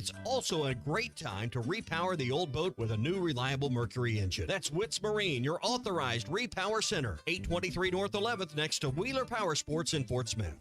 it's also a great time to repower the old boat with a new reliable Mercury engine. That's Witz Marine, your authorized repower center. 823 North 11th next to Wheeler Power Sports in Fort Smith.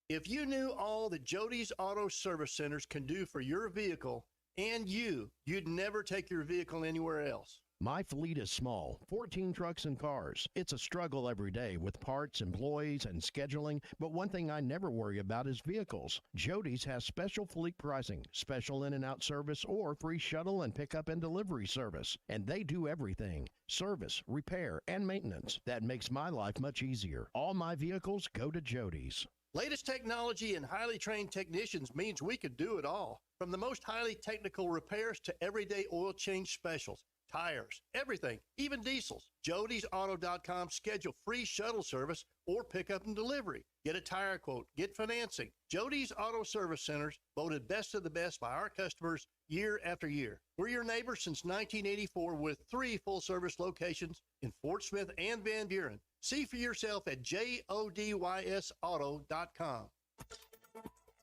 If you knew all that Jody's Auto Service Centers can do for your vehicle and you'd never take your vehicle anywhere else. My fleet is small, 14 trucks and cars. It's a struggle every day with parts, employees, and scheduling, but one thing I never worry about is vehicles. Jody's has special fleet pricing, special in and out service, or free shuttle and pickup and delivery service. And they do everything: service, repair, and maintenance. That makes my life much easier. All my vehicles go to Jody's. Latest technology and highly trained technicians means we could do it all. From the most highly technical repairs to everyday oil change specials, tires, everything, even diesels. Jody'sAuto.com. Schedule free shuttle service or pickup and delivery. Get a tire quote, get financing. Jody's Auto Service Centers, voted best of the best by our customers year after year. We're your neighbor since 1984 with 3 full-service locations in Fort Smith and Van Buren. See for yourself at JODYSauto.com.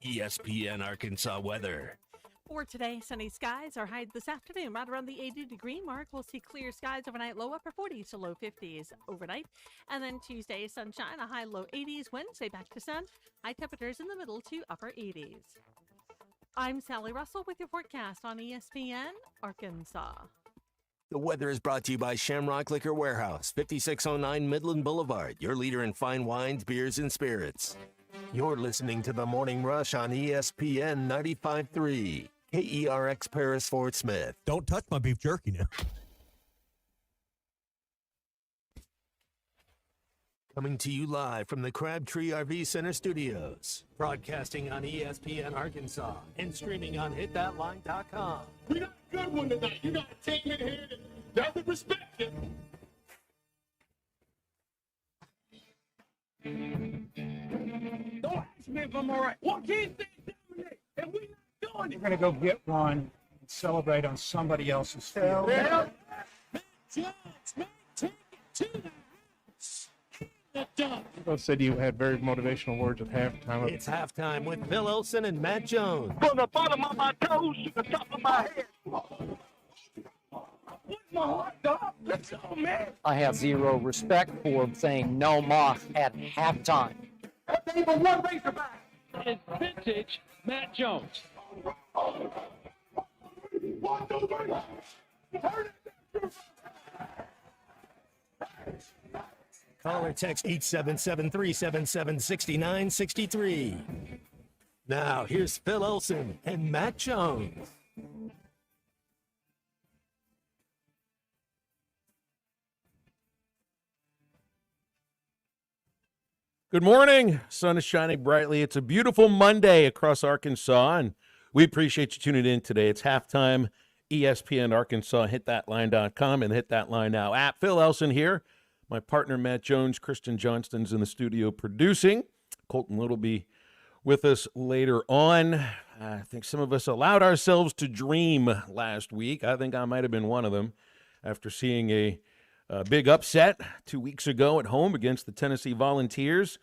ESPN Arkansas weather. For today, sunny skies are high this afternoon, right around the 80-degree mark. We'll see clear skies overnight, low upper 40s to low 50s overnight. And then Tuesday, sunshine, a high low 80s. Wednesday, back to sun, high temperatures in the middle to upper 80s. I'm Sally Russell with your forecast on ESPN Arkansas. The weather is brought to you by Shamrock Liquor Warehouse, 5609 Midland Boulevard, your leader in fine wines, beers, and spirits. You're listening to The Morning Rush on ESPN 95.3, KERX Paris, Fort Smith. Don't touch my beef jerky now. Coming to you live from the Crabtree RV Center studios. Broadcasting on ESPN Arkansas and streaming on hitthatline.com. We got a good one tonight. You got a team in here that doesn't respect you. Don't ask me if I'm all right. What can't they dominate? And we're not doing it. We're going to go get one and celebrate on somebody else's field. Yeah. Judge, man, take it to the house. You both said you had very motivational words at halftime. It's halftime with Phil Olsen and Matt Jones. From the bottom of my toes to the top of my head. What's my heart, dog? Let's go, man. I have zero respect for saying no moss at halftime. That's even one Razorback. It's vintage Matt Jones. 1, 2, 3. Turn it. Call or text 877-377-6963. Now, here's Phil Olsen and Matt Jones. Good morning. Sun is shining brightly. It's a beautiful Monday across Arkansas, and we appreciate you tuning in today. It's halftime, ESPN Arkansas, hitthatline.com, and the Hit That Line Now app. Phil Elson here. My partner, Matt Jones. Kristen Johnston's in the studio producing. Colton Little will be with us later on. I think some of us allowed ourselves to dream last week. I think I might have been one of them after seeing a big upset 2 weeks ago at home against the Tennessee Volunteers.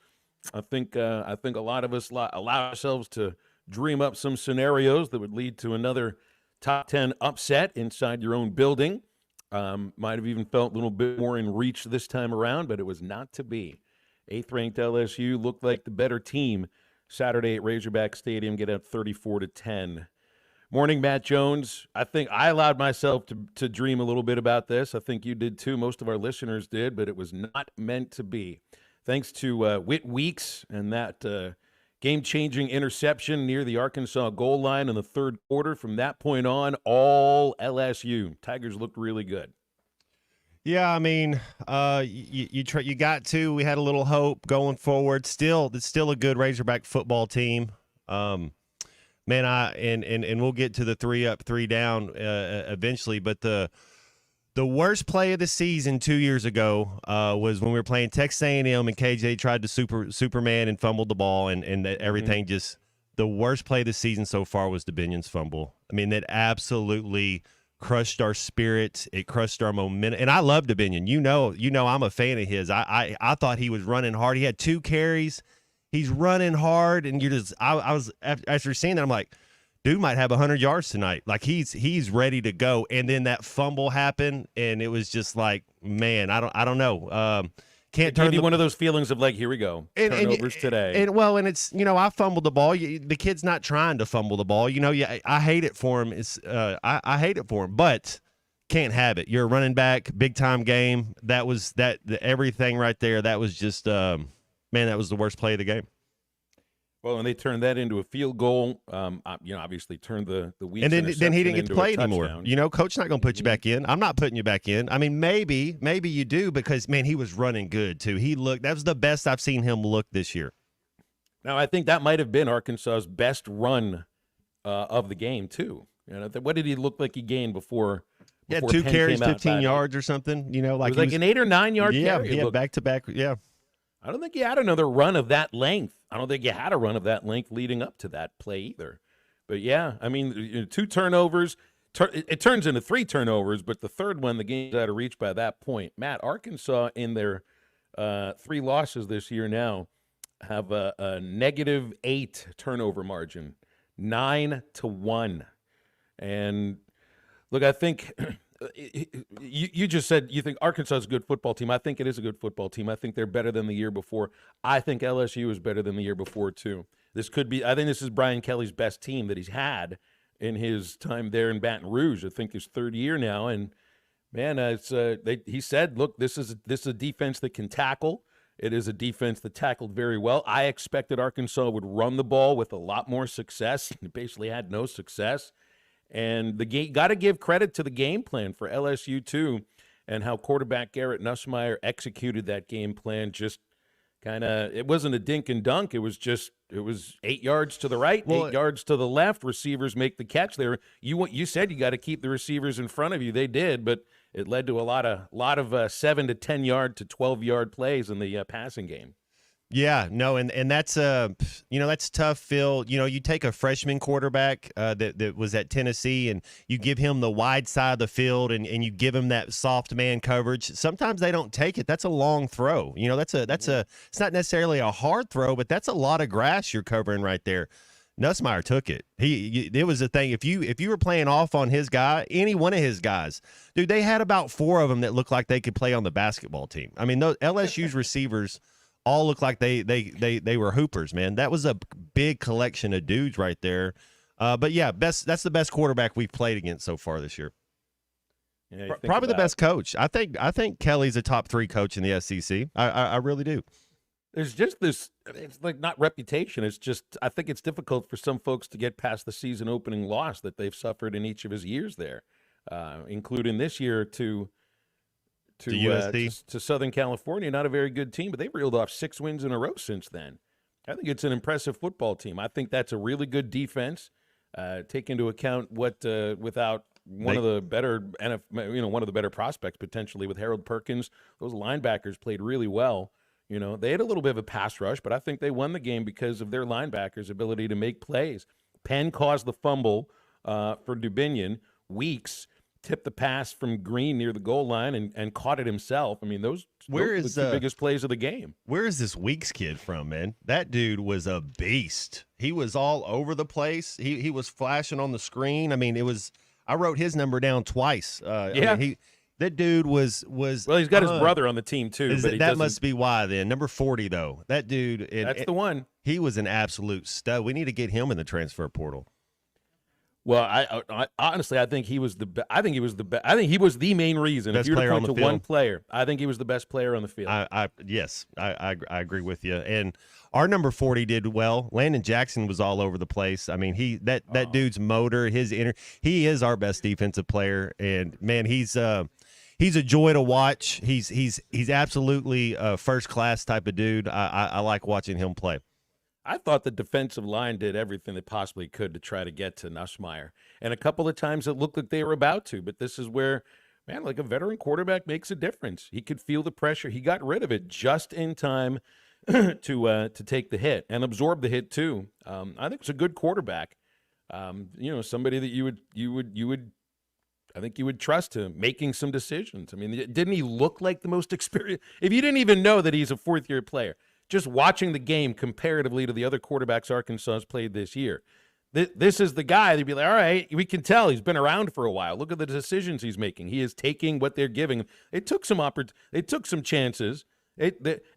I think a lot of us allow ourselves to dream up some scenarios that would lead to another top 10 upset inside your own building. Might have even felt a little bit more in reach this time around, but it was not to be. 8th-ranked LSU looked like the better team Saturday at Razorback Stadium, get up 34-10. Morning, Matt Jones. I think I allowed myself to dream a little bit about this. I think you did too. Most of our listeners did, but it was not meant to be. Thanks to Whit Weeks and that game-changing interception near the Arkansas goal line in the third quarter. From that point on, all LSU. Tigers looked really good. Yeah, I mean, you got to. We had a little hope going forward. It's still a good Razorback football team. Man, and we'll get to the 3 up, 3 down eventually. But the worst play of the season 2 years ago was when we were playing Texas A&M and KJ tried to Superman and fumbled the ball, and everything just the worst play of the season so far was DeBinion's fumble. I mean, that absolutely crushed our spirits. It crushed our momentum. And I love DeBinion. You know, I'm a fan of his. I thought he was running hard. He had 2 carries. He's running hard, and I was after seeing that, I'm like, dude might have 100 yards tonight. Like he's ready to go. And then that fumble happened, and it was just like, man, I don't know. Can't turn one of those feelings of like, here we go, turnovers today. And it's, I fumbled the ball. The kid's not trying to fumble the ball. I hate it for him. I hate it for him, but can't have it. You're a running back, big time game. That was everything right there. That was just man, that was the worst play of the game. Well, and they turned that into a field goal. Obviously turned the weak. And then he didn't get to play anymore. Coach not going to put you back in. I'm not putting you back in. I mean, maybe you do because, man, he was running good too. That was the best I've seen him look this year. Now, I think that might have been Arkansas's best run of the game too. What did he look like he gained before? He had 2 carries, 15 yards or something. It was like an 8 or 9 yard carry. Yeah, he had back-to-back. Yeah. I don't think he had another run of that length. I don't think he had a run of that length leading up to that play either. But, yeah, I mean, 2 turnovers. It turns into 3 turnovers, but the third one, the game's out of reach by that point. Matt, Arkansas in their 3 losses this year now have a -8 turnover margin, 9-1. And, look, I think you just said you think Arkansas is a good football team. I think it is a good football team. I think they're better than the year before. I think LSU is better than the year before too. I think this is Brian Kelly's best team that he's had in his time there in Baton Rouge. I think his 3rd year now, and man, he said, look, this is a defense that can tackle. It is a defense that tackled very well. I expected Arkansas would run the ball with a lot more success. It basically had no success. And the game, got to give credit to the game plan for LSU too, and how quarterback Garrett Nussmeier executed that game plan. Just kind of, it wasn't a dink and dunk. It was 8 yards to the right, 8 yards to the left. Receivers make the catch there. You said you got to keep the receivers in front of you. They did, but it led to a lot of 7 to 10 yard to 12 yard plays in the passing game. Yeah, no, and that's that's tough, Phil. You take a freshman quarterback that was at Tennessee, and you give him the wide side of the field, and you give him that soft man coverage. Sometimes they don't take it. That's a long throw. It's not necessarily a hard throw, but that's a lot of grass you're covering right there. Nussmeier took it. It was a thing. If you were playing off on his guy, any one of his guys, dude, they had about 4 of them that looked like they could play on the basketball team. I mean, those LSU's receivers all look like they were hoopers, man. That was a big collection of dudes right there. But yeah, that's the best quarterback we've played against so far this year. Yeah, probably the best coach. I think Kelly's a top 3 coach in the SEC. I really do. There's just this, it's like not reputation. It's just, I think it's difficult for some folks to get past the season opening loss that they've suffered in each of his years there, including this year to Southern California. Not a very good team, but they've reeled off 6 wins in a row since then. I think it's an impressive football team. I think that's a really good defense. Take into account what without one of the better one of the better prospects potentially with Harold Perkins, those linebackers played really well. They had a little bit of a pass rush, but I think they won the game because of their linebackers' ability to make plays. Penn caused the fumble for Dubinion. Weeks tipped the pass from Green near the goal line and caught it himself. I mean, those were the 2 biggest plays of the game. Where is this Weeks kid from, man? That dude was a beast. He was all over the place. He was flashing on the screen. I mean, I wrote his number down twice. Yeah. I mean, that dude was. Well, he's got his brother on the team too. But that must be why then. Number 40 though. That dude. That's the one. He was an absolute stud. We need to get him in the transfer portal. Well, I honestly, I think he was the best. I think he was the main reason. Best if you were player to on point the to field. one player, I think he was the best player on the field. Yes, I agree with you. And our number 40 did well. Landon Jackson was all over the place. I mean, that dude's motor, he is our best defensive player. And man, he's a joy to watch. He's absolutely a first class type of dude. I like watching him play. I thought the defensive line did everything they possibly could to try to get to Nussmeier. And a couple of times it looked like they were about to, but this is where, man, like a veteran quarterback makes a difference. He could feel the pressure. He got rid of it just in time to take the hit and absorb the hit too. I think it's a good quarterback. Somebody that you would I think you would trust him making some decisions. I mean, didn't he look like the most experienced? If you didn't even know that he's a 4th-year player, just watching the game comparatively to the other quarterbacks Arkansas has played this year, this is the guy. They'd be like, all right, we can tell he's been around for a while. Look at the decisions he's making. He is taking what they're giving him. They took some chances.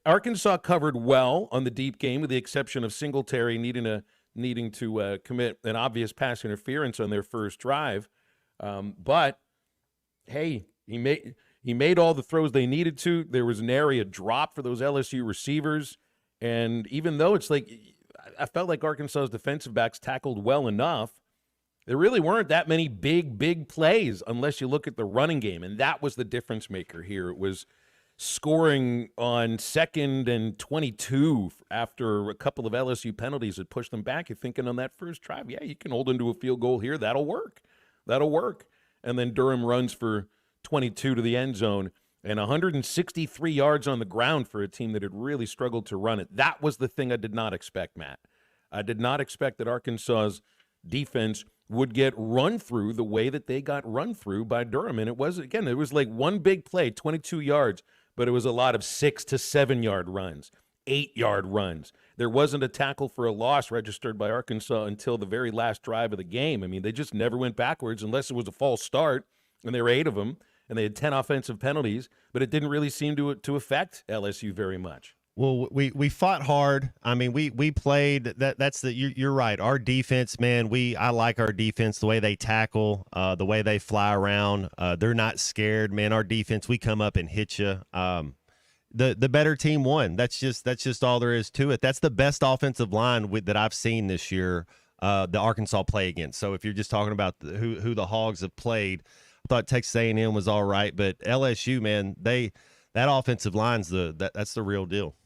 Arkansas covered well on the deep game, with the exception of Singletary needing to commit an obvious pass interference on their first drive. But hey, he made all the throws they needed to. There was an area drop for those LSU receivers, and even though it's like, I felt like Arkansas's defensive backs tackled well enough, there really weren't that many big plays unless you look at the running game, and that was the difference maker here. It was scoring on 2nd and 22 after a couple of LSU penalties that pushed them back. You're thinking on that first drive, yeah, you can hold into a field goal here. That'll work. And then Durham runs for 22 to the end zone and 163 yards on the ground for a team that had really struggled to run it. That was the thing I did not expect, Matt. I did not expect that Arkansas's defense would get run through the way that they got run through by Durham. And it was like one big play, 22 yards, but it was a lot of 6 to 7 yard runs, 8 yard runs. There wasn't a tackle for a loss registered by Arkansas until the very last drive of the game. I mean, they just never went backwards unless it was a false start, and there were 8 of them, and they had 10 offensive penalties, but it didn't really seem to affect LSU very much. Well, we fought hard. I mean, we played you're right. Our defense, man, I like our defense, the way they tackle, the way they fly around. They're not scared, man. Our defense, we come up and hit you. The better team won. That's just all there is to it. That's the best offensive line that I've seen this year, the Arkansas play against. So if you're just talking about who the Hogs have played, I thought Texas A&M was all right, but LSU, man, that offensive line's that's the real deal.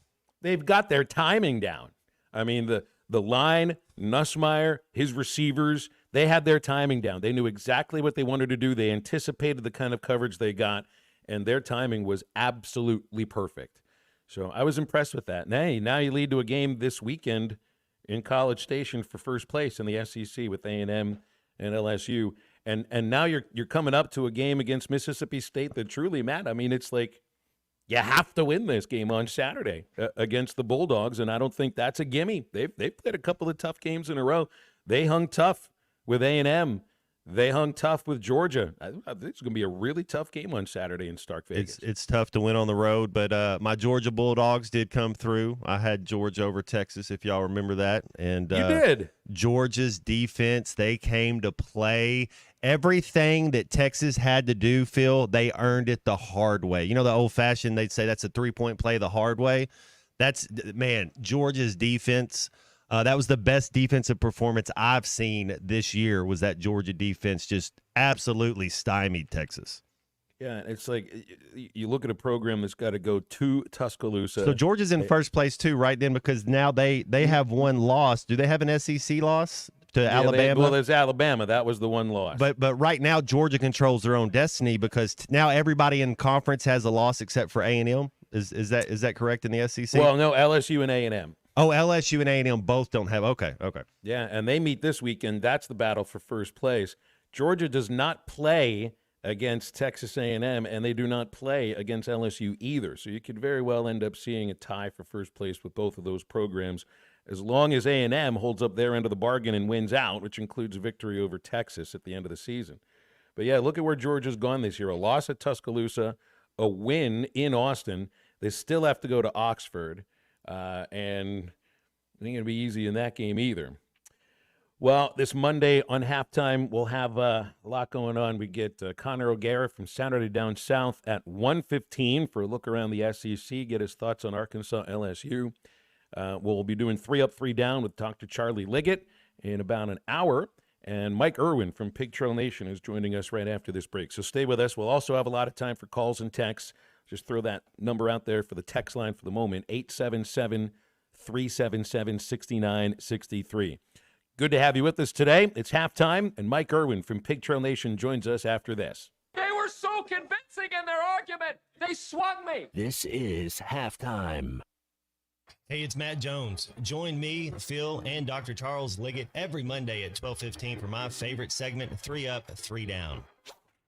They've got their timing down. I mean, the line, Nussmeier, his receivers, they had their timing down. They knew exactly what they wanted to do. They anticipated the kind of coverage they got, and their timing was absolutely perfect. So I was impressed with that. Now you lead to a game this weekend in College Station for first place in the SEC with A&M and LSU. And now you're coming up to a game against Mississippi State that truly, Matt, I mean, it's like you have to win this game on Saturday against the Bulldogs, and I don't think that's a gimme. They've played a couple of tough games in a row. They hung tough with A&M. They hung tough with Georgia. I think it's going to be a really tough game on Saturday in Stark Vegas. It's tough to win on the road, but my Georgia Bulldogs did come through. I had Georgia over Texas, if y'all remember that. And you did. Georgia's defense, they came to play. Everything that Texas had to do, Phil, they earned it the hard way. You know, the old-fashioned, they'd say that's a three-point play the hard way. Georgia's defense – that was the best defensive performance I've seen this year, was that Georgia defense just absolutely stymied Texas. Yeah, it's like you look at a program that's got to go to Tuscaloosa. So Georgia's in first place too, right then, because now they have one loss. Do they have an SEC loss to Alabama? There's Alabama. That was the one loss. But right now Georgia controls their own destiny because now everybody in conference has a loss except for A&M. Is that correct in the SEC? Well, no, LSU and A&M. Oh, LSU and A&M both don't have. Okay. Yeah, and they meet this weekend. That's the battle for first place. Georgia does not play against Texas A&M, and they do not play against LSU either. So you could very well end up seeing a tie for first place with both of those programs, as long as A&M holds up their end of the bargain and wins out, which includes a victory over Texas at the end of the season. But, yeah, look at where Georgia's gone this year. A loss at Tuscaloosa, a win in Austin. They still have to go to Oxford. And it ain't going to be easy in that game either. Well, this Monday on Halftime, we'll have a lot going on. We get Connor O'Gara from Saturday Down South at 1:15 for a look around the SEC, get his thoughts on Arkansas LSU. We'll be doing 3 Up, 3 Down with Dr. Charlie Liggett in about an hour. And Mike Irwin from Pig Trail Nation is joining us right after this break. So stay with us. We'll also have a lot of time for calls and texts. Just throw that number out there for the text line for the moment, 877-377-6963. Good to have you with us today. It's halftime, and Mike Irwin from Pig Trail Nation joins us after this. They were so convincing in their argument, they swung me. This is Halftime. Hey, it's Matt Jones. Join me, Phil, and Dr. Charles Liggett every Monday at 12:15 for my favorite segment, 3 Up, 3 Down.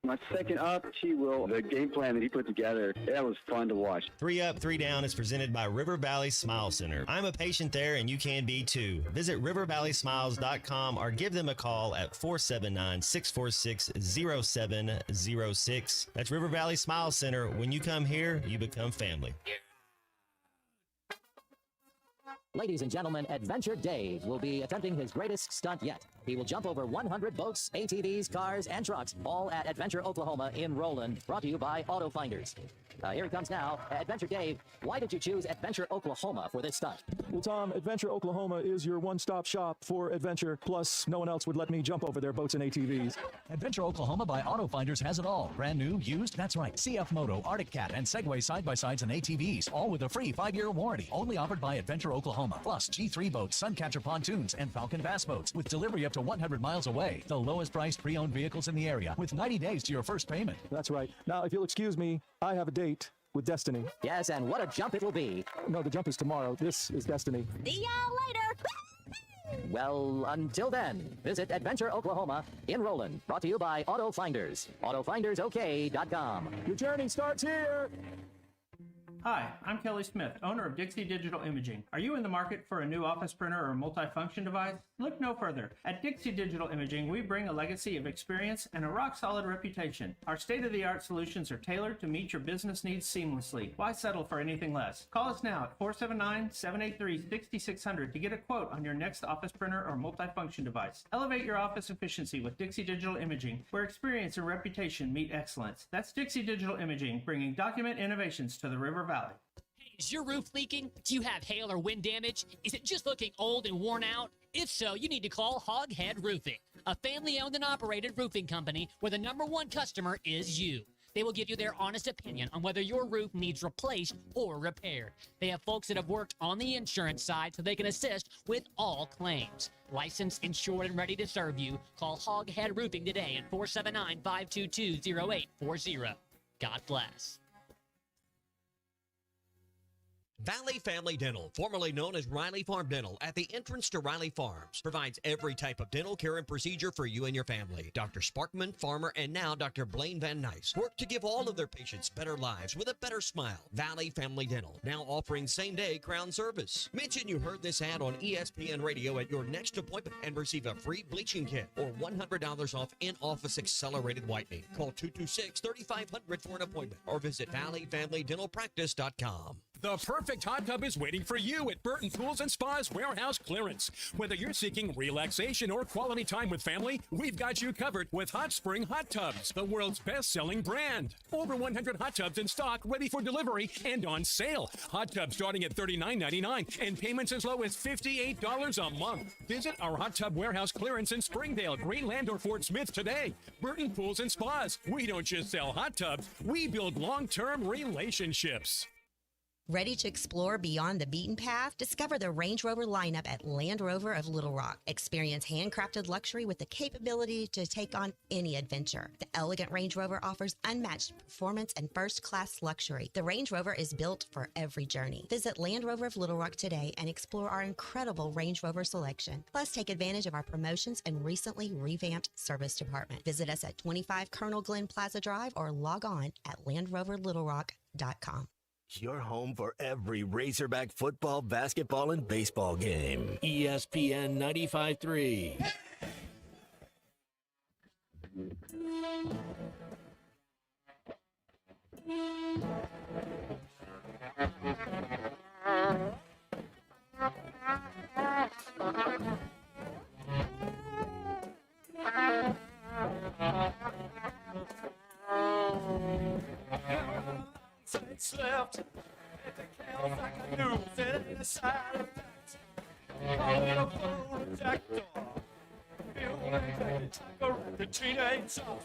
My second up, the game plan that he put together, that was fun to watch. 3 Up, 3 Down is presented by River Valley Smile Center. I'm a patient there, and you can be too. Visit rivervalleysmiles.com or give them a call at 479-646-0706. That's River Valley Smile Center. When you come here, you become family. Ladies and gentlemen, Adventure Dave will be attempting his greatest stunt yet. He will jump over 100 boats, ATVs, cars, and trucks, all at Adventure Oklahoma in Roland, brought to you by Auto Finders. Here he comes now. Adventure Dave, why did you choose Adventure Oklahoma for this stunt? Well, Tom, Adventure Oklahoma is your one-stop shop for adventure, plus no one else would let me jump over their boats and ATVs. Adventure Oklahoma by Auto Finders has it all. Brand new, used, that's right. CF Moto, Arctic Cat, and Segway side-by-sides and ATVs, all with a free 5-year warranty. Only offered by Adventure Oklahoma. Plus, G3 boats, Suncatcher pontoons, and Falcon Bass boats, with delivery up to 100 miles away. The lowest priced pre-owned vehicles in the area, with 90 days to your first payment. That's right. Now, if you'll excuse me, I have a date with Destiny. Yes, and what a jump it will be. No, the jump is tomorrow. This is Destiny. See y'all later. Well, until then, visit Adventure Oklahoma in Roland, brought to you by Auto Finders. AutoFindersOK.com. Your journey starts here. Hi, I'm Kelly Smith, owner of Dixie Digital Imaging. Are you in the market for a new office printer or multifunction device? Look no further. At Dixie Digital Imaging, we bring a legacy of experience and a rock-solid reputation. Our state-of-the-art solutions are tailored to meet your business needs seamlessly. Why settle for anything less? Call us now at 479-783-6600 to get a quote on your next office printer or multifunction device. Elevate your office efficiency with Dixie Digital Imaging, where experience and reputation meet excellence. That's Dixie Digital Imaging, bringing document innovations to the River Valley. Is your roof leaking? Do you have hail or wind damage? Is it just looking old and worn out? If so, you need to call Hoghead Roofing, a family-owned and operated roofing company where the #1 customer is you. They will give you their honest opinion on whether your roof needs replaced or repaired. They have folks that have worked on the insurance side so they can assist with all claims. Licensed, insured, and ready to serve you. Call Hoghead Roofing today at 479-522-0840. God bless. Valley Family Dental, formerly known as Riley Farm Dental, at the entrance to Riley Farms, provides every type of dental care and procedure for you and your family. Dr. Sparkman, Farmer, and now Dr. Blaine Van Nice work to give all of their patients better lives with a better smile. Valley Family Dental, now offering same-day crown service. Mention you heard this ad on ESPN Radio at your next appointment and receive a free bleaching kit or $100 off in-office accelerated whitening. Call 226-3500 for an appointment or visit valleyfamilydentalpractice.com. The perfect hot tub is waiting for you at Burton Pools and Spa's Warehouse Clearance. Whether you're seeking relaxation or quality time with family, we've got you covered with Hot Spring Hot Tubs, the world's best-selling brand. Over 100 hot tubs in stock, ready for delivery and on sale. Hot tubs starting at $39.99 and payments as low as $58 a month. Visit our hot tub warehouse clearance in Springdale, Greenland, or Fort Smith today. Burton Pools and Spas. We don't just sell hot tubs, we build long-term relationships. Ready to explore beyond the beaten path? Discover the Range Rover lineup at Land Rover of Little Rock. Experience handcrafted luxury with the capability to take on any adventure. The elegant Range Rover offers unmatched performance and first-class luxury. The Range Rover is built for every journey. Visit Land Rover of Little Rock today and explore our incredible Range Rover selection. Plus, take advantage of our promotions and recently revamped service department. Visit us at 25 Colonel Glenn Plaza Drive or log on at LandRoverLittleRock.com. Your home for every Razorback football, basketball, and baseball game. ESPN 95.3. Left at the count like a news and the side effects. Call it a projector. Feel like a retreating obstacle.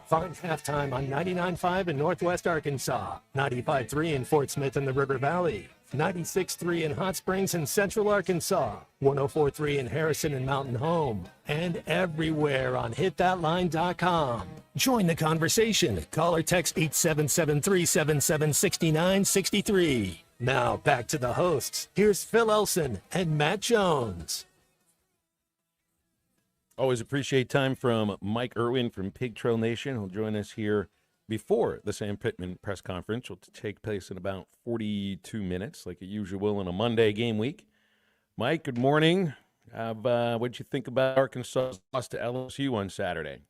Find halftime on 99.5 in Northwest Arkansas, 95.3 in Fort Smith and the River Valley, 96.3 in Hot Springs and Central Arkansas, 104.3 in Harrison and Mountain Home, and everywhere on hitthatline.com. Join the conversation. Call or text 877-377-6963. Now back to the hosts. Here's Phil Elson and Matt Jones. Always appreciate time from Mike Irwin from Pig Trail Nation. He'll join us here before the Sam Pittman press conference, which will take place in about 42 minutes, like it usually will in a Monday game week. Mike, good morning. What'd you think about Arkansas's loss to LSU on Saturday?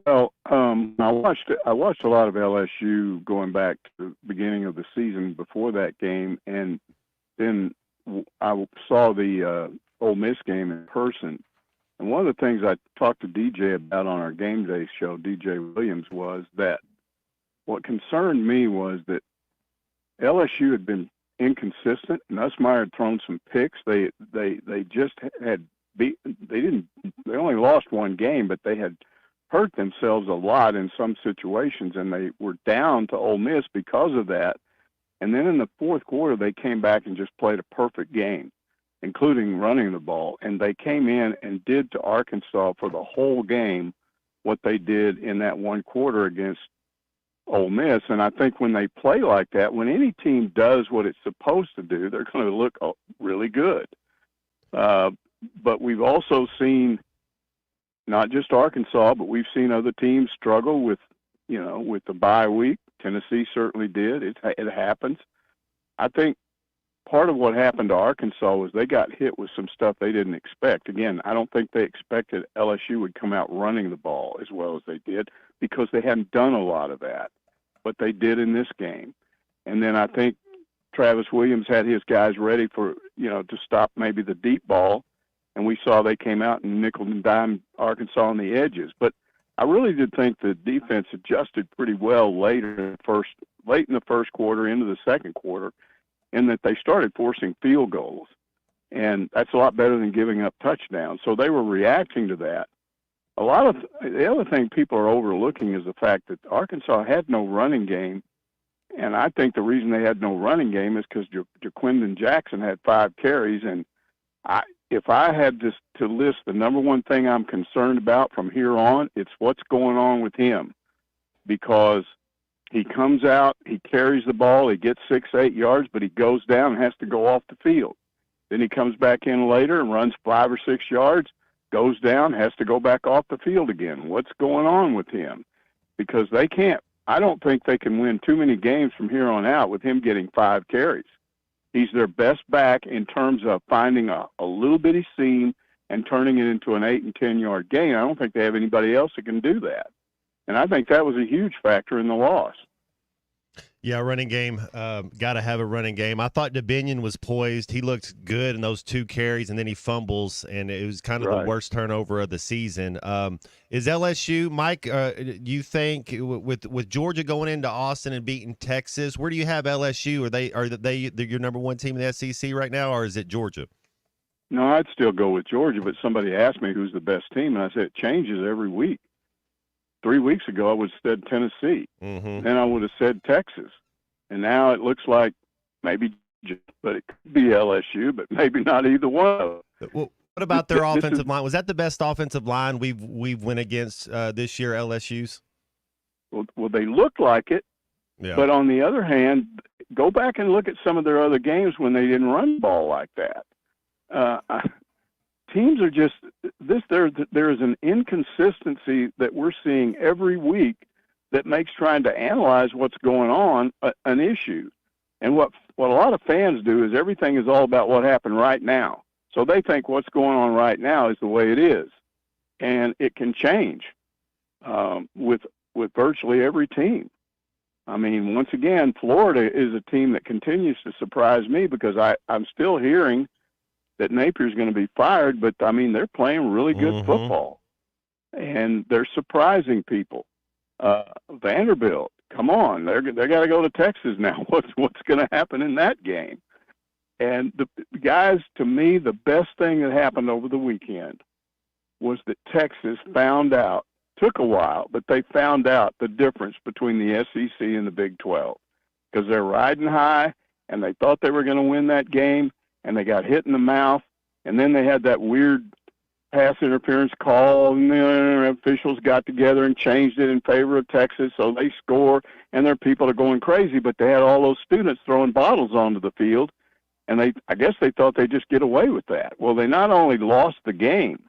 Well, I watched a lot of LSU going back to the beginning of the season before that game, and then I saw the Ole Miss game in person. And one of the things I talked to DJ about on our game day show, DJ Williams, was that what concerned me was that LSU had been inconsistent. Nussmeier had thrown some picks. They just had they only lost one game, but they had hurt themselves a lot in some situations, and they were down to Ole Miss because of that. And then in the fourth quarter, they came back and just played a perfect game, including running the ball. And they came in and did to Arkansas for the whole game what they did in that one quarter against Ole Miss. And I think when they play like that, when any team does what it's supposed to do, they're going to look really good. But we've also seen not just Arkansas, but we've seen other teams struggle with the bye week. Tennessee certainly did. It happens. I think part of what happened to Arkansas was they got hit with some stuff they didn't expect. Again, I don't think they expected LSU would come out running the ball as well as they did because they hadn't done a lot of that. But they did in this game. And then I think Travis Williams had his guys ready for, to stop maybe the deep ball. And we saw they came out and nickel and dime Arkansas on the edges. But I really did think the defense adjusted pretty well late in the first quarter into the second quarter, in that they started forcing field goals. And that's a lot better than giving up touchdowns. So they were reacting to that. The other thing people are overlooking is the fact that Arkansas had no running game. And I think the reason they had no running game is because Jaquindon Jackson had 5 carries. And if I had to list the number one thing I'm concerned about from here on, it's what's going on with him. Because he comes out, he carries the ball, he gets 6-8 yards, but he goes down and has to go off the field. Then he comes back in later and runs 5 or 6 yards, goes down, has to go back off the field again. What's going on with him? Because I don't think they can win too many games from here on out with him getting 5 carries. He's their best back in terms of finding a little bitty seam and turning it into an 8 and 10 yard gain. I don't think they have anybody else that can do that. And I think that was a huge factor in the loss. Yeah, running game. Got to have a running game. I thought DeBinion was poised. He looked good in those 2 carries, and then he fumbles, and it was kind of the worst turnover of the season. Is LSU, Mike, do you think with Georgia going into Austin and beating Texas, where do you have LSU? Are they your number one team in the SEC right now, or is it Georgia? No, I'd still go with Georgia, but somebody asked me who's the best team, and I said it changes every week. 3 weeks ago, I would have said Tennessee. Mm-hmm. Then I would have said Texas. And now it looks like maybe, but it could be LSU, but maybe not either one of them. Well, what about their offensive line? Was that the best offensive line we've went against this year, LSU's? Well, they look like it. Yeah. But on the other hand, go back and look at some of their other games when they didn't run the ball like that. Teams are just this. There is an inconsistency that we're seeing every week that makes trying to analyze what's going on an issue. And what a lot of fans do is everything is all about what happened right now. So they think what's going on right now is the way it is, and it can change with virtually every team. I mean, once again, Florida is a team that continues to surprise me because I'm still hearing that Napier's going to be fired, but I mean, they're playing really good football and they're surprising people. Vanderbilt, come on, they got to go to Texas now. What's going to happen in that game? And the guys, to me, the best thing that happened over the weekend was that Texas found out, took a while, but they found out the difference between the SEC and the Big 12 because they're riding high and they thought they were going to win that game, and they got hit in the mouth, and then they had that weird pass interference call, and the officials got together and changed it in favor of Texas, so they score, and their people are going crazy, but they had all those students throwing bottles onto the field, and I guess they thought they'd just get away with that. Well, they not only lost the game,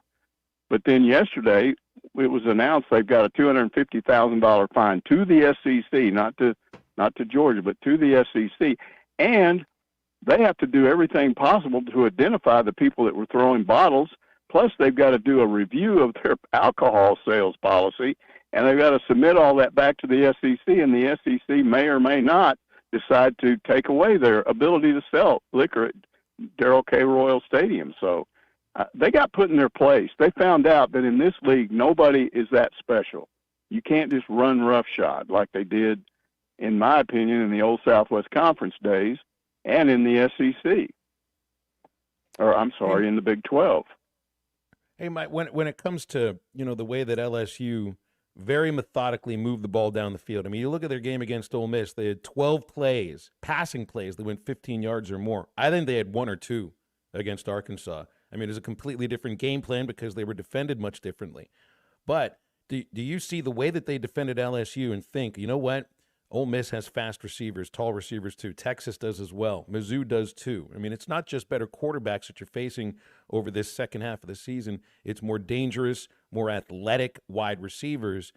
but then yesterday it was announced they've got a $250,000 fine to the SEC, not to Georgia, but to the SEC, and they have to do everything possible to identify the people that were throwing bottles. Plus, they've got to do a review of their alcohol sales policy, and they've got to submit all that back to the SEC, and the SEC may or may not decide to take away their ability to sell liquor at Darrell K. Royal Stadium. So they got put in their place. They found out that in this league, nobody is that special. You can't just run roughshod like they did, in my opinion, in the old Southwest Conference days and in the SEC. Or, I'm sorry, in the Big 12. Hey, Mike, when it comes to, the way that LSU very methodically moved the ball down the field. I mean, you look at their game against Ole Miss, they had 12 plays, passing plays that went 15 yards or more. I think they had 1 or 2 against Arkansas. I mean, it was a completely different game plan because they were defended much differently. But do you see the way that they defended LSU and think, you know what? Ole Miss has fast receivers, tall receivers too. Texas does as well. Mizzou does too. I mean, it's not just better quarterbacks that you're facing over this second half of the season. It's more dangerous, more athletic wide receivers.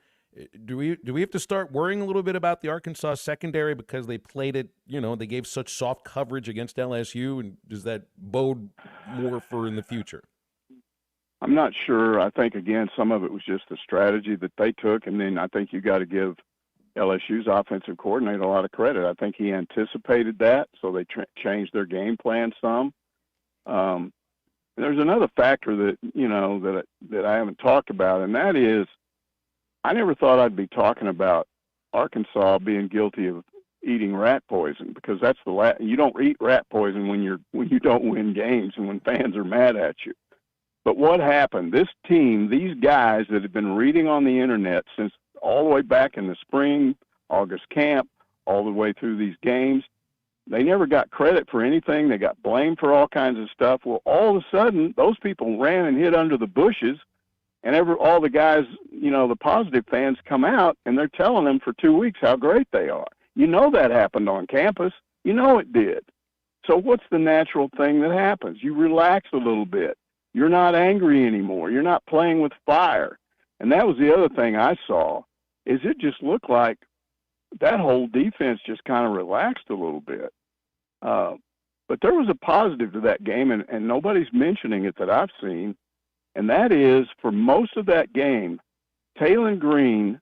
Do we have to start worrying a little bit about the Arkansas secondary because they played it, they gave such soft coverage against LSU, and does that bode more for in the future? I'm not sure. I think, again, some of it was just the strategy that they took, and then I think you got to give LSU's offensive coordinator a lot of credit. I think he anticipated that, so they changed their game plan some. There's another factor that that I haven't talked about, and that is I never thought I'd be talking about Arkansas being guilty of eating rat poison, because that's you don't eat rat poison when you don't win games and when fans are mad at you. But what happened? This team, these guys that have been reading on the internet since all the way back in the spring, August camp, all the way through these games, they never got credit for anything. They got blamed for all kinds of stuff. Well, all of a sudden, those people ran and hid under the bushes, and all the guys, the positive fans come out, and they're telling them for 2 weeks how great they are. That happened on campus. It did. So what's the natural thing that happens? You relax a little bit. You're not angry anymore. You're not playing with fire. And that was the other thing I saw, is it just looked like that whole defense just kind of relaxed a little bit. But there was a positive to that game, and nobody's mentioning it that I've seen, and that is for most of that game, Taylon Green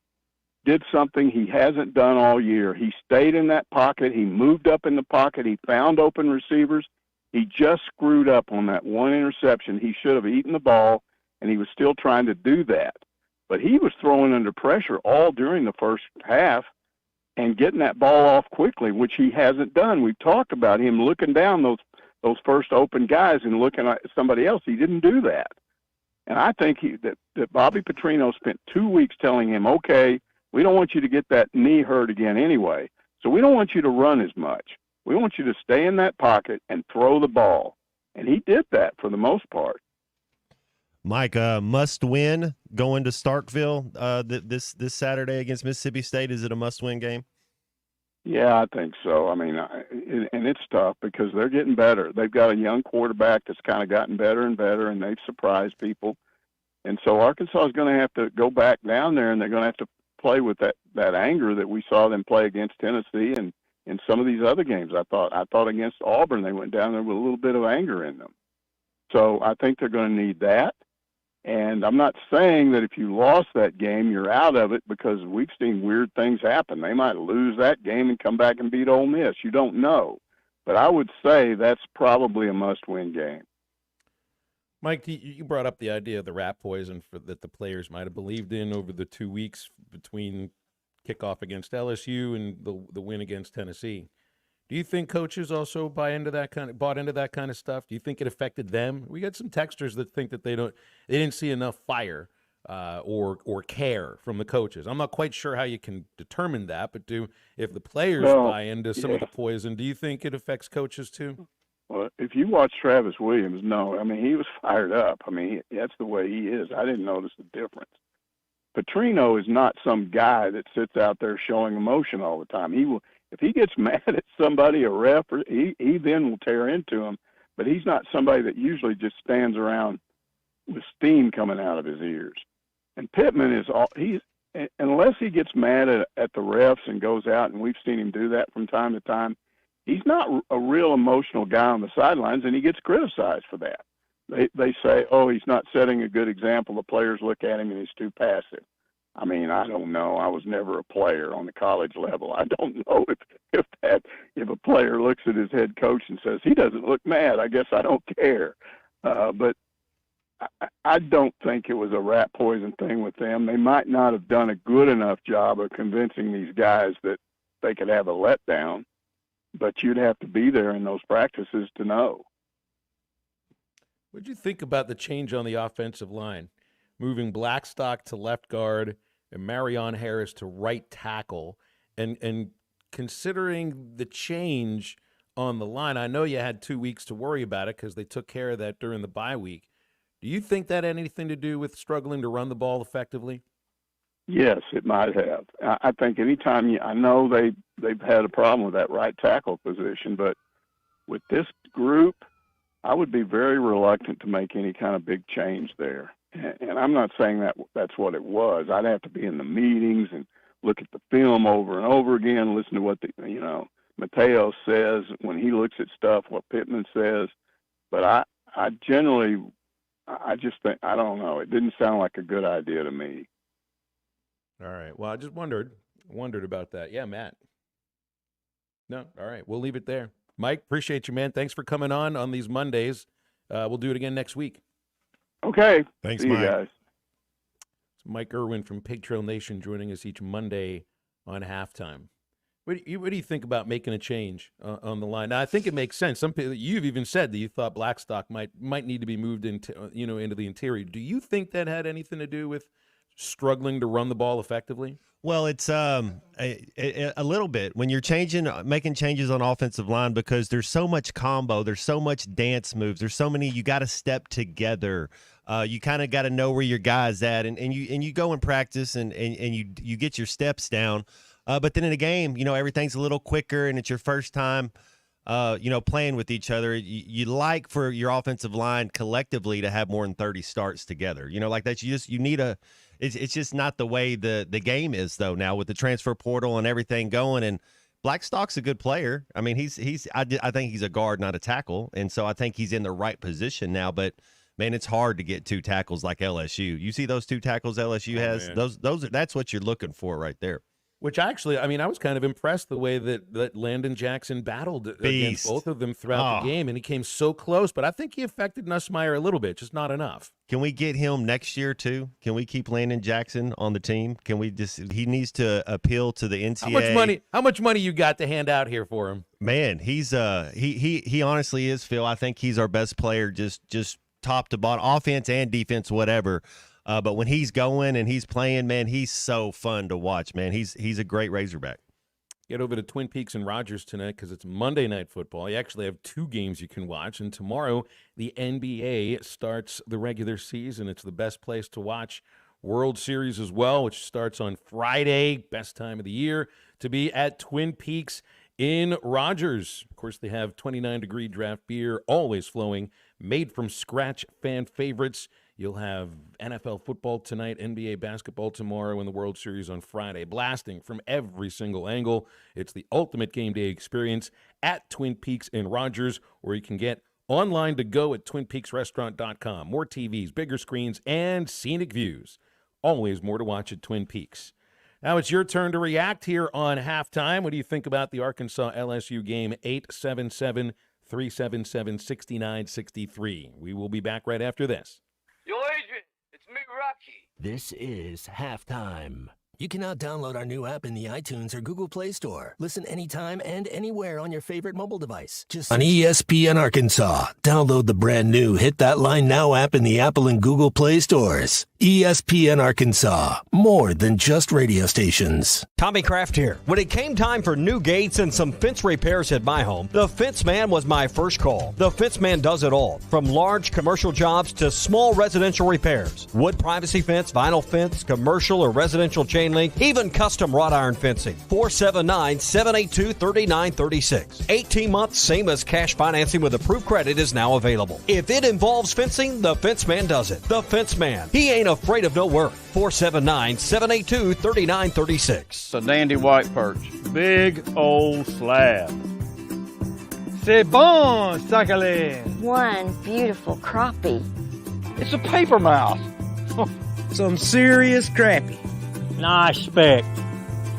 did something he hasn't done all year. He stayed in that pocket. He moved up in the pocket. He found open receivers. He just screwed up on that one interception. He should have eaten the ball, and he was still trying to do that. But he was throwing under pressure all during the first half and getting that ball off quickly, which he hasn't done. We've talked about him looking down those first open guys and looking at somebody else. He didn't do that. And I think that Bobby Petrino spent 2 weeks telling him, okay, we don't want you to get that knee hurt again anyway, so we don't want you to run as much. We want you to stay in that pocket and throw the ball. And he did that for the most part. Mike, must win going to Starkville this Saturday against Mississippi State. Is it a must-win game? Yeah, I think so. I mean, and it's tough because they're getting better. They've got a young quarterback that's kind of gotten better and better, and they've surprised people. And so Arkansas is going to have to go back down there, and they're going to have to play with that anger that we saw them play against Tennessee and in some of these other games. I thought against Auburn they went down there with a little bit of anger in them. So I think they're going to need that. And I'm not saying that if you lost that game, you're out of it, because we've seen weird things happen. They might lose that game and come back and beat Ole Miss. You don't know. But I would say that's probably a must-win game. Mike, you brought up the idea of the rat poison that the players might have believed in over the 2 weeks between kickoff against LSU and the win against Tennessee. Do you think coaches also bought into that kind of stuff? Do you think it affected them? We got some texters that think that they didn't see enough fire or care from the coaches. I'm not quite sure how you can determine that, but if the players Well, buy into some of the poison, do you think it affects coaches too? Well, if you watch Travis Williams, no, I mean, he was fired up. I mean, that's the way he is. I didn't notice the difference. Petrino is not some guy that sits out there showing emotion all the time. If he gets mad at somebody, a ref, he then will tear into him. But he's not somebody that usually just stands around with steam coming out of his ears. And Pittman unless he gets mad at the refs and goes out, and we've seen him do that from time to time, he's not a real emotional guy on the sidelines, and he gets criticized for that. They say, oh, he's not setting a good example. The players look at him and he's too passive. I mean, I don't know. I was never a player on the college level. I don't know if a player looks at his head coach and says, he doesn't look mad, I guess I don't care. But I don't think it was a rat poison thing with them. They might not have done a good enough job of convincing these guys that they could have a letdown, but you'd have to be there in those practices to know. What did you think about the change on the offensive line, moving Blackstock to left guard and Marion Harris to right tackle, and considering the change on the line? I know you had 2 weeks to worry about it because they took care of that during the bye week. Do you think that had anything to do with struggling to run the ball effectively? Yes, it might have. I think anytime I know they've had a problem with that right tackle position, but with this group, I would be very reluctant to make any kind of big change there. And I'm not saying that's what it was. I'd have to be in the meetings and look at the film over and over again, listen to what Mateo says when he looks at stuff, what Pittman says. But I just think, I don't know. It didn't sound like a good idea to me. All right. Well, I just wondered about that. Yeah, Matt. No. All right. We'll leave it there. Mike, appreciate you, man. Thanks for coming on these Mondays. We'll do it again next week. Okay. Thanks, See Mike. you guys. It's Mike Irwin from Pig Trail Nation joining us each Monday on Halftime. What do you think about making a change on the line? Now, I think it makes sense. Some people, you've even said that you thought Blackstock might need to be moved into the interior. Do you think that had anything to do with struggling to run the ball effectively? Well, it's a little bit when you're making changes on offensive line, because there's so much combo, there's so much dance moves, there's so many, you got to step together. You kind of got to know where your guy's at, and you go and practice and you get your steps down. But then in a game, everything's a little quicker, and it's your first time, playing with each other. You like for your offensive line collectively to have more than 30 starts together. Like that. You need it's just not the way the game is though now with the transfer portal and everything going. And Blackstock's a good player. I mean, I think he's a guard, not a tackle, and so I think he's in the right position now. But man, it's hard to get two tackles like LSU. You see those two tackles LSU has? Man. That's what you're looking for right there. Which actually, I mean, I was kind of impressed the way that Landon Jackson battled against both of them throughout the game, and he came so close. But I think he affected Nussmeier a little bit, just not enough. Can we get him next year too? Can we keep Landon Jackson on the team? Can we he needs to appeal to the NCAA. How much money you got to hand out here for him? Man, he's he honestly is, Phil. I think he's our best player, just top to bottom, offense and defense, whatever. But when he's going and he's playing, man, he's so fun to watch, man. He's a great Razorback. Get over to Twin Peaks and Rogers tonight because it's Monday Night Football. You actually have two games you can watch, and tomorrow the NBA starts the regular season. It's the best place to watch World Series as well, which starts on Friday. Best time of the year to be at Twin Peaks in Rogers. Of course, they have 29-degree draft beer, always flowing, made from scratch fan favorites. You'll have NFL football tonight, NBA basketball tomorrow, and the World Series on Friday. Blasting from every single angle. It's the ultimate game day experience at Twin Peaks in Rogers, where you can get online to go at TwinPeaksRestaurant.com. More TVs, bigger screens, and scenic views. Always more to watch at Twin Peaks. Now it's your turn to react here on Halftime. What do you think about the Arkansas-LSU game? 877-377-6963. We will be back right after this. Yo, Adrian, it's me, Rocky. This is Halftime You can now download our new app in the iTunes or Google Play Store. Listen anytime and anywhere on your favorite mobile device. Just on ESPN Arkansas, download the brand new Hit That Line Now app in the Apple and Google Play stores. ESPN Arkansas, more than just radio stations. Tommy Kraft here. When it came time for new gates and some fence repairs at my home, the Fence Man was my first call. The Fence Man does it all, from large commercial jobs to small residential repairs. Wood privacy fence, vinyl fence, commercial or residential chain link, even custom wrought iron fencing. 479-782-3936. 18 months, same as cash financing with approved credit is now available. If it involves fencing, the Fence Man does it. The Fence Man. He ain't afraid of no work. 479-782-3936. It's a dandy white perch. Big old slab. C'est bon, sacalé. One beautiful crappie. It's a paper mouse. Some serious crappie. Nice speck.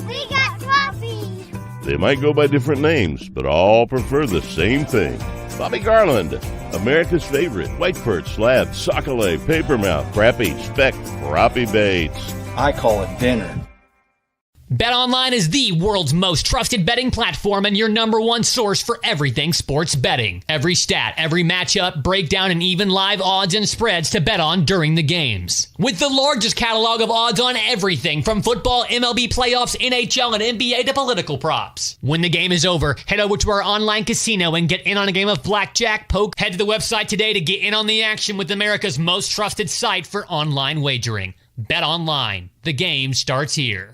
We got crappies. They might go by different names, but all prefer the same thing. Bobby Garland, America's favorite white perch, slab, sockeye, papermouth, crappie, speck, crappie baits. I call it dinner. BetOnline is the world's most trusted betting platform and your number one source for everything sports betting. Every stat, every matchup, breakdown, and even live odds and spreads to bet on during the games. With the largest catalog of odds on everything from football, MLB playoffs, NHL, and NBA to political props. When the game is over, head over to our online casino and get in on a game of blackjack, poke. Head to the website today to get in on the action with America's most trusted site for online wagering. BetOnline. The game starts here.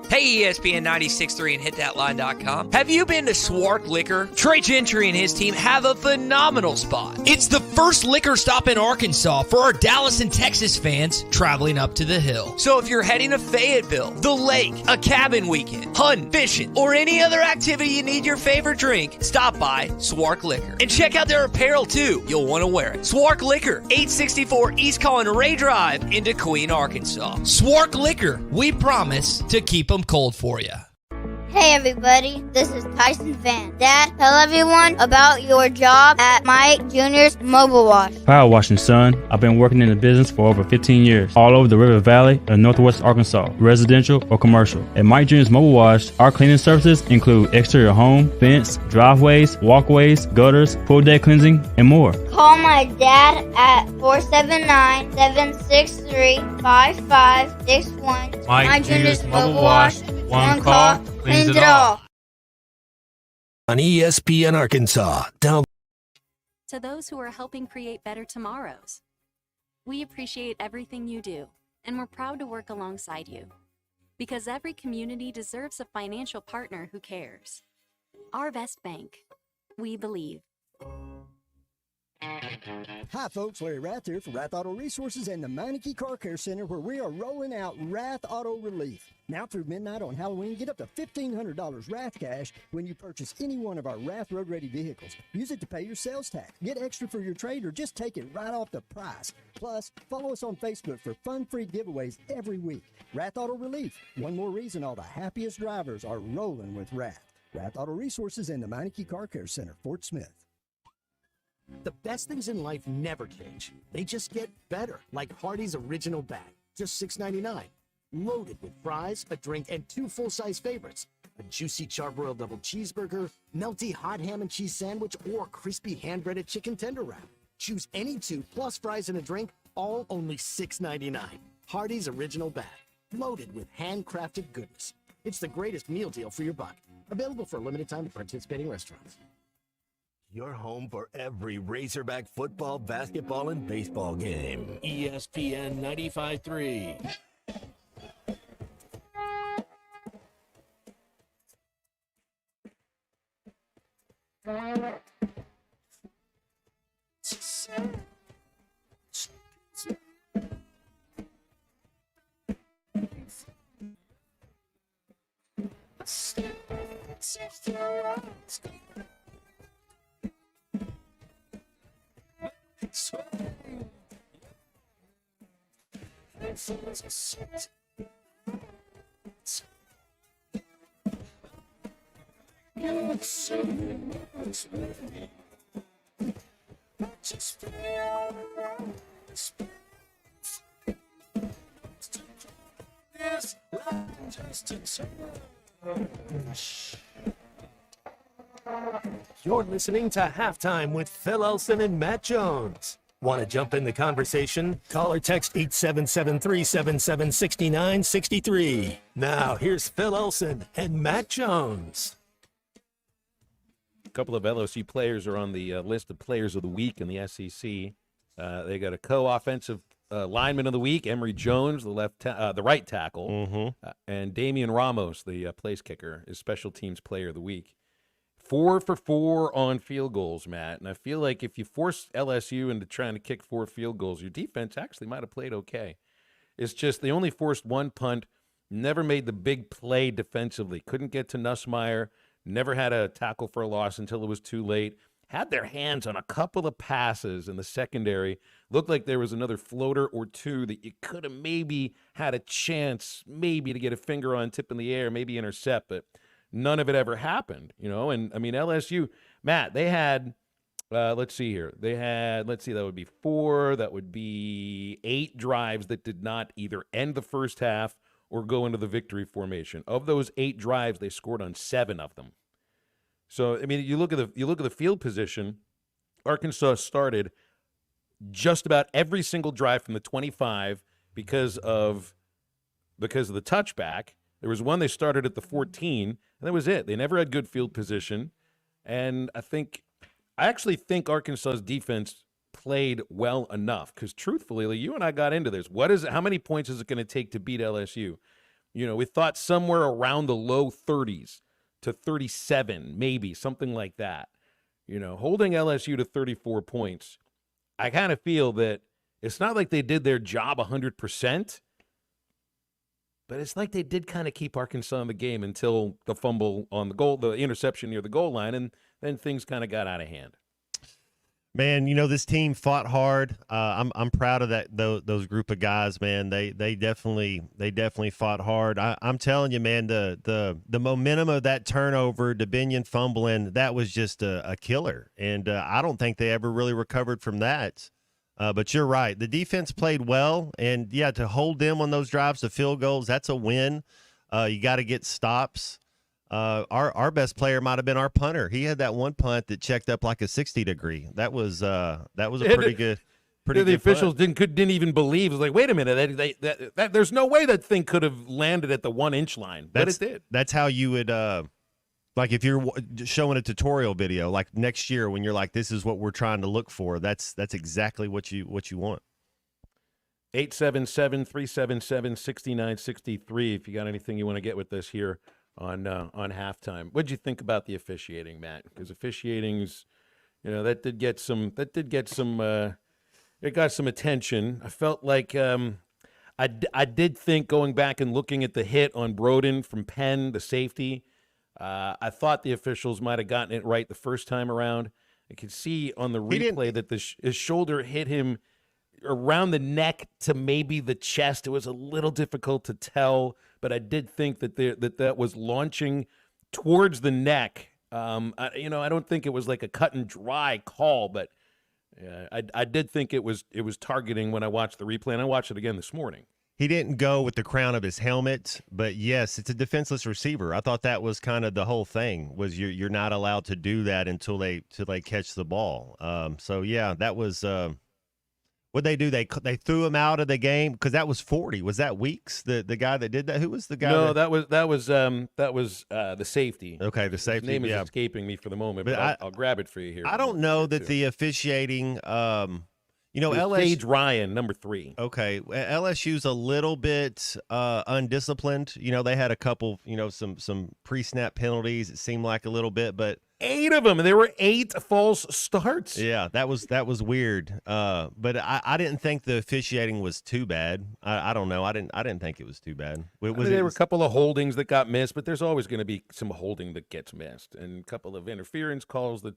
Hey, ESPN 96.3 and hitthatline.com. Have you been to Swark Liquor? Trey Gentry and his team have a phenomenal spot. It's the first liquor stop in Arkansas for our Dallas and Texas fans traveling up to the hill. So if you're heading to Fayetteville, the lake, a cabin weekend, hunting, fishing, or any other activity you need your favorite drink, stop by Swark Liquor. And check out their apparel too. You'll want to wear it. Swark Liquor, 864 East Collin Ray Drive into Queen, Arkansas. Swark Liquor, we promise to keep them cold for you. Hey everybody, this is Tyson Van. Dad, tell everyone about your job at Mike Jr.'s Mobile Wash. Power washing, son. I've been working in the business for over 15 years, all over the River Valley and Northwest Arkansas, residential or commercial. At Mike Jr.'s Mobile Wash, our cleaning services include exterior home, fence, driveways, walkways, gutters, pool deck cleansing, and more. Call my dad at 479-763-5561. Mike Jr.'s Mobile Wash. One call, cleans it all. On ESPN Arkansas, down. To those who are helping create better tomorrows, we appreciate everything you do, and we're proud to work alongside you. Because every community deserves a financial partner who cares. Our Best Bank. We believe. Hi folks, Larry Rath here for Rath Auto Resources and the Meineke Car Care Center, where we are rolling out Rath Auto Relief. Now through midnight on Halloween, get up to $1,500 Rath cash when you purchase any one of our Rath Road Ready vehicles. Use it to pay your sales tax, get extra for your trade, or just take it right off the price. Plus, follow us on Facebook for fun-free giveaways every week. Rath Auto Relief, one more reason all the happiest drivers are rolling with Rath. Rath Auto Resources and the Meineke Car Care Center, Fort Smith. The best things in life never change. They just get better, like Hardee's Original Bag, just $6.99. Loaded with fries, a drink, and 2 full-size favorites. A juicy charbroiled double cheeseburger, melty hot ham and cheese sandwich, or crispy hand-breaded chicken tender wrap. Choose any 2 plus fries and a drink, all only $6.99. Hardee's Original Bag, loaded with handcrafted goodness. It's the greatest meal deal for your buck. Available for a limited time at participating restaurants. Your home for every Razorback football, basketball, and baseball game. ESPN 95.3. this line just to change. You're listening to Halftime with Phil Elson and Matt Jones. Want to jump in the conversation? Call or text 877-377-6963. Now, here's Phil Elson and Matt Jones. A couple of LSU players are on the list of players of the week in the SEC. They got a co-offensive lineman of the week, Emory Jones, the right tackle, and Damian Ramos, the place kicker, is special teams player of the week. 4 for 4 on field goals, Matt. And I feel like if you force LSU into trying to kick 4 field goals, your defense actually might have played okay. It's just they only forced 1 punt, never made the big play defensively. Couldn't get to Nussmeier, never had a tackle for a loss until it was too late. Had their hands on a couple of passes in the secondary. Looked like there was another floater or two that you could have maybe had a chance maybe to get a finger on, tip in the air, maybe intercept, but none of it ever happened, And, I mean, LSU, Matt, they had, let's see here. They had, that would be 4, that would be 8 drives that did not either end the first half or go into the victory formation. Of those 8 drives, they scored on 7 of them. So, I mean, you look at the field position, Arkansas started just about every single drive from the 25 because of the touchback. There was one they started at the 14, and that was it. They never had good field position. And I actually think Arkansas's defense played well enough because, truthfully, like you and I got into this. How many points is it going to take to beat LSU? We thought somewhere around the low 30s to 37, maybe, something like that. Holding LSU to 34 points, I kind of feel that it's not like they did their job 100%. But it's like they did kind of keep Arkansas in the game until the fumble on the interception near the goal line, and then things kind of got out of hand. Man, this team fought hard. I'm proud of those group of guys, man. They definitely fought hard. I'm telling you, man, the momentum of that turnover, DeBinion fumbling, that was just a killer, and I don't think they ever really recovered from that. But you're right. The defense played well, and, yeah, to hold them on those drives to field goals, that's a win. You got to get stops. Our best player might have been our punter. He had that one punt that checked up like a 60-degree. That was a pretty good. The officials didn't even believe. It was like, wait a minute, there's no way that thing could have landed at the 1-inch line, but it did. That's how you would. Like if you're showing a tutorial video, like next year when you're like, this is what we're trying to look for, that's exactly what you want. 877-377-6963 if you got anything you want to get with us here on halftime. What'd you think about the officiating, Matt? Because officiating's, that did get some it got some attention. I felt like I did think going back and looking at the hit on Broden from Penn, the safety, I thought the officials might have gotten it right the first time around. I could see on the replay that his shoulder hit him around the neck to maybe the chest. It was a little difficult to tell, but I did think that that was launching towards the neck. I don't think it was like a cut and dry call, but I did think it was targeting when I watched the replay, and I watched it again this morning. He didn't go with the crown of his helmet, but yes, it's a defenseless receiver. I thought that was kind of the whole thing, was you're not allowed to do that until they catch the ball. So yeah, that was what'd they do? They threw him out of the game because that was 40. Was that Weeks, the guy that did that? Who was the guy? No, that was the safety. Okay, the safety. His name is escaping me for the moment, but I'll grab it for you here. I don't know that the officiating. LSU, Sage Ryan, number 3. Okay, LSU's a little bit undisciplined. They had a couple, some pre-snap penalties. It seemed like a little bit, but 8 of them. There were 8 false starts. Yeah, that was weird. But I didn't think the officiating was too bad. I don't know. I didn't think it was too bad. There were a couple of holdings that got missed, but there's always going to be some holding that gets missed, and a couple of interference calls that.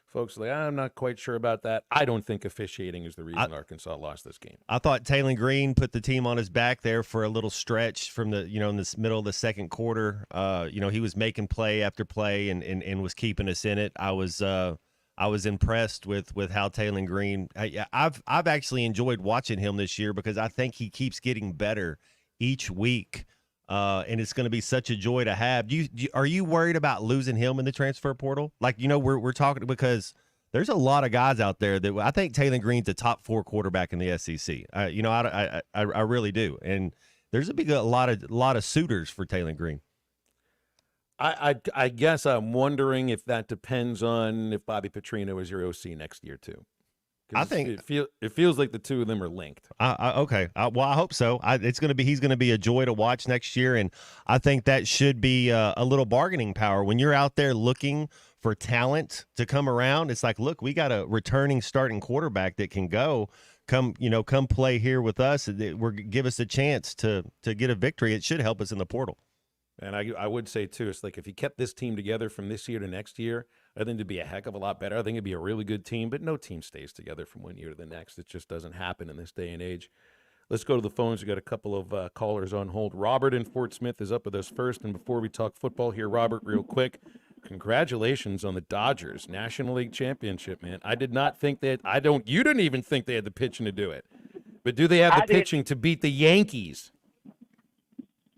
Folks are like, I'm not quite sure about that. I don't think officiating is the reason Arkansas lost this game. I thought Taylor Green put the team on his back there for a little stretch from the, in this middle of the second quarter. He was making play after play and was keeping us in it. I was impressed with how Taylor Green. I've actually enjoyed watching him this year because I think he keeps getting better each week. and it's going to be such a joy to have. Are you worried about losing him in the transfer portal? Like, we're talking because there's a lot of guys out there that I think Taylor Green's a top 4 quarterback in the SEC. I really do, and there's a lot of suitors for Taylor Green. I guess I'm wondering if that depends on if Bobby Petrino is your OC next year too. I think it feels like the two of them are linked. Okay. Well, I hope so. He's going to be a joy to watch next year, and I think that should be a little bargaining power when you're out there looking for talent to come around. It's like, look, we got a returning starting quarterback that can come play here with us. Give us a chance to get a victory. It should help us in the portal. And I would say, too, it's like if you kept this team together from this year to next year, I think it'd be a heck of a lot better. I think it'd be a really good team, but no team stays together from one year to the next. It just doesn't happen in this day and age. Let's go to the phones. We've got a couple of callers on hold. Robert in Fort Smith is up with us first. And before we talk football here, Robert, real quick, congratulations on the Dodgers National League Championship, man. I did not think that – you didn't even think they had the pitching to do it. But do they have the pitching to beat the Yankees?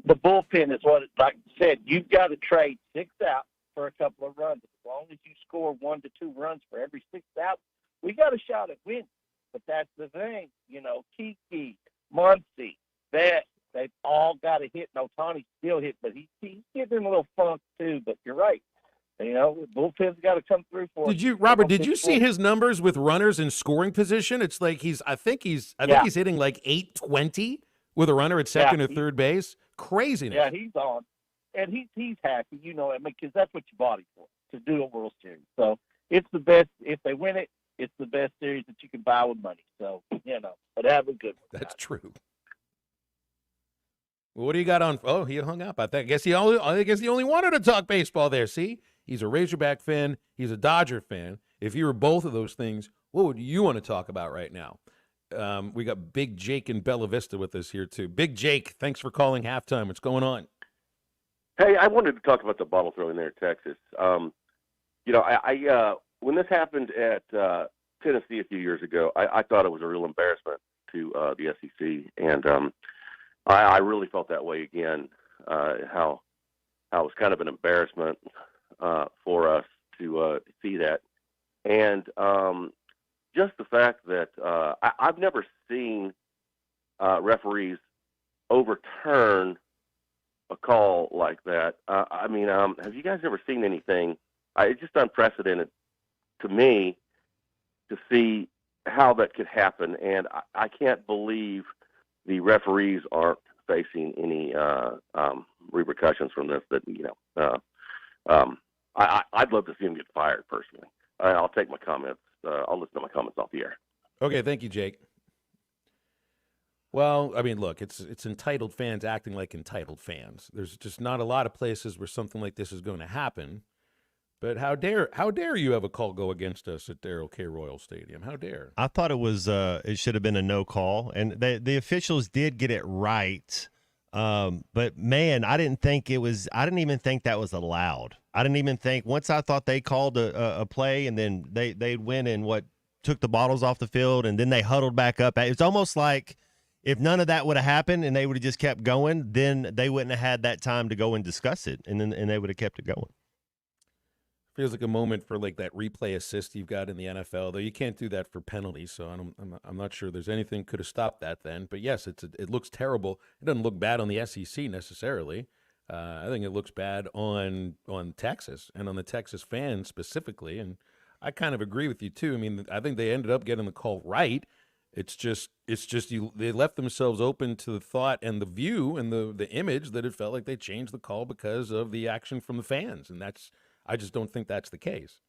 The bullpen is what, like I said, you've got to trade 6 out for a couple of runs. As long as you score 1 to 2 runs for every 6 out, we got a shot at winning. But that's the thing, Kiki, Muncy, Vest, they've all got a hit. No, Tony's still hit, but he's getting a little funk too. But you're right. The bullpen's got to come through for us. Robert, did you see his numbers with runners in scoring position? It's like I think he's hitting like 820 with a runner at second or third base. Craziness. Yeah, he's on. And he's happy, because that's what you bought him for, to do a World Series. So it's the best. If they win it, it's the best series that you can buy with money. So, but have a good one. That's true. Well, what do you got on? Oh, he hung up. I guess he only wanted to talk baseball there. See, he's a Razorback fan. He's a Dodger fan. If you were both of those things, what would you want to talk about right now? We got Big Jake in Bella Vista with us here, too. Big Jake, thanks for calling halftime. What's going on? Hey, I wanted to talk about the bottle throwing there in Texas. When this happened at Tennessee a few years ago, I thought it was a real embarrassment to the SEC, and I really felt that way again. How it was kind of an embarrassment for us to see that, and just the fact that I've never seen referees overturn a call like that. Have you guys ever seen anything? It's just unprecedented to me to see how that could happen, and I can't believe the referees aren't facing any repercussions from this. I'd love to see them get fired personally. I'll take my comments. I'll listen to my comments off the air. Okay, thank you, Jake. Well, look, it's entitled fans acting like entitled fans. There's just not a lot of places where something like this is going to happen. But how dare you have a call go against us at Darrell K. Royal Stadium? How dare? I thought it should have been a no call, and the officials did get it right. But man, I didn't even think that was allowed. I didn't even think, once I thought they called a play and then they went and took the bottles off the field and then they huddled back up. It's almost like if none of that would have happened and they would have just kept going, then they wouldn't have had that time to go and discuss it, and they would have kept it going. Feels like a moment for like that replay assist you've got in the NFL, though you can't do that for penalties. So I'm not sure there's anything could have stopped that then. But yes, it looks terrible. It doesn't look bad on the SEC necessarily. I think it looks bad on Texas and on the Texas fans specifically. And I kind of agree with you too. I think they ended up getting the call right. It's just they left themselves open to the thought and the view and the image that it felt like they changed the call because of the action from the fans, and I just don't think that's the case.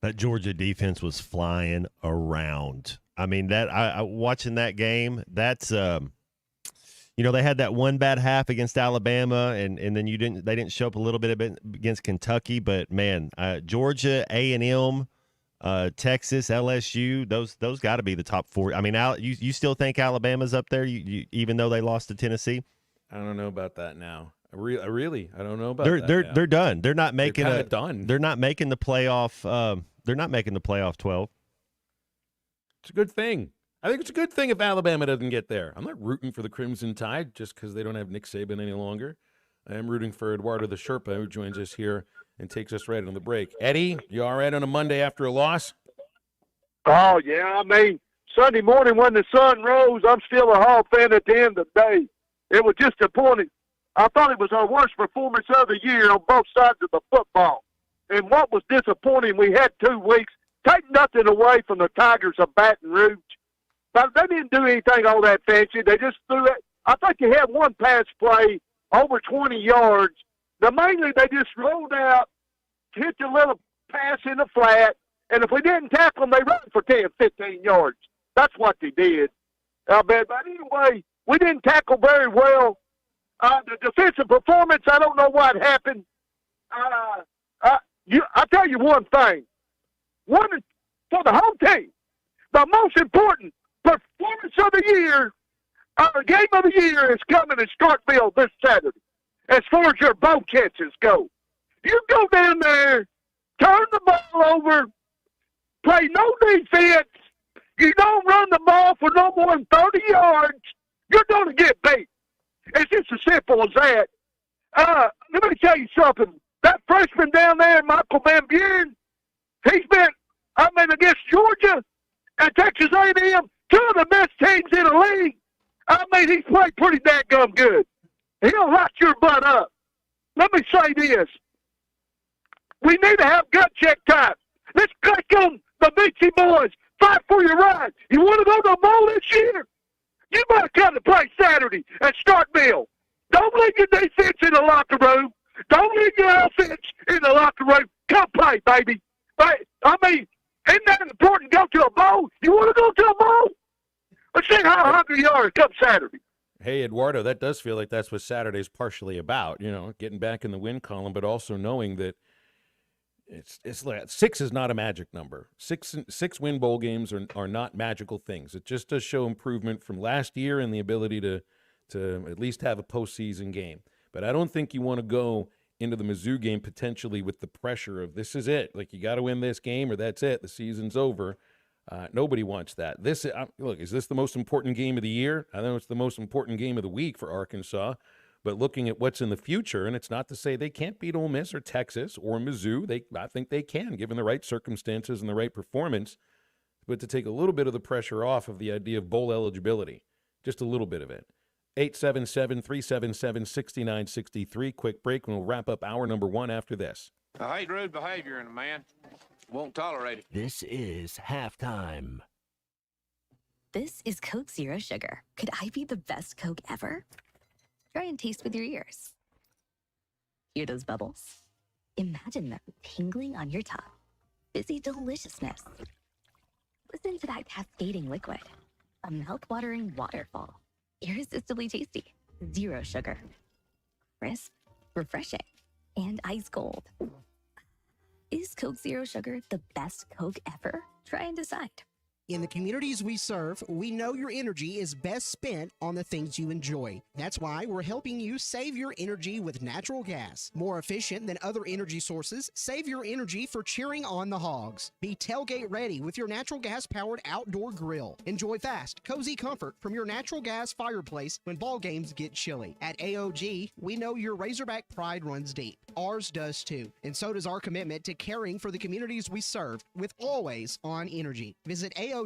That Georgia defense was flying around. Watching that game, that's they had that one bad half against Alabama, and then they didn't show up a little bit against Kentucky, but man, Georgia, A&M, Texas, LSU, those got to be the top 4. You still think Alabama's up there, you even though they lost to Tennessee? I don't know about that now. I don't know about that. They're done. They're not making done. They're not making the playoff. They're not making the playoff 12. It's a good thing. I think it's a good thing if Alabama doesn't get there. I'm not rooting for the Crimson Tide just because they don't have Nick Saban any longer. I am rooting for Eduardo the Sherpa, who joins us here and takes us right on the break. Eddie, you all right on a Monday after a loss? Oh, yeah. I mean, Sunday morning when the sun rose, I'm still a Hog fan at the end of the day. It was just disappointing. I thought it was our worst performance of the year on both sides of the football. And what was disappointing, we had 2 weeks. Take nothing away from the Tigers of Baton Rouge. But they didn't do anything all that fancy. They just threw it. I think they had one pass play over 20 yards. Now, mainly they just rolled out, hit the little pass in the flat, and if we didn't tackle them, they run for 10, 15 yards. That's what they did. But anyway, we didn't tackle very well. The defensive performance, I don't know what happened. I'll tell you one thing. One for the whole team, the most important performance of the year, game of the year is coming in Starkville this Saturday. As far as your bow catches go, you go down there, turn the ball over, play no defense. You don't run the ball for no more than 30 yards. You're going to get beat. It's just as simple as that. Let me tell you something. That freshman down there, Michael Van Buren, he's been, against Georgia and Texas A&M, 2 of the best teams in the league. He's played pretty dadgum good. He'll lock your butt up. Let me say this. We need to have gut check time. Let's click on the Beachy boys. Fight for your right. You want to go to the bowl this year? You better come to play Saturday at Starkville. Don't leave your defense in the locker room. Don't leave your offense in the locker room. Come play, baby. Isn't that important to go to a bowl? You want to go to a bowl? Let's see how hungry you are come Saturday. Hey, Eduardo, that does feel like that's what Saturday's partially about, getting back in the win column, but also knowing that it's like 6 is not a magic number. Six win bowl games are not magical things. It just does show improvement from last year and the ability to at least have a postseason game. But I don't think you want to go into the Mizzou game potentially with the pressure of this is it. Like, you got to win this game or that's it. The season's over. Nobody wants that. Look, is this the most important game of the year? I know it's the most important game of the week for Arkansas. But looking at what's in the future, and it's not to say they can't beat Ole Miss or Texas or Mizzou. I think they can, given the right circumstances and the right performance. But to take a little bit of the pressure off of the idea of bowl eligibility, just a little bit of it. 877-377-6963. Quick break, and we'll wrap up hour number 1 after this. I hate rude behavior in a man. Won't tolerate it. This is halftime. This is Coke Zero Sugar. Could I be the best Coke ever? Try and taste with your ears. Hear those bubbles? Imagine them tingling on your tongue. Fizzy deliciousness. Listen to that cascading liquid. A mouth-watering waterfall. Irresistibly tasty. Zero sugar. Crisp, refreshing, and ice cold. Is Coke Zero Sugar the best Coke ever? Try and decide. In the communities we serve, we know your energy is best spent on the things you enjoy. That's why we're helping you save your energy with natural gas. More efficient than other energy sources, save your energy for cheering on the Hogs. Be tailgate ready with your natural gas-powered outdoor grill. Enjoy fast, cozy comfort from your natural gas fireplace when ball games get chilly. At AOG, we know your Razorback pride runs deep. Ours does too. And so does our commitment to caring for the communities we serve with always on energy. Visit AOGC.com.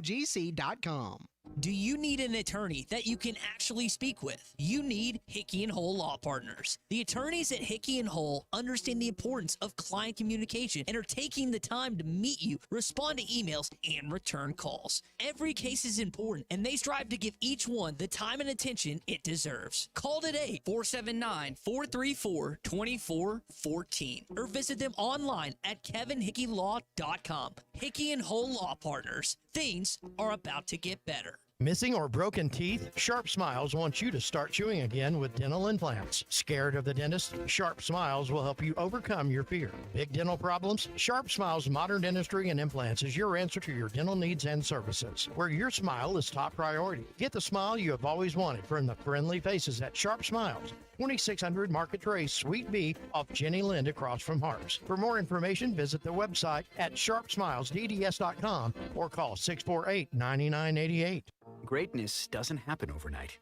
Do you need an attorney that you can actually speak with? You need Hickey & Hull Law Partners. The attorneys at Hickey & Hull understand the importance of client communication and are taking the time to meet you, respond to emails, and return calls. Every case is important, and they strive to give each one the time and attention it deserves. Call today, 479-434-2414, or visit them online at kevinhickeylaw.com. Hickey & Hull Law Partners. Things are about to get better. Missing or broken teeth? Sharp Smiles wants you to start chewing again with dental implants. Scared of the dentist? Sharp Smiles will help you overcome your fear. Big dental problems? Sharp Smiles Modern Dentistry and Implants is your answer to your dental needs and services, where your smile is top priority. Get the smile you have always wanted from the friendly faces at Sharp Smiles. 2600 Market Trace, Suite B, off Jenny Lind across from Harps. For more information, visit the website at sharpsmilesdds.com or call 648-9988. Greatness doesn't happen overnight.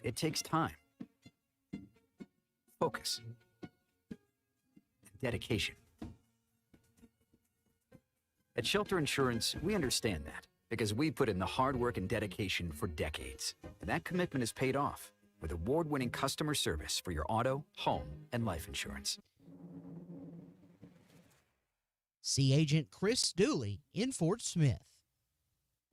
It takes time, focus, and dedication. At Shelter Insurance, we understand that because we put in the hard work and dedication for decades. And that commitment is paid off with award-winning customer service for your auto, home, and life insurance. See Agent Chris Dooley in Fort Smith.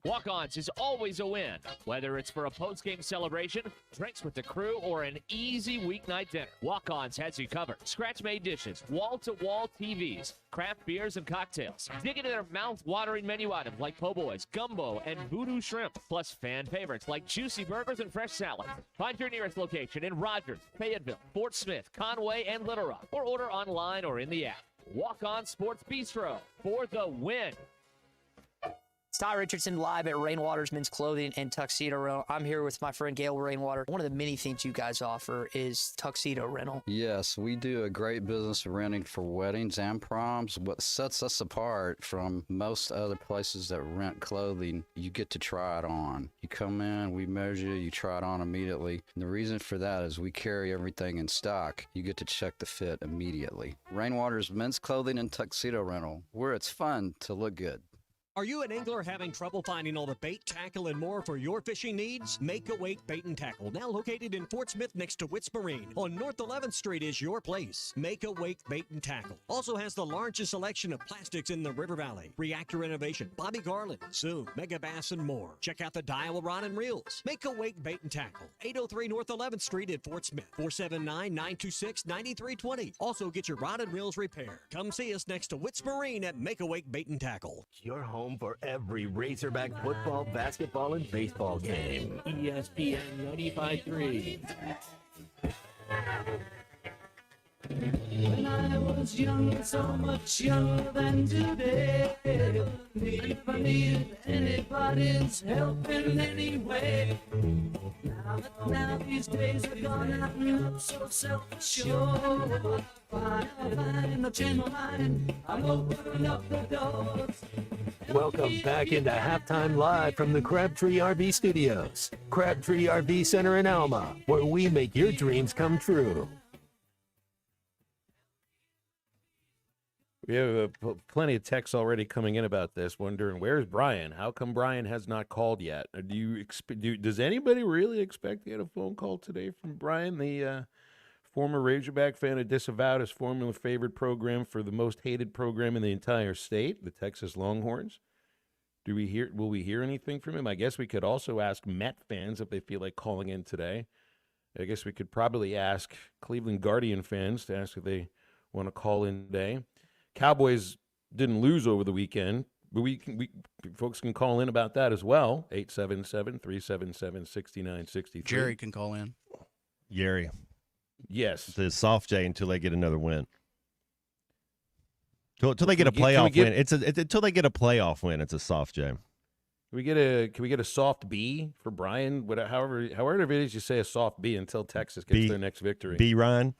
Walk-Ons is always a win. Whether it's for a post-game celebration, drinks with the crew, or an easy weeknight dinner, Walk-Ons has you covered. Scratch-made dishes, wall-to-wall TVs, craft beers and cocktails. Dig into their mouth-watering menu items like po' boys, gumbo, and voodoo shrimp, plus fan favorites like juicy burgers and fresh salads. Find your nearest location in Rogers, Fayetteville, Fort Smith, Conway, and Little Rock, or order online or in the app. Walk-On Sports Bistro for the win. It's Ty Richardson live at Rainwater's Men's Clothing and Tuxedo Rental. I'm here with my friend Gail Rainwater. One of the many things you guys offer is tuxedo rental. Yes, we do a great business of renting for weddings and proms. What sets us apart from most other places that rent clothing, you get to try it on. You come in, we measure, you try it on immediately. And the reason for that is we carry everything in stock. You get to check the fit immediately. Rainwater's Men's Clothing and Tuxedo Rental, where it's fun to look good. Are you an angler having trouble finding all the bait, tackle, and more for your fishing needs? Make Awake Bait and Tackle, now located in Fort Smith next to Witts Marine on North 11th Street, is your place. Make Awake Bait and Tackle also has the largest selection of plastics in the River Valley. Reactor Innovation, Bobby Garland, Zoom, Mega Bass, and more. Check out the Daiwa Rod and Reels. Make Awake Bait and Tackle, 803 North 11th Street at Fort Smith, 479-926-9320. Also get your rod and reels repaired. Come see us next to Witts Marine at Make Awake Bait and Tackle. Your home for every Razorback football, basketball, and baseball game. ESPN 95.3. When I was young, so much younger than today, if I needed anybody's help in any way. Now these days are gone, I'm not so self-assured. Find a gentle mind, I'm opening up the doors. Welcome back into Halftime Live from the Crabtree RV Studios. Crabtree RV Center in Alma, where we make your dreams come true. We have plenty of texts already coming in about this, wondering where's Brian? How come Brian has not called yet? Does anybody really expect to get a phone call today from Brian, the former Razorback fan who disavowed his former favorite program for the most hated program in the entire state, the Texas Longhorns? Will we hear anything from him? I guess we could also ask Met fans if they feel like calling in today. I guess we could probably ask Cleveland Guardian fans to ask if they want to call in today. Cowboys didn't lose over the weekend, but folks can call in about that as well. 877-377-6963. Jerry can call in. Jerry. Yes. The soft J until they get another win. Until they get a playoff win. Until they get a playoff win, it's a soft J. Can we get a soft B for Brian? However it is you say a soft B until Texas gets their next victory. B Ryan?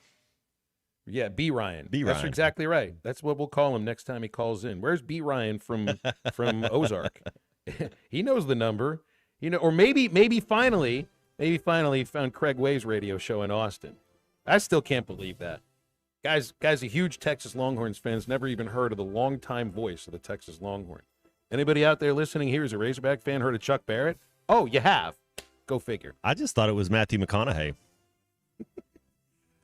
Yeah, B Ryan. B That's Ryan. exactly right. That's what we'll call him next time he calls in. Where's B Ryan from Ozark? He knows the number. Or maybe finally he found Craig Way's radio show in Austin. I still can't believe that. Guy's a huge Texas Longhorns fan, never even heard of the longtime voice of the Texas Longhorn. Anybody out there listening here who's a Razorback fan heard of Chuck Barrett? Oh, you have. Go figure. I just thought it was Matthew McConaughey.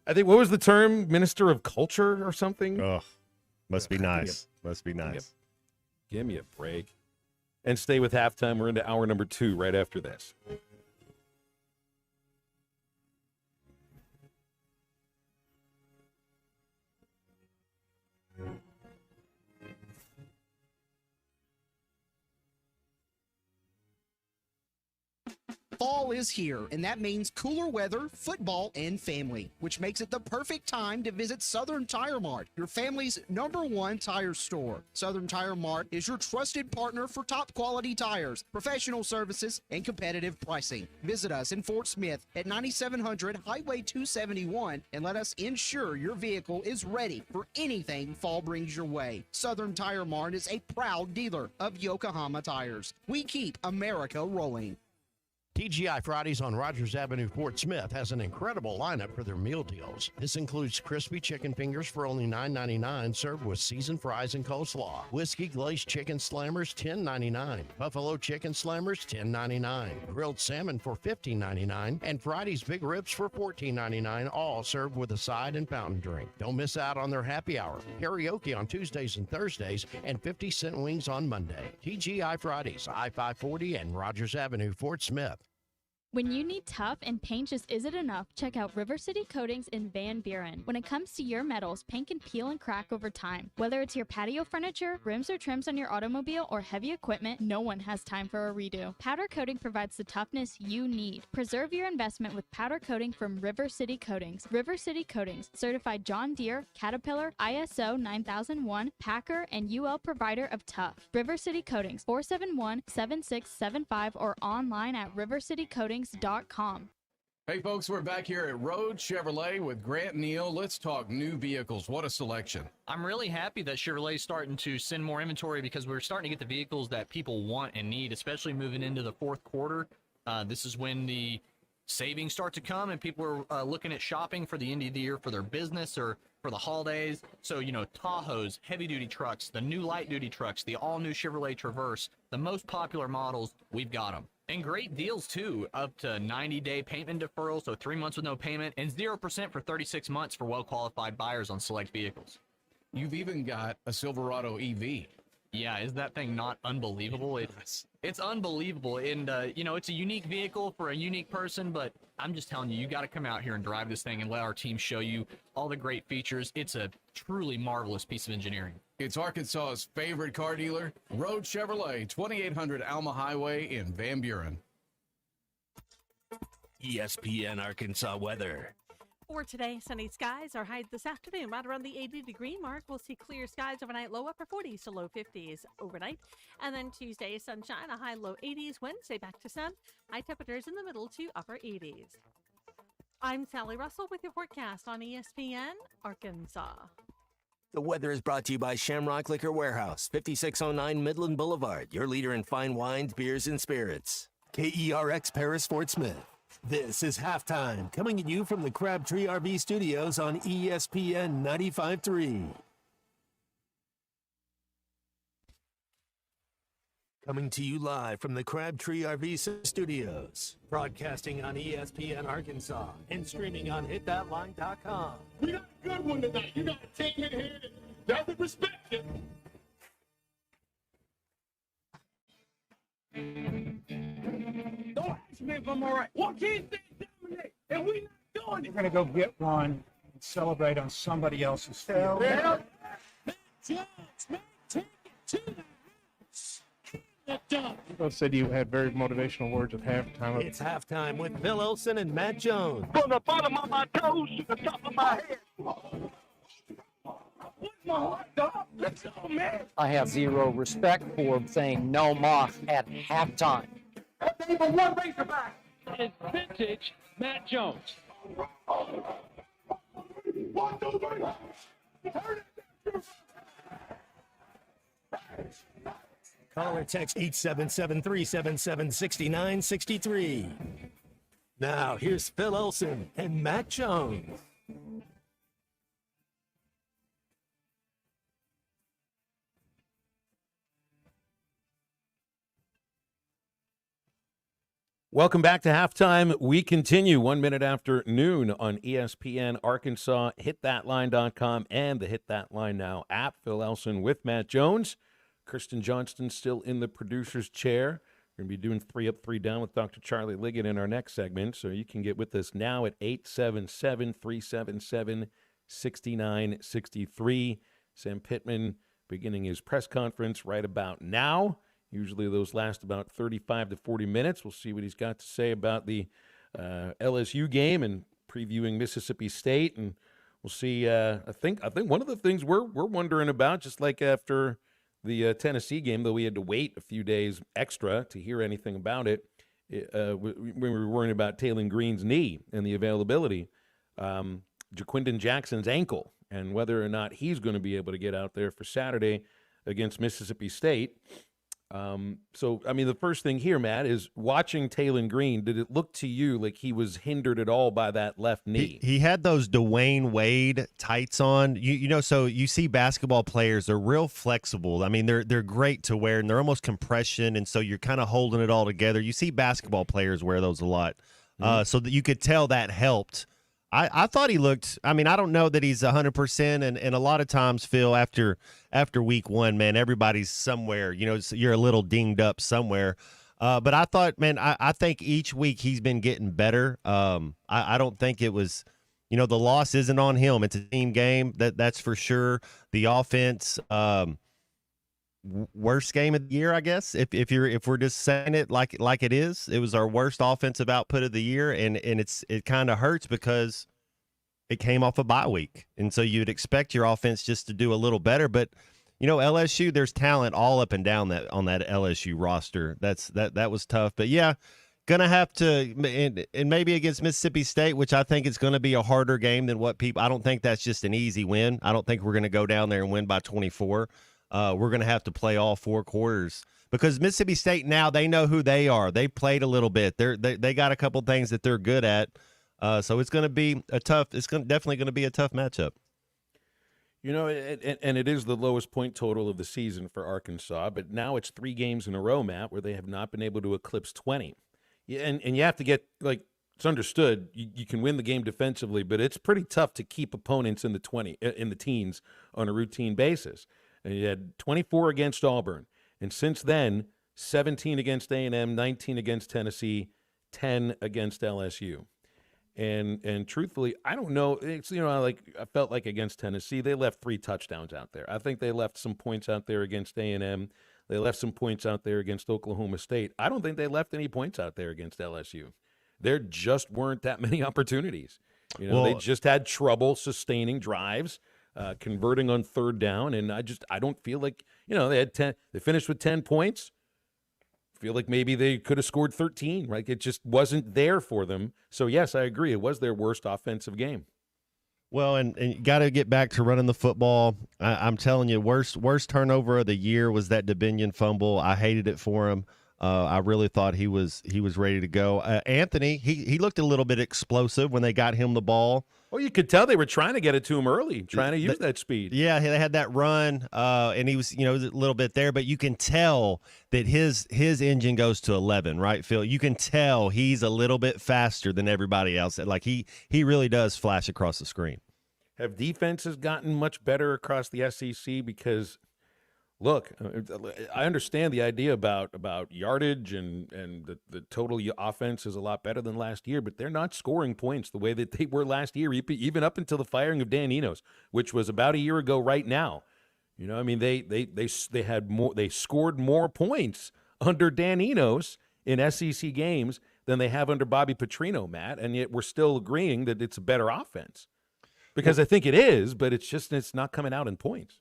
I think, what was the term? Minister of Culture or something? Oh, must be nice. Must be nice. Give me a break. And stay with halftime. We're into hour number 2 right after this. Fall is here, and that means cooler weather, football, and family, which makes it the perfect time to visit Southern Tire Mart, your family's #1 tire store. Southern Tire Mart is your trusted partner for top quality tires, professional services, and competitive pricing. Visit us in Fort Smith at 9700 Highway 271 and let us ensure your vehicle is ready for anything fall brings your way. Southern Tire Mart is a proud dealer of Yokohama tires. We keep America rolling. TGI Fridays on Rogers Avenue, Fort Smith has an incredible lineup for their meal deals. This includes crispy chicken fingers for only $9.99, served with seasoned fries and coleslaw. Whiskey glazed chicken slammers, $10.99. Buffalo chicken slammers, $10.99. Grilled salmon for $15.99. And Friday's big ribs for $14.99, all served with a side and fountain drink. Don't miss out on their happy hour. Karaoke on Tuesdays and Thursdays, and 50-cent wings on Monday. TGI Fridays, I-540 and Rogers Avenue, Fort Smith. When you need tough and paint just isn't enough, check out River City Coatings in Van Buren. When it comes to your metals, paint can peel and crack over time. Whether it's your patio furniture, rims or trims on your automobile, or heavy equipment, no one has time for a redo. Powder coating provides the toughness you need. Preserve your investment with powder coating from River City Coatings. River City Coatings, certified John Deere, Caterpillar, ISO 9001, Packer, and UL provider of tough. River City Coatings, 471-7675 or online at rivercitycoatings.com. Hey folks, we're back here at Road Chevrolet with Grant Neal. Let's talk new vehicles. What a selection. I'm really happy that Chevrolet's starting to send more inventory because we're starting to get the vehicles that people want and need, especially moving into the fourth quarter. This is when the savings start to come and people are looking at shopping for the end of the year for their business or for the holidays. So, Tahoes, heavy-duty trucks, the new light-duty trucks, the all-new Chevrolet Traverse, the most popular models, we've got them. And great deals, too, up to 90-day payment deferral, so 3 months with no payment, and 0% for 36 months for well-qualified buyers on select vehicles. You've even got a Silverado EV. Yeah, is that thing not unbelievable? It's unbelievable, and, it's a unique vehicle for a unique person, but I'm just telling you, you got to come out here and drive this thing and let our team show you all the great features. It's a truly marvelous piece of engineering. It's Arkansas's favorite car dealer, Road Chevrolet, 2800 Alma Highway in Van Buren. ESPN Arkansas weather. For today, sunny skies. Our highs this afternoon right around the 80-degree mark. We'll see clear skies overnight, low upper 40s to low 50s overnight. And then Tuesday, sunshine, a high low 80s. Wednesday, back to sun. High temperatures in the middle to upper 80s. I'm Sally Russell with your forecast on ESPN Arkansas. The weather is brought to you by Shamrock Liquor Warehouse, 5609 Midland Boulevard, your leader in fine wines, beers, and spirits. KERX Paris, Fort Smith. This is Halftime, coming at you from the Crabtree RV Studios on ESPN 95.3. Coming to you live from the Crabtree RV Studios, broadcasting on ESPN Arkansas and streaming on hitthatline.com. We got a good one tonight. You got a team in here that doesn't respect it. Don't ask me if I'm all right. What can't they dominate? And we not doing it. We're going to go get one and celebrate on somebody else's field. Yeah. Take it to the house. You both said you had very motivational words at halftime. It's Halftime with Phil Olson and Matt Jones. From the bottom of my toes to the top of my head. What's my heart, dog? Let's go, man. I have zero respect for saying no moss at halftime. That's even one Razorback. It's vintage Matt Jones. 1, 2, 3. Turn it. Call or text 877-377-6963. Now, here's Phil Olson and Matt Jones. Welcome back to Halftime. We continue 1 minute after noon on ESPN Arkansas, hitthatline.com, and the Hit That Line Now app. Phil Elson with Matt Jones. Kirsten Johnston still in the producer's chair. We're going to be doing 3 Up, 3 Down with Dr. Charlie Liggett in our next segment, so you can get with us now at 877-377-6963. Sam Pittman beginning his press conference right about now. Usually those last about 35 to 40 minutes. We'll see what he's got to say about the LSU game and previewing Mississippi State, and we'll see. I think one of the things we're wondering about, just like after the Tennessee game, though we had to wait a few days extra to hear anything about it, we were worrying about Taylon Green's knee and the availability, Jaquindon Jackson's ankle, and whether or not he's going to be able to get out there for Saturday against Mississippi State. So, I mean, the first thing here, Matt, is watching Taylon Green, did it look to you like he was hindered at all by that left knee? He had those Dwayne Wade tights on. You know, so you see basketball players, they're real flexible. I mean, they're great to wear, and they're almost compression, and so you're kind of holding it all together. You see basketball players wear those a lot. So that you could tell that helped. I thought he looked, I mean, I don't know that he's 100%, and a lot of times, Phil, after week one, man, everybody's somewhere, you know, you're a little dinged up somewhere. But I thought, man, I think each week he's been getting better. I don't think it was, you know, the loss isn't on him. It's a team game, that's for sure. The offense, worst game of the year, I guess. If we're just saying it like it is, it was our worst offensive output of the year, and it kind of hurts because it came off a bye week, and so you'd expect your offense just to do a little better. But you know, LSU, there's talent all up and down on that LSU roster. That was tough, but yeah, gonna have to, and maybe against Mississippi State, which I think is going to be a harder game than what people. I don't think that's just an easy win. I don't think we're going to go down there and win by 24. We're going to have to play all 4 quarters because Mississippi State now, they know who they are. They played a little bit. They got a couple things that they're good at. So it's going to be definitely going to be a tough matchup. You know, and it is the lowest point total of the season for Arkansas, but now it's 3 games in a row, Matt, where they have not been able to eclipse 20. And you have to get, like, it's understood you can win the game defensively, but it's pretty tough to keep opponents in the teens on a routine basis. And you had 24 against Auburn. And since then, 17 against A&M, 19 against Tennessee, 10 against LSU. And truthfully, I don't know. It's, you know, like I felt like against Tennessee, they left 3 touchdowns out there. I think they left some points out there against A&M. They left some points out there against Oklahoma State. I don't think they left any points out there against LSU. There just weren't that many opportunities. You know, they just had trouble sustaining drives. Converting on 3rd down, and I don't feel like, you know, they finished with 10 points. Feel like maybe they could have scored 13, right? It just wasn't there for them. So yes, I agree. It was their worst offensive game. Well, and you got to get back to running the football. I'm telling you, worst turnover of the year was that DeBinion fumble. I hated it for him. I really thought he was ready to go. Anthony, he looked a little bit explosive when they got him the ball. Well, you could tell they were trying to get it to him early, trying to use that speed. Yeah, they had that run, and he was, you know, a little bit there, but you can tell that his engine goes to 11, right, Phil? You can tell he's a little bit faster than everybody else. Like he really does flash across the screen. Have defenses gotten much better across the SEC? Because look, I understand the idea about yardage and the total offense is a lot better than last year, but they're not scoring points the way that they were last year, even up until the firing of Dan Enos, which was about a year ago right now. You know, I mean, they scored more points under Dan Enos in SEC games than they have under Bobby Petrino, Matt, and yet we're still agreeing that it's a better offense. Because I think it is, but it's not coming out in points.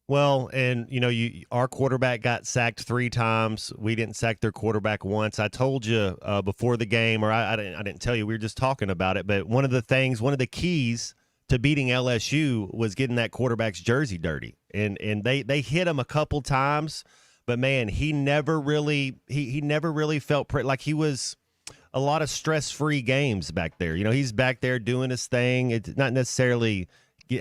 Well, and, you know, our quarterback got sacked 3 times. We didn't sack their quarterback once. I told you before the game, or I didn't tell you, we were just talking about it, but one of the keys to beating LSU was getting that quarterback's jersey dirty. And they hit him a couple times, but, man, he never really felt like he was a lot of stress-free games back there. You know, he's back there doing his thing. It's not necessarily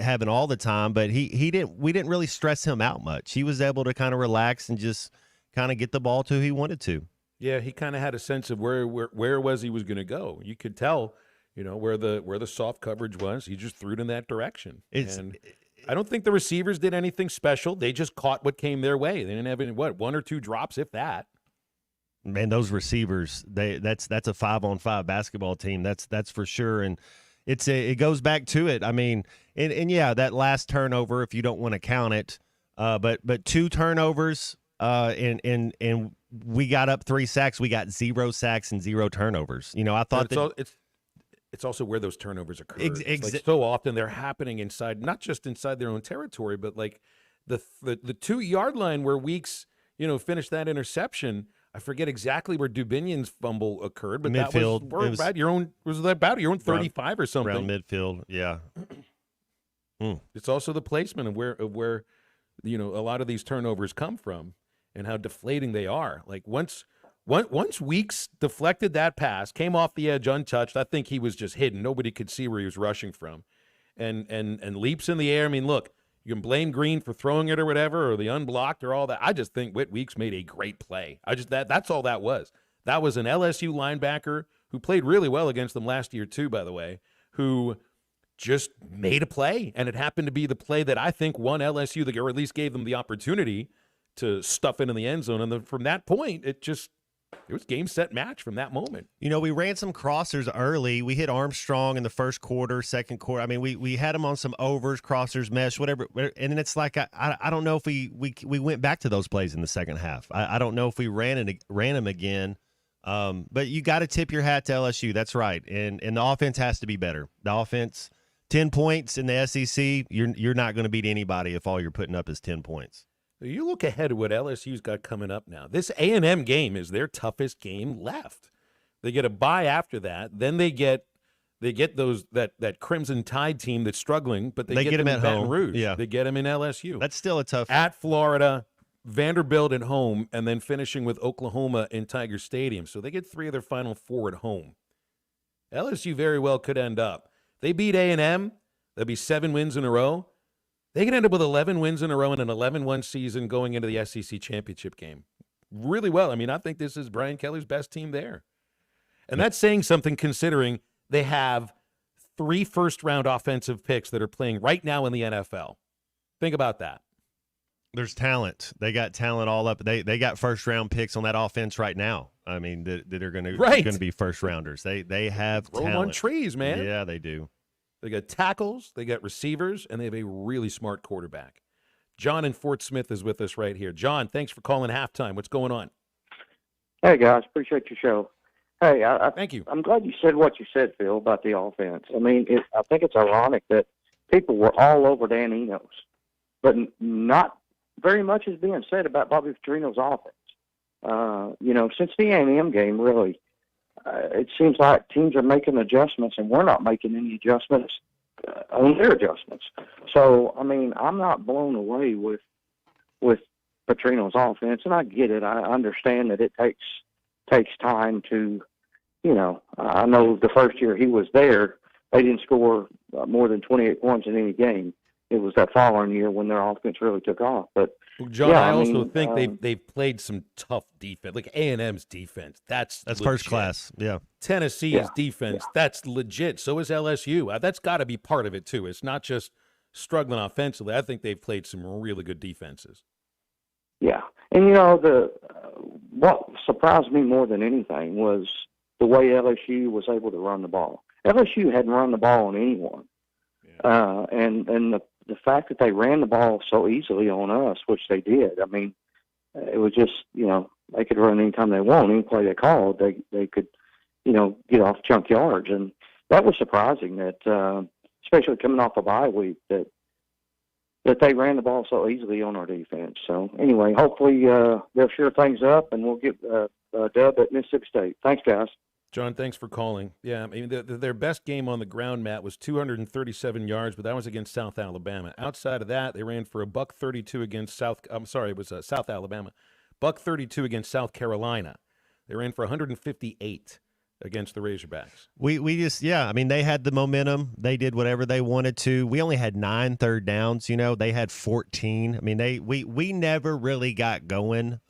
having all the time, but we didn't really stress him out much. He was able to kind of relax and just kind of get the ball to who he wanted to. Yeah, he kind of had a sense of where was he was going to go. You could tell, you know, where the soft coverage was. He just threw it in that direction. And I don't think the receivers did anything special. They just caught what came their way. They didn't have any, 1 or 2 drops, if that. Man, those receivers, that's a 5-on-5 basketball team. That's for sure. And it goes back to it. I mean, and yeah, that last turnover, if you don't want to count it, but 2 turnovers and we got up 3 sacks. We got 0 sacks and 0 turnovers. You know, I thought it's also where those turnovers occur. It's like so often they're happening inside, not just inside their own territory, but like the 2-yard line where Weeks, finished that interception. I forget exactly where Dubinion's fumble occurred, but midfield. That was about your own. Was that about your own 35 or something? Around midfield, yeah. It's also the placement of where a lot of these turnovers come from and how deflating they are. Like once Weeks deflected that pass, came off the edge untouched. I think he was just hidden. Nobody could see where he was rushing from, and leaps in the air. I mean, look. You can blame Green for throwing it or whatever, or the unblocked or all that. I just think Whit Weeks made a great play. That's all that was. That was an LSU linebacker who played really well against them last year too, by the way, who just made a play, and it happened to be the play that I think won LSU, or at least gave them the opportunity to stuff it in the end zone. And from that point, it was game, set, match from that moment. We ran some crossers early. We hit Armstrong in the first quarter, second quarter. I mean, we had him on some overs, crossers, mesh, whatever. And then it's like I don't know if we went back to those plays in the second half. I don't know if we ran them again. But you got to tip your hat to LSU. That's right. And the offense has to be better. The offense, 10 points in the SEC. You're not going to beat anybody if all you're putting up is 10 points. You look ahead at what LSU's got coming up now. This A&M game is their toughest game left. They get a bye after that. Then they get that Crimson Tide team that's struggling, but they get them at Baton home. Rouge. Yeah. They get them in LSU. That's still a tough. At Florida, Vanderbilt at home, and then finishing with Oklahoma in Tiger Stadium. So they get 3 of their final 4 at home. LSU very well could end up. They beat A&M. There'll be 7 wins in a row. They could end up with 11 wins in a row and an 11-1 season going into the SEC championship game. Really well. I mean, I think this is Brian Kelly's best team there. And that's saying something considering they have 3 first-round offensive picks that are playing right now in the NFL. Think about that. There's talent. They got talent all up. They got first-round picks on that offense right now. I mean, that are going to be first-rounders. They have Roll talent. on trees, man. Yeah, they do. They got tackles, they got receivers, and they have a really smart quarterback. John in Fort Smith is with us right here. John, thanks for calling halftime. What's going on? Hey, guys. Appreciate your show. Hey, thank you. I'm glad you said what you said, Phil, about the offense. I mean, I think it's ironic that people were all over Dan Enos, but not very much is being said about Bobby Petrino's offense. Since the A&M game, really, it seems like teams are making adjustments, and we're not making any adjustments on their adjustments. So, I mean, I'm not blown away with Petrino's offense, and I get it. I understand that it takes time to, I know the first year he was there, they didn't score more than 28 points in any game. It was that following year when their offense really took off. But John, I also think they've played some tough defense, like A&M's defense. That's first class. Yeah. Tennessee's defense, that's legit. So is LSU. That's got to be part of it too. It's not just struggling offensively. I think they've played some really good defenses. Yeah, and what surprised me more than anything was the way LSU was able to run the ball. LSU hadn't run the ball on anyone, and the fact that they ran the ball so easily on us, which they did. I mean, it was just they could run anytime they want, any play they called, they could get off chunk yards, and that was surprising. That especially coming off a bye week, that they ran the ball so easily on our defense. So anyway, hopefully they'll shore things up, and we'll get a dub at Mississippi State. Thanks, guys. John, thanks for calling. Yeah, I mean, their best game on the ground, Matt, was 237 yards, but that was against South Alabama. Outside of that, they ran for $132 against South Alabama. $132 against South Carolina. They ran for 158 against the Razorbacks. We just, I mean, they had the momentum. They did whatever they wanted to. We only had 9 third downs, they had 14. I mean, we never really got going.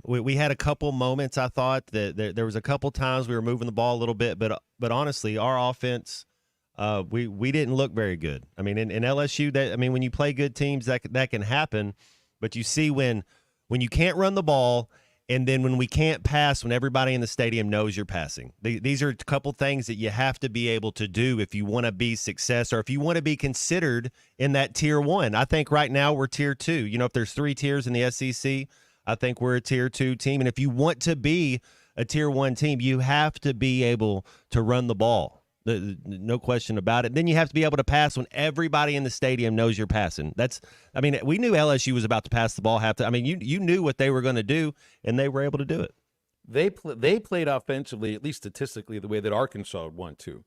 We had a couple moments, I thought, that there was a couple times we were moving the ball a little bit, but honestly, our offense, we didn't look very good. I mean, in LSU, when you play good teams, that can happen, but you see when you can't run the ball, and then when we can't pass, when everybody in the stadium knows you're passing. These are a couple things that you have to be able to do if you want to be success, or if you want to be considered in that tier 1. I think right now we're tier 2. If there's 3 tiers in the SEC, I think we're a Tier 2 team. And if you want to be a Tier 1 team, you have to be able to run the ball. No question about it. Then you have to be able to pass when everybody in the stadium knows you're passing. We knew LSU was about to pass the ball half time. I mean, you knew what they were going to do, and they were able to do it. They played offensively, at least statistically, the way that Arkansas would want to.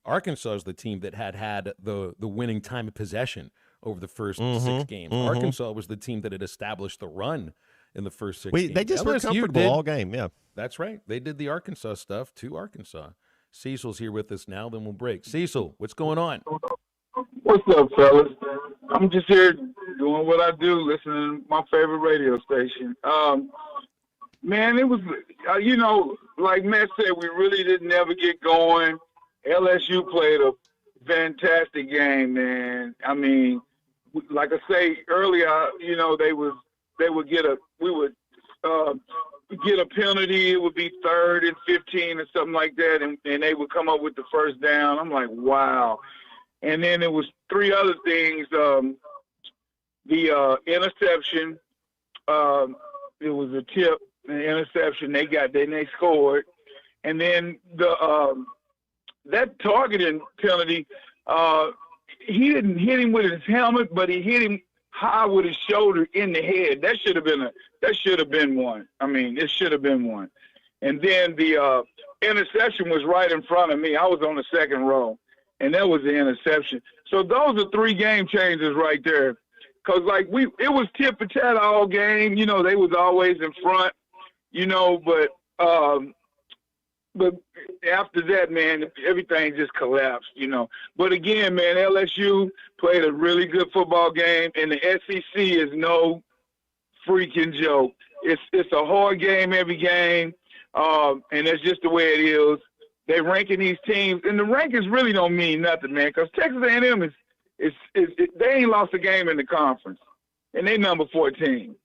Arkansas is the team that had the winning time of possession over the first 6 games. Arkansas was the team that had established the run in the first 6 games. They just were comfortable all game, yeah. That's right. They did the Arkansas stuff to Arkansas. Cecil's here with us now, then we'll break. Cecil, what's going on? What's up, fellas? I'm just here doing what I do, listening to my favorite radio station. Man, it was, like Matt said, we really didn't ever get going. LSU played a fantastic game, man. I mean, like I say earlier, we would get a penalty. It would be 3rd and 15 or something like that, and they would come up with the first down. I'm like, wow. And then it was 3 other things. The interception, it was a tip, an interception. They scored. And then that targeting penalty, he didn't hit him with his helmet, but he hit him high with his shoulder in the head. That should have been one. I mean, it should have been one. And then the interception was right in front of me. I was on the second row, and that was the interception. So those are 3 game changers right there. Because, it was tit for tat all game. They was always in front, but after that, man, everything just collapsed, But again, man, LSU played a really good football game, and the SEC is no freaking joke. It's a hard game every game, and that's just the way it is. They ranking these teams, and the rankings really don't mean nothing, man, because Texas A&M they ain't lost a game in the conference, and they number 14.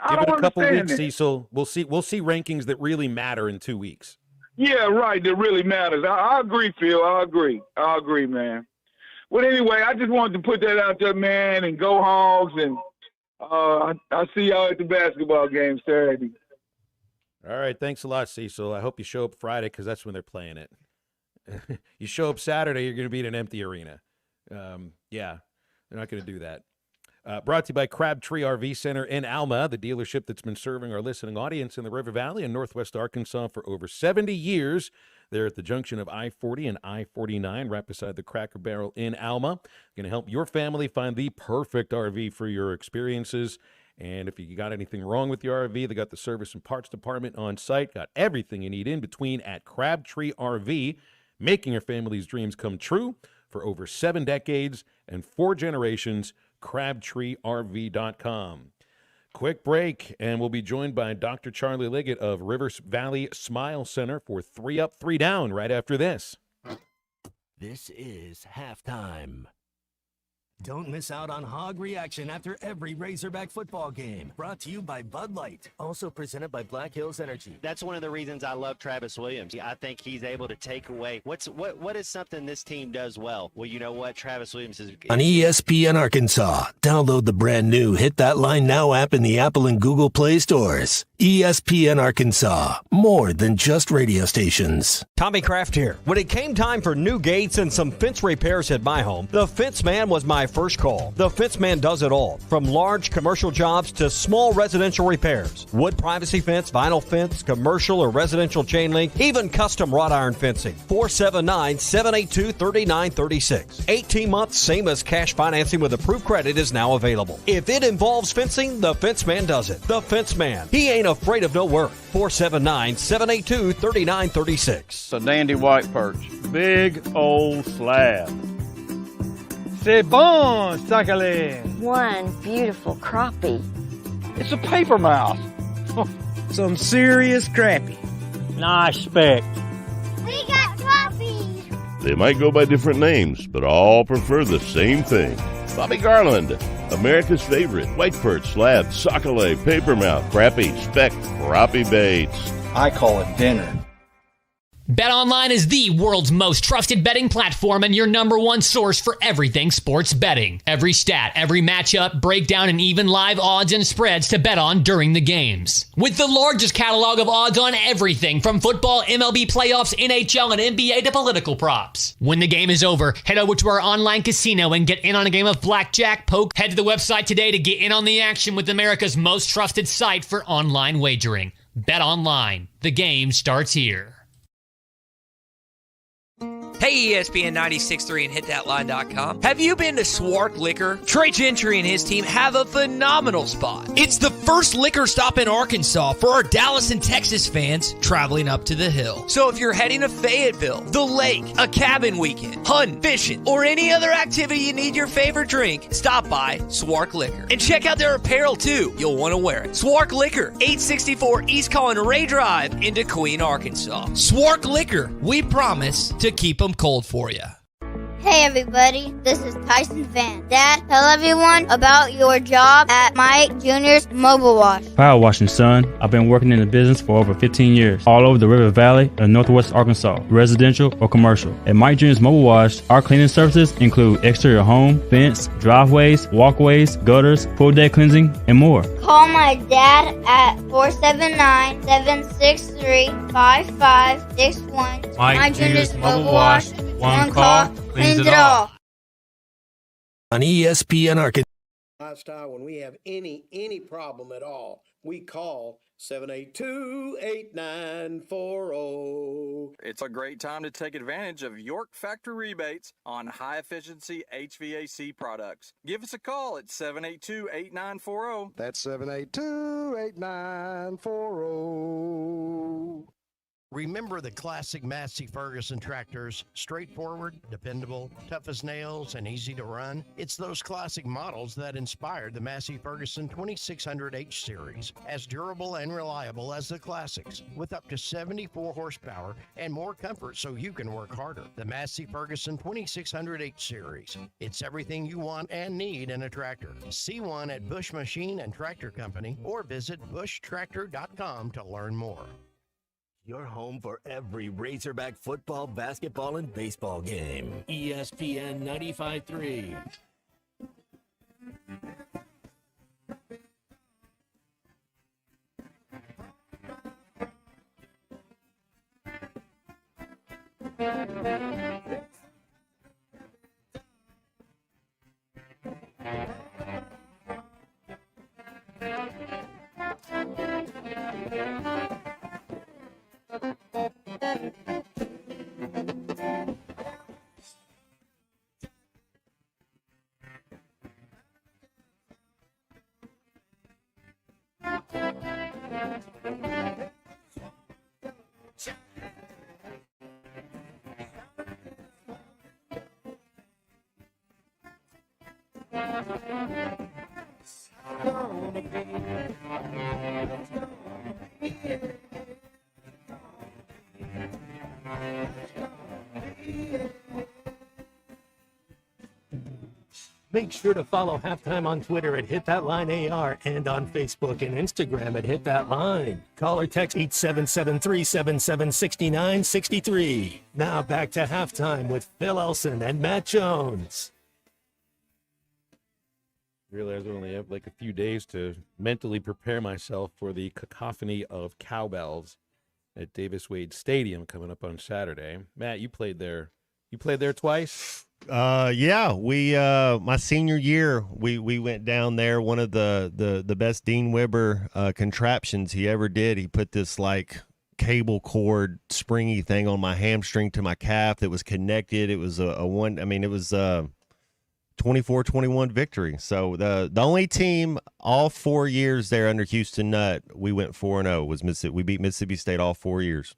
Give it a couple weeks, Cecil. We'll see rankings that really matter in 2 weeks. Yeah, right. That really matters. I agree, Phil. I agree, man. Well, anyway, I just wanted to put that out there, man, and go Hogs. And I'll see y'all at the basketball game Saturday. All right. Thanks a lot, Cecil. I hope you show up Friday because that's when they're playing it. You show up Saturday, you're going to be in an empty arena. Yeah, they're not going to do that. Brought to you by Crabtree RV Center in Alma, the dealership that's been serving our listening audience in the River Valley and Northwest Arkansas for over 70 years. They're at the junction of I-40 and I-49, right beside the Cracker Barrel in Alma. Going to help your family find the perfect RV for your experiences. And if you got anything wrong with your RV, they got the service and parts department on site. Got everything you need in between at Crabtree RV, making your family's dreams come true for over 7 decades and 4 generations. CrabtreeRV.com. Quick break, and we'll be joined by Dr. Charlie Liggett of River Valley Smile Center for 3 Up, 3 Down right after this. This is halftime. Don't miss out on Hog Reaction after every Razorback football game. Brought to you by Bud Light. Also presented by Black Hills Energy. That's one of the reasons I love Travis Williams. I think he's able to take away what is something this team does well. Well, you know what? Travis Williams is on ESPN Arkansas. Download the brand new Hit That Line Now app in the Apple and Google Play stores. ESPN Arkansas. More than just radio stations. Tommy Kraft here. When it came time for new gates and some fence repairs at my home, the Fence Man was my first call. The Fence Man does it all, from large commercial jobs to small residential repairs. Wood privacy fence, vinyl fence, commercial or residential chain link, even custom wrought iron fencing. 479-782-3936. 18 months, same as cash financing with approved credit is now available. If it involves fencing, the Fence Man does it. The Fence Man. He ain't afraid of no work. 479-782-3936. It's a dandy white perch. Big old slab. C'est bon, sacalé. One beautiful crappie. It's a paper mouth. Some serious crappie. Nice speck. We got crappies. They might go by different names, but all prefer the same thing. Bobby Garland, America's favorite white perch, slab, sockeye, paper mouth, crappie, speck, crappie baits. I call it dinner. BetOnline is the world's most trusted betting platform and your number one source for everything sports betting. Every stat, every matchup, breakdown, and even live odds and spreads to bet on during the games. With the largest catalog of odds on everything from football, MLB playoffs, NHL, and NBA to political props. When the game is over, head over to our online casino and get in on a game of blackjack, poke. Head to the website today to get in on the action with America's most trusted site for online wagering. BetOnline. The game starts here. Hey, ESPN 96.3 and hitthatline.com. Have you been to Swark Liquor? Trey Gentry and his team have a phenomenal spot. It's the first liquor stop in Arkansas for our Dallas and Texas fans traveling up to the hill. So if you're heading to Fayetteville, the lake, a cabin weekend, hunting, fishing, or any other activity you need your favorite drink, stop by Swark Liquor. And check out their apparel too. You'll want to wear it. Swark Liquor, 864 East Collin Ray Drive in Queen, Arkansas. Swark Liquor, we promise to keep them cold for you. Hey everybody, this is Tyson Van. Dad, tell everyone about your job at Mike Jr.'s Mobile Wash. Power washing, son. I've been working in the business for over 15 years, all over the River Valley and Northwest Arkansas, residential or commercial. At Mike Jr.'s Mobile Wash, our cleaning services include exterior home, fence, driveways, walkways, gutters, pool deck cleansing, and more. Call my dad at 479-763-5561. Mike Jr.'s Mobile Wash. One call, cleans it all. On ESPN Arkansas. Lifestyle, when we have any problem at all, we call 782-8940. It's a great time to take advantage of York Factory rebates on high-efficiency HVAC products. Give us a call at 782-8940. That's 782-8940. Remember the classic Massey Ferguson tractors, straightforward, dependable, tough as nails, and easy to run? It's those classic models that inspired the Massey Ferguson 2600H series, as durable and reliable as the classics, with up to 74 horsepower and more comfort so you can work harder. The Massey Ferguson 2600H series. It's everything you want and need in a tractor. See one at Bush Machine and Tractor Company or visit bushtractor.com to learn more. Your home for every Razorback football, basketball, and baseball game. ESPN 95.3. Make sure to follow Halftime on Twitter at HitThatLineAR and on Facebook and Instagram at HitThatLine. Call or text 877-377-6963. Now back to Halftime with Phil Elson and Matt Jones. I realize I only have like a few days to mentally prepare myself for the cacophony of cowbells at Davis Wade Stadium coming up on Saturday. Matt, you played there. You played there twice? Yeah, we my senior year we went down there. One of the best Dean Weber contraptions he ever did. He put this like cable cord springy thing on my hamstring to my calf that was connected. It was a 24-21 victory. So the only team all 4 years there under Houston Nutt we went 4-0 was Mississippi. We beat Mississippi State all 4 years.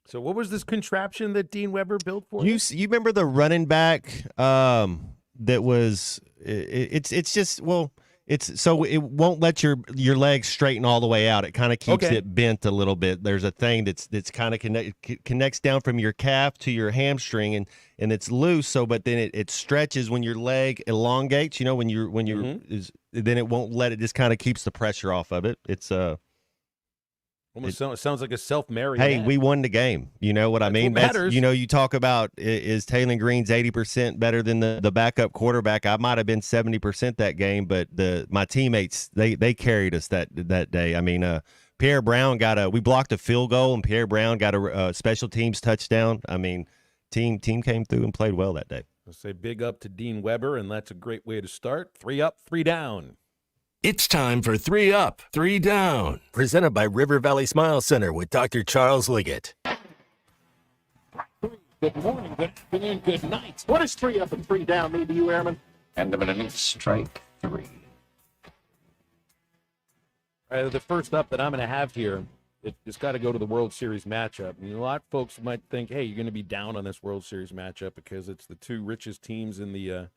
So what was this contraption that Dean Weber built for you? You remember the running back that was it's just it's so it won't let your legs straighten all the way out. It kind of keeps it bent a little bit. There's a thing that's kind of connects down from your calf to your hamstring and it's loose. So but then it stretches when your leg elongates. You know when you're then it won't let it. Just kind of keeps the pressure off of it. It's Almost sounds like a self-married. Hey, we won the game. You know what I mean? What matters. You talk about is Taylor Green's 80% better than the backup quarterback. I might have been 70% that game, but my teammates they carried us that day. I mean, Pierre Brown we blocked a field goal, and Pierre Brown got a special teams touchdown. I mean, team came through and played well that day. I'll say big up to Dean Weber, and that's a great way to start. 3 up, 3 down. It's time for 3 Up, 3 Down. Presented by River Valley Smile Center with Dr. Charles Liggett. Good morning, good afternoon, good night. What does 3 up and 3 down mean to you, Airman? End of an inning, strike 3. The first up that I'm going to have here, it's got to go to the World Series matchup. And a lot of folks might think, hey, you're going to be down on this World Series matchup because it's the two richest teams in the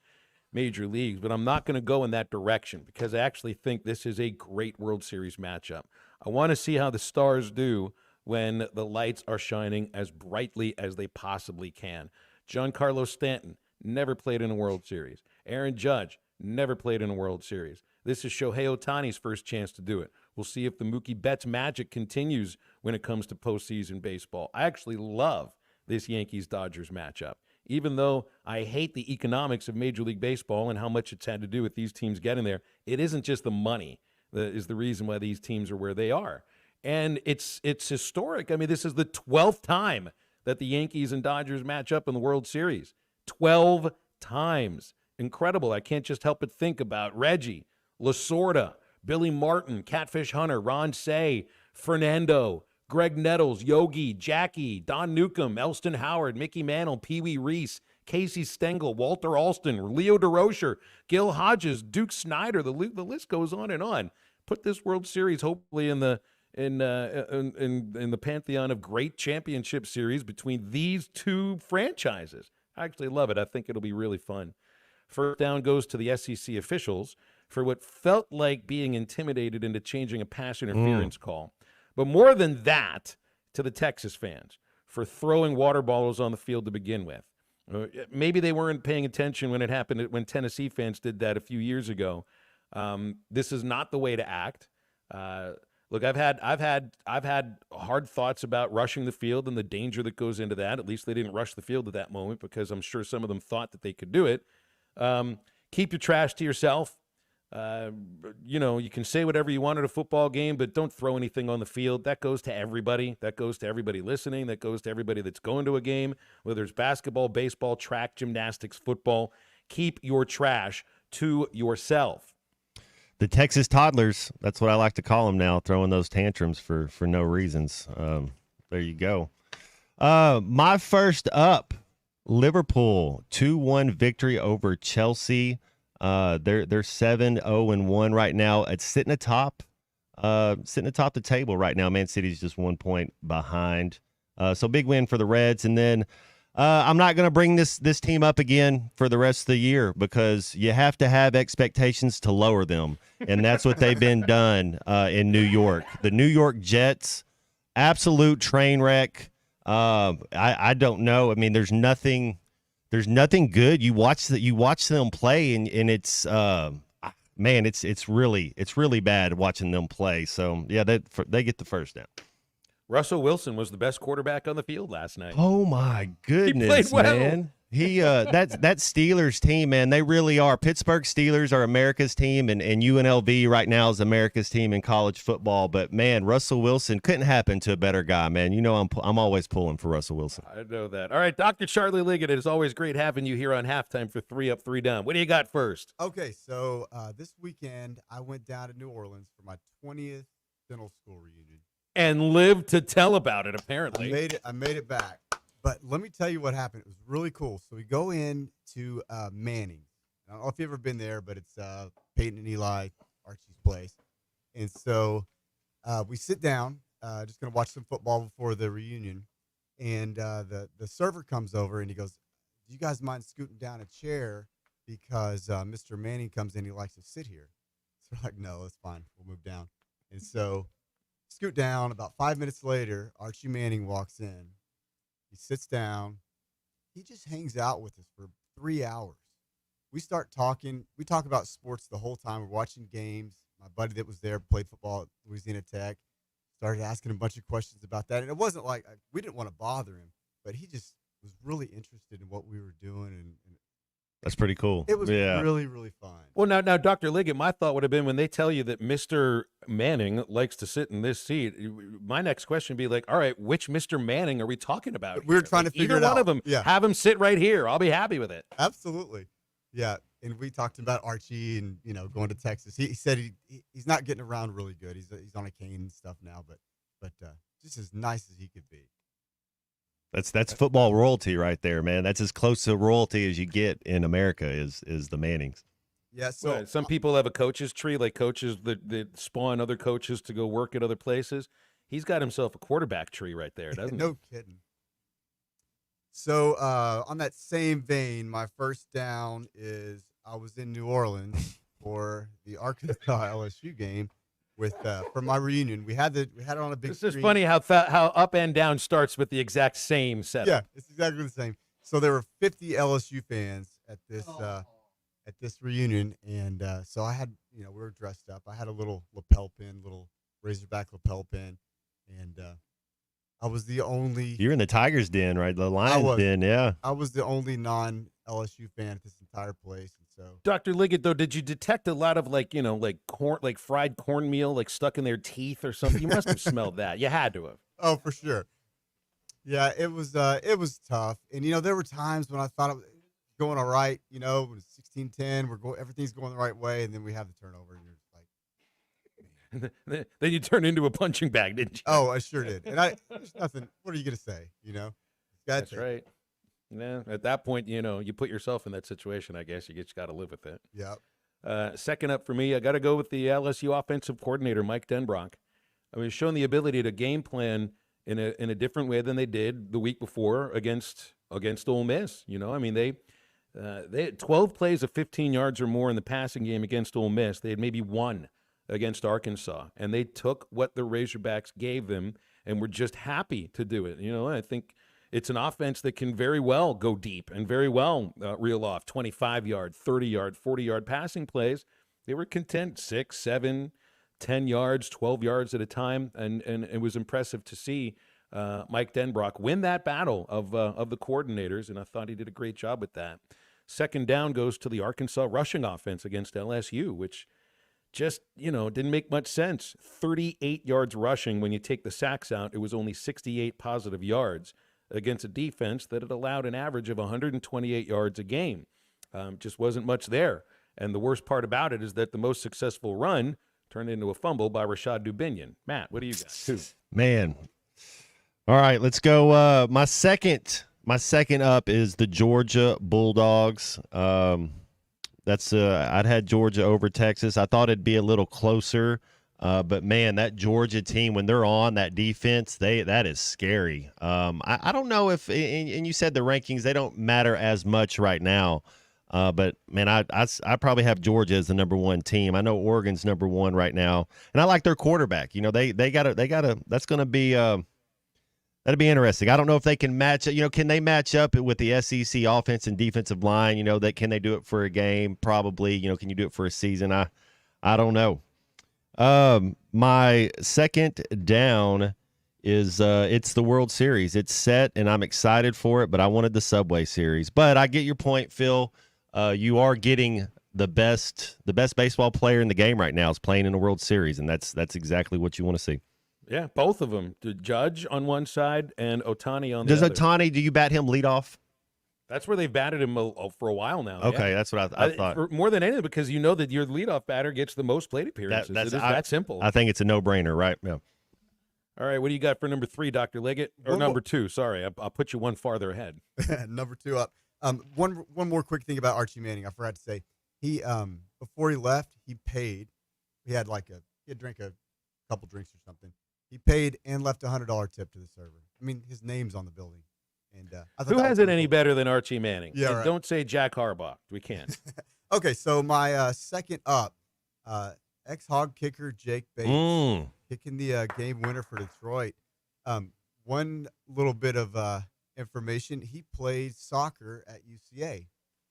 major leagues, but I'm not going to go in that direction because I actually think this is a great World Series matchup. I want to see how the Stars do when the lights are shining as brightly as they possibly can. Giancarlo Stanton never played in a World Series. Aaron Judge never played in a World Series. This is Shohei Ohtani's first chance to do it. We'll see if the Mookie Betts magic continues when it comes to postseason baseball. I actually love this Yankees-Dodgers matchup. Even though I hate the economics of Major League Baseball and how much it's had to do with these teams getting there, it isn't just the money that is the reason why these teams are where they are. And it's historic. I mean, this is the 12th time that the Yankees and Dodgers match up in the World Series. 12 times. Incredible. I can't just help but think about Reggie, Lasorda, Billy Martin, Catfish Hunter, Ron Cey, Fernando, Greg Nettles, Yogi, Jackie, Don Newcomb, Elston Howard, Mickey Mantle, Pee Wee Reese, Casey Stengel, Walter Alston, Leo DeRocher, Gil Hodges, Duke Snyder. The list goes on and on. Put this World Series hopefully in the pantheon of great championship series between these two franchises. I actually love it. I think it'll be really fun. First down goes to the SEC officials for what felt like being intimidated into changing a pass interference call. But more than that, to the Texas fans for throwing water bottles on the field to begin with. Maybe they weren't paying attention when it happened, when Tennessee fans did that a few years ago. This is not the way to act. Look, I've had hard thoughts about rushing the field and the danger that goes into that. At least they didn't rush the field at that moment because I'm sure some of them thought that they could do it. Keep your trash to yourself. You can say whatever you want at a football game, but don't throw anything on the field. That goes to everybody. That goes to everybody listening. That goes to everybody that's going to a game, whether it's basketball, baseball, track, gymnastics, football. Keep your trash to yourself. The Texas toddlers, that's what I like to call them now, throwing those tantrums for no reasons. There you go. My first up, Liverpool, 2-1 victory over Chelsea. They're 7-0-1 right now. It's sitting atop the table right now. Man City's just 1 point behind. So big win for the Reds. And then I'm not going to bring this team up again for the rest of the year because you have to have expectations to lower them. And that's what they've been done in New York. The New York Jets, absolute train wreck. I don't know. I mean, there's nothing good. You watch them play, and it's man, it's really bad watching them play. So yeah, they get the first down. Russell Wilson was the best quarterback on the field last night. Oh my goodness, he played well. Man! He that Steelers team, man, they really are. Pittsburgh Steelers are America's team, and UNLV right now is America's team in college football. But man, Russell Wilson couldn't happen to a better guy, man. You know I'm always pulling for Russell Wilson. I know that. All right, Dr. Charlie Liggett, it is always great having you here on Halftime for 3 Up, 3 Down. What do you got first? Okay, so this weekend I went down to New Orleans for my 20th dental school reunion. And lived to tell about it, apparently. I made it back. But let me tell you what happened. It was really cool. So we go in to Manning. I don't know if you've ever been there, but it's Peyton and Eli, Archie's place. And so we sit down, just going to watch some football before the reunion. And the server comes over and he goes, do you guys mind scooting down a chair because Mr. Manning comes in, he likes to sit here. So we're like, no, that's fine. We'll move down. And so scoot down. About 5 minutes later, Archie Manning walks in. He sits down. He just hangs out with us for 3 hours. We start talking. We talk about sports the whole time. We're watching games. My buddy that was there played football at Louisiana Tech. started asking him a bunch of questions about that. And it wasn't like we didn't want to bother him, but he just was really interested in what we were doing. And That's pretty cool. it was yeah. really, really fun. Well, now, Dr. Liggett, my thought would have been when they tell you that Mr. Manning likes to sit in this seat, my next question would be like, all right, which Mr. Manning are we talking about? We were here? trying Like, to figure either it one out. of them, Yeah. have him sit right here. I'll be happy with it. Absolutely. Yeah. And we talked about Archie and, going to Texas. He said he's not getting around really good. He's on a cane and stuff now, but just as nice as he could be. That's football royalty right there, man. That's as close to royalty as you get in America is the Mannings. Yeah. So Right. Some people have a coach's tree, like coaches that spawn other coaches to go work at other places. He's got himself a quarterback tree right there, doesn't he? no kidding. So on that same vein, my first down is I was in New Orleans for the Arkansas LSU game with for my reunion. We had it on a big It's just screen. funny how up and down starts with the exact same setup. Yeah, it's exactly the same. So there were 50 LSU fans at this reunion, and so I had we were dressed up. I had a little lapel pin, little Razorback lapel pin, and I was the only. You're in the Tigers' den, right? The Lions' den, yeah. I was the only non-LSU fan at this entire place, and so. Dr. Liggett, though, did you detect a lot of like corn, like fried cornmeal, like stuck in their teeth or something? You must have smelled that. You had to have. Oh, for sure. Yeah, it was tough, and there were times when I thought it was going all right. When it's 16-10, everything's going the right way, and then we have the turnover, and you're just like. Then you turned into a punching bag, didn't you? Oh, I sure did. And there's nothing. What are you gonna say? That's right. Yeah, at that point, you put yourself in that situation. I guess you just got to live with it. Yeah. Second up for me, I got to go with the LSU offensive coordinator, Mike Denbrock. I mean, showing the ability to game plan in a different way than they did the week before against Ole Miss. I mean, they had 12 plays of 15 yards or more in the passing game against Ole Miss. They had maybe one against Arkansas, and they took what the Razorbacks gave them and were just happy to do it. I think it's an offense that can very well go deep and very well reel off 25-yard, 30-yard, 40-yard passing plays. They were content 6, 7, 10 yards, 12 yards at a time, and it was impressive to see Mike Denbrock win that battle of the coordinators, and I thought he did a great job with that. Second down goes to the Arkansas rushing offense against LSU, which just, didn't make much sense. 38 yards rushing. When you take the sacks out, it was only 68 positive yards against a defense that had allowed an average of 128 yards a game. Just wasn't much there. And the worst part about it is that the most successful run turned into a fumble by Rashad Dubinion. Matt, what do you got? Man. All right, let's go. My second up is the Georgia Bulldogs. I'd had Georgia over Texas. I thought it'd be a little closer, but man, that Georgia team, when they're on that defense, that is scary. I don't know if, and you said the rankings, they don't matter as much right now, but man, I probably have Georgia as the number one team. I know Oregon's number one right now, and I like their quarterback. They gotta. That's gonna be. That'd be interesting. I don't know if they can match. Can they match up with the SEC offense and defensive line? Can they do it for a game? Probably. Can you do it for a season? I don't know. My second down is it's the World Series. It's set, and I'm excited for it. But I wanted the Subway Series. But I get your point, Phil. You are getting the best baseball player in the game right now is playing in the World Series, and that's exactly what you want to see. Yeah, both of them. The Judge on one side and Ohtani on the other. Does Ohtani, do you bat him leadoff? That's where they've batted him for a while now. Okay, yeah. that's what I thought. More than anything, because that your leadoff batter gets the most plate appearances. It is that simple. I think it's a no-brainer, right? Yeah. All right, what do you got for number 3, Dr. Liggett? Or number 2, sorry. I'll put you one farther ahead. Number 2 up. One more quick thing about Archie Manning. I forgot to say. He before he left, he paid. He had drank a couple drinks or something. He paid and left a $100 tip to the server. I mean, his name's on the building. And who has it any better than Archie Manning? Yeah, and right. Don't say Jack Harbaugh. We can't. Okay, so my second up, ex-Hog kicker Jake Bates kicking the game winner for Detroit. One little bit of information: he played soccer at UCA.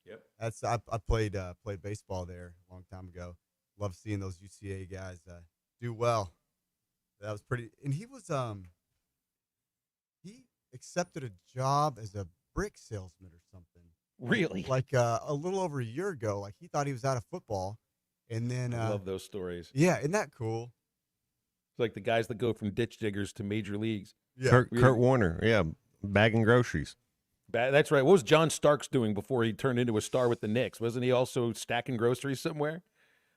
Yep. I played baseball there a long time ago. Love seeing those UCA guys do well. That was pretty. And he was he accepted a job as a brick salesman or something. Really? Like a little over a year ago. Like he thought he was out of football, and then I love those stories. yeah, isn't that cool? It's like the guys that go from ditch diggers to major leagues. Yeah, Kurt Warner, yeah, bagging groceries. That's right. What was John Starks doing before he turned into a star with the Knicks? Wasn't he also stacking groceries somewhere?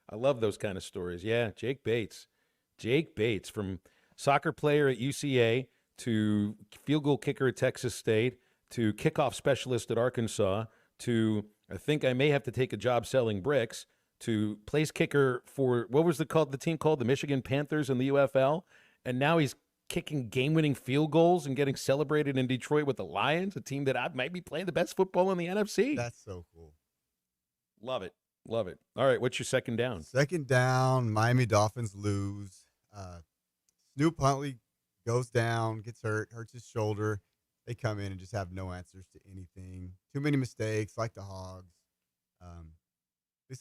I love those kind of stories. Yeah, Jake Bates. Jake Bates, from soccer player at UCA to field goal kicker at Texas State to kickoff specialist at Arkansas to I think I may have to take a job selling bricks to place kicker for what was the team called? The Michigan Panthers in the UFL. And now he's kicking game-winning field goals and getting celebrated in Detroit with the Lions, a team that might be playing the best football in the NFC. That's so cool. Love it. Love it. All right, what's your second down? Second down, Miami Dolphins lose. Snoop Huntley goes down, gets hurts his shoulder. They come in and just have no answers to anything. Too many mistakes, like the Hogs.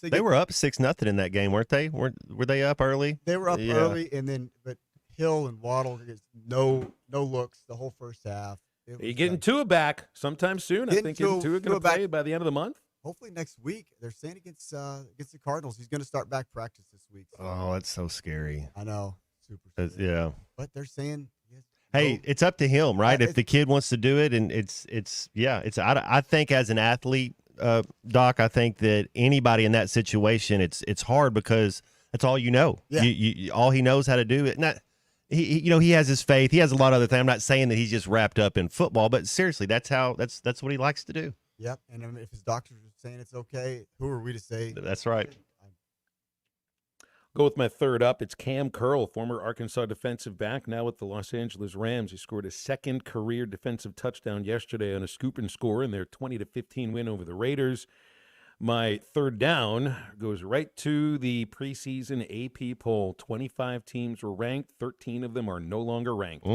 They were up 6-0 in that game, weren't they? Were they up early? They were up early, and then but Hill and Waddle gets no looks the whole first half. You're getting Tua back sometime soon. I think Tua going to play by the end of the month. Hopefully next week. They're saying against the Cardinals, he's going to start back practice this week. So. Oh, that's so scary. I know, super scary. Yeah. But they're saying, hey, it's up to him, right? If the kid wants to do it, and it's. I think as an athlete, Doc, I think that anybody in that situation, it's hard because that's all you know. Yeah. You all he knows how to do it. Not he has his faith. He has a lot of other things. I'm not saying that he's just wrapped up in football, but seriously, that's what he likes to do. Yep. And if his doctors are saying it's okay, who are we to say? That's right. Go with my third up. It's Cam Curl, former Arkansas defensive back, now with the Los Angeles Rams. He scored his second career defensive touchdown yesterday on a scoop and score in their 20-15 win over the Raiders. My third down goes right to the preseason AP poll. 25 teams were ranked. 13 of them are no longer ranked.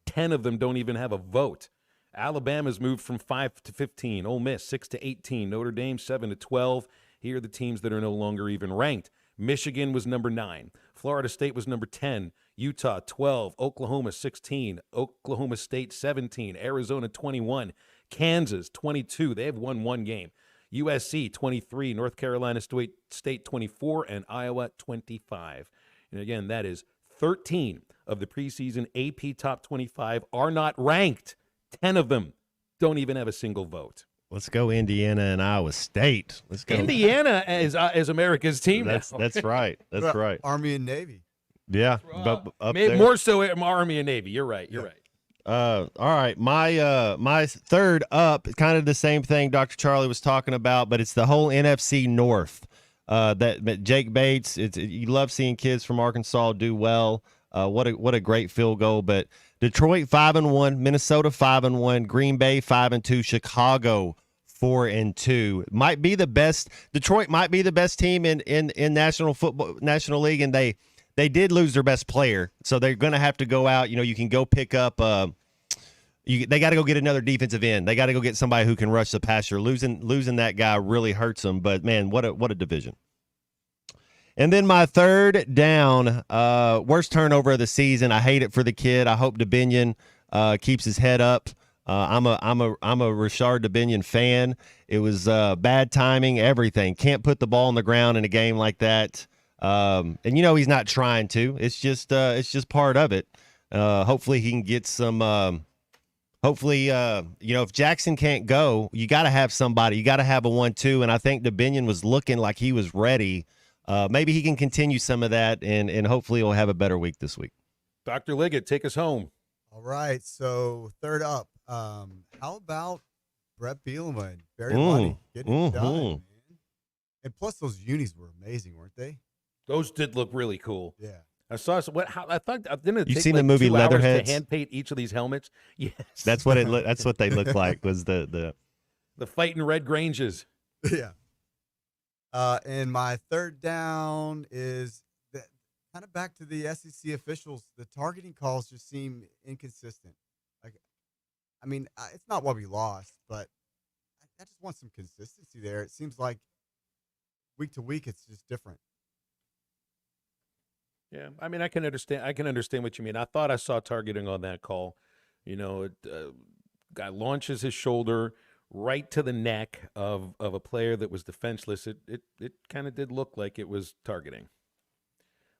10 of them don't even have a vote. Alabama's moved from 5 to 15. Ole Miss 6 to 18. Notre Dame 7 to 12. Here are the teams that are no longer even ranked. Michigan was number 9. Florida State was number 10. Utah 12. Oklahoma 16. Oklahoma State 17. Arizona 21. Kansas 22. They have won one game. USC 23. North Carolina State 24. And Iowa 25. And again, that is 13 of the preseason AP top 25 are not ranked. 10 of them don't even have a single vote. Let's go Indiana and Iowa State. Let's go. Indiana is America's team. That's right. That's right. Army and Navy. Yeah, but up there. More so Army and Navy. You're right. You're right. All right. My third up, kind of the same thing Dr. Charlie was talking about, but it's the whole NFC North. That Jake Bates. You love seeing kids from Arkansas do well. What a great field goal, but. Detroit 5-1, Minnesota 5-1, Green Bay 5-2, Chicago 4-2. Might be the best. Detroit might be the best team in National League, and they did lose their best player, so they're going to have to go out. You can go pick up. They got to go get another defensive end. They got to go get somebody who can rush the passer. Losing that guy really hurts them. But man, what a division. And then my third down, worst turnover of the season. I hate it for the kid. I hope DeBinion keeps his head up. I'm a Rashard DeBinion fan. It was bad timing, everything. Can't put the ball on the ground in a game like that. And he's not trying to. It's just part of it. Hopefully he can get some. If Jackson can't go, you got to have somebody. You got to have a 1-2. And I think DeBinion was looking like he was ready. Maybe he can continue some of that, and hopefully he'll have a better week this week. Dr. Liggett, take us home. All right, so third up, how about Brett Bielema, Barry Lundy getting it done, man? And plus, those unis were amazing, weren't they? Those did look really cool. Yeah. I saw I thought didn't it You've take seen like the movie 2 hours Leatherheads? to hand paint each of these helmets? Yes. That's what that's what they look like. Was the fighting Red Granges? Yeah. And my third down is kind of back to the SEC officials. The targeting calls just seem inconsistent. It's not why we lost, but I just want some consistency there. It seems like week to week it's just different. Yeah, I mean, I can understand what you mean. I thought I saw targeting on that call. Guy launches his shoulder right to the neck of a player that was defenseless. It kind of did look like it was targeting.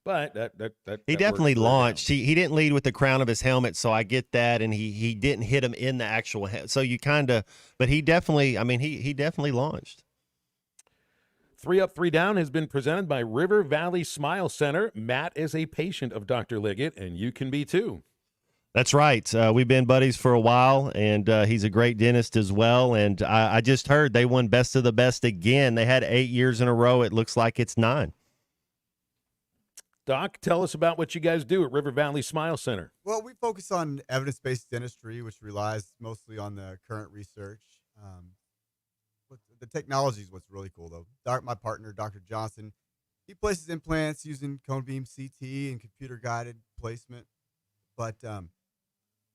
But he definitely launched. He didn't lead with the crown of his helmet, so I get that, and he didn't hit him in the actual head. So you kind of, but he definitely, I mean, he definitely launched. 3 Up, 3 Down has been presented by River Valley Smile Center. Matt is a patient of Dr. Liggett, and you can be too. That's right. We've been buddies for a while, and he's a great dentist as well. And I just heard they won Best of the Best again. They had 8 years in a row. It looks like it's 9. Doc, tell us about what you guys do at River Valley Smile Center. Well, we focus on evidence-based dentistry, which relies mostly on the current research. But the technology is what's really cool, though. My partner, Dr. Johnson, he places implants using cone beam CT and computer-guided placement. But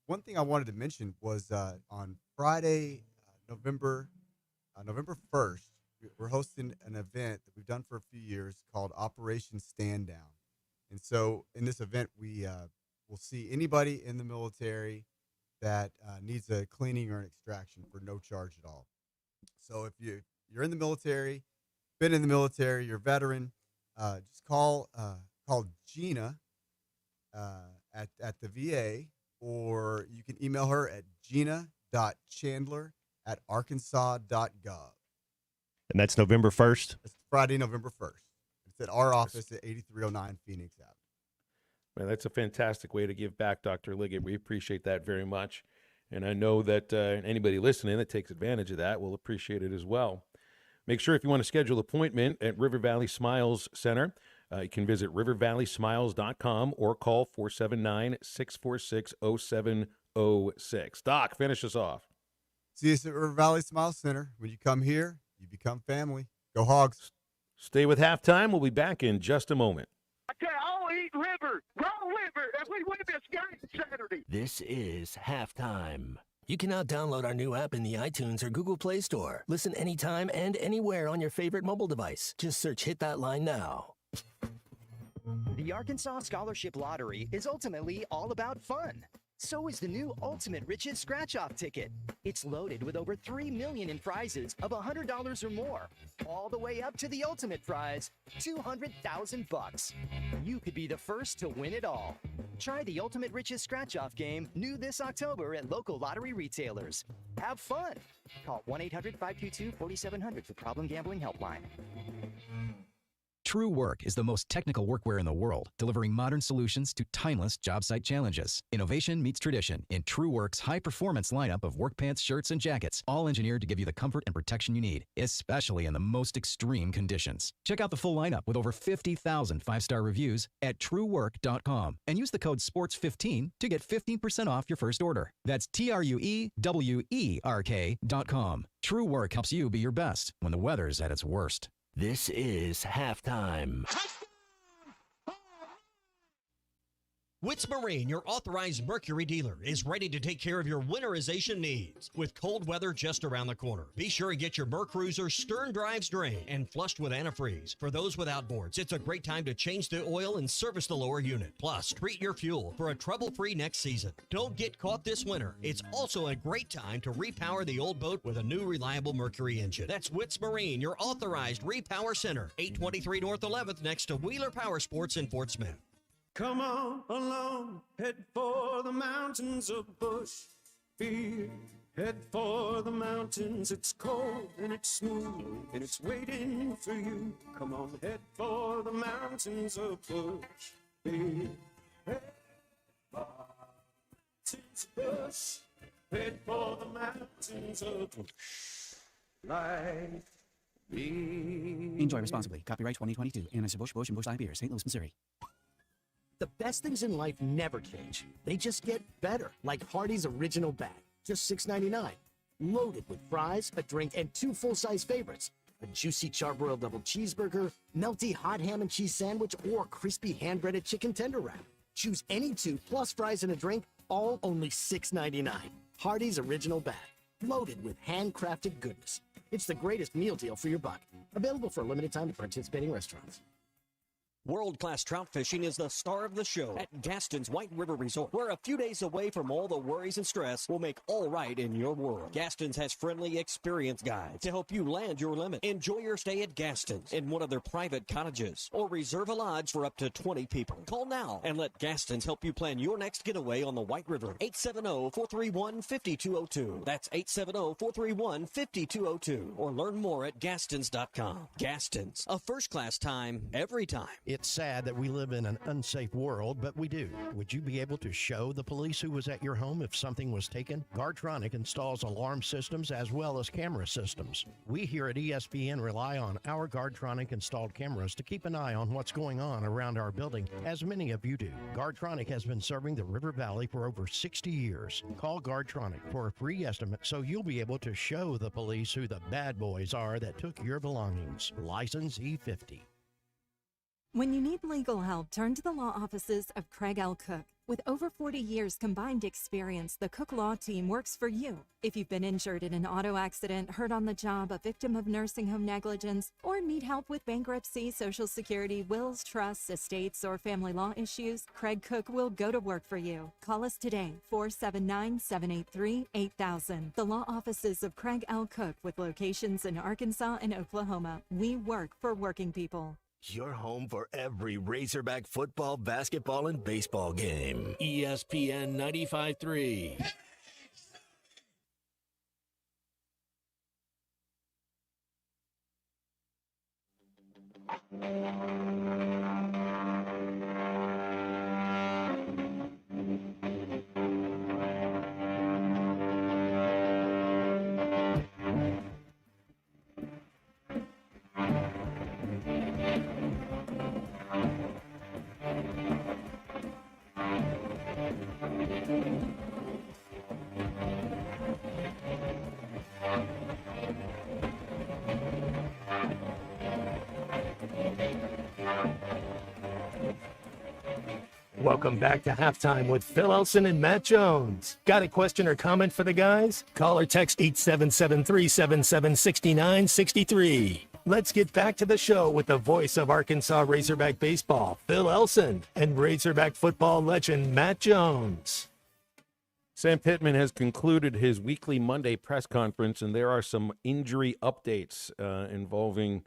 one thing I wanted to mention was on Friday, November 1st, we're hosting an event that we've done for a few years called Operation Stand Down. And so in this event, we will see anybody in the military that needs a cleaning or an extraction for no charge at all. So if you're in the military, been in the military, you're a veteran, just call Gina at the VA, or you can email her at gina.chandler@arkansas.gov. And that's November 1st? It's Friday, November 1st. It's at our office at 8309 Phoenix Avenue. Man, that's a fantastic way to give back, Dr. Liggett. We appreciate that very much. And I know that anybody listening that takes advantage of that will appreciate it as well. Make sure if you want to schedule an appointment at River Valley Smiles Center, you can visit rivervalleysmiles.com or call 479-646-0706. Doc, finish us off. See us at River Valley Smile Center. When you come here, you become family. Go Hogs. Stay with Halftime. We'll be back in just a moment. I tell you, I'll eat liver, raw liver, if we win this game Saturday. This is Halftime. You can now download our new app in the iTunes or Google Play Store. Listen anytime and anywhere on your favorite mobile device. Just search Hit That Line now. The Arkansas Scholarship Lottery is ultimately all about fun. So is the new Ultimate Riches Scratch-Off ticket. It's loaded with over $3 million in prizes of $100 or more, all the way up to the ultimate prize, $200,000. You could be the first to win it all. Try the Ultimate Riches Scratch-Off game new this October at local lottery retailers. Have fun. Call 1-800-522-4700 for Problem Gambling Helpline. True Work is the most technical workwear in the world, delivering modern solutions to timeless job site challenges. Innovation meets tradition in True Work's high-performance lineup of work pants, shirts, and jackets, all engineered to give you the comfort and protection you need, especially in the most extreme conditions. Check out the full lineup with over 50,000 five-star reviews at truework.com and use the code SPORTS15 to get 15% off your first order. That's TRUEWERK.com. True Work helps you be your best when the weather's at its worst. This is Halftime. Witz Marine, your authorized Mercury dealer, is ready to take care of your winterization needs. With cold weather just around the corner, be sure and get your Mercruiser stern drives drained and flushed with antifreeze. For those with outboards, it's a great time to change the oil and service the lower unit. Plus, treat your fuel for a trouble-free next season. Don't get caught this winter. It's also a great time to repower the old boat with a new reliable Mercury engine. That's Witz Marine, your authorized repower center, 823 North 11th next to Wheeler Power Sports in Fort Smith. Come on along, head for the mountains of Bushfield. Head for the mountains, it's cold and it's smooth and it's waiting for you. Come on, head for the mountains of Bushfield. Head for the mountains of Bush. Head for the mountains of Bush. Enjoy responsibly. Copyright 2022. Anheuser-Busch, Busch, and Busch Light Beer, St. Louis, Missouri. The best things in life never change. They just get better, like Hardee's Original Bag, just $6.99. Loaded with fries, a drink, and 2 full-size favorites. A juicy charbroiled double cheeseburger, melty hot ham and cheese sandwich, or crispy hand-breaded chicken tender wrap. Choose any 2 plus fries and a drink, all only $6.99. Hardee's Original Bag, loaded with handcrafted goodness. It's the greatest meal deal for your buck. Available for a limited time at participating restaurants. World-class trout fishing is the star of the show at Gaston's White River Resort, where a few days away from all the worries and stress will make all right in your world. Gaston's has friendly, experienced guides to help you land your limit. Enjoy your stay at Gaston's in one of their private cottages or reserve a lodge for up to 20 people. Call now and let Gaston's help you plan your next getaway on the White River. 870-431-5202. That's 870-431-5202. Or learn more at Gastons.com. Gaston's, a first-class time, every time. It's sad that we live in an unsafe world, but we do. Would you be able to show the police who was at your home if something was taken? Guardtronic installs alarm systems as well as camera systems. We here at ESPN rely on our Guardtronic installed cameras to keep an eye on what's going on around our building, as many of you do. Guardtronic has been serving the River Valley for over 60 years. Call Guardtronic for a free estimate so you'll be able to show the police who the bad boys are that took your belongings. License E50. When you need legal help, turn to the law offices of Craig L. Cook. With over 40 years combined experience, the Cook Law Team works for you. If you've been injured in an auto accident, hurt on the job, a victim of nursing home negligence, or need help with bankruptcy, Social Security, wills, trusts, estates, or family law issues, Craig Cook will go to work for you. Call us today, 479-783-8000. The law offices of Craig L. Cook with locations in Arkansas and Oklahoma. We work for working people. Your home for every Razorback football, basketball, and baseball game. ESPN 95.3. Welcome back to Halftime with Phil Elson and Matt Jones. Got a question or comment for the guys? Call or text 877-377-6963. Let's get back to the show with the voice of Arkansas Razorback baseball, Phil Elson, and Razorback football legend Matt Jones. Sam Pittman has concluded his weekly Monday press conference, and there are some injury updates involving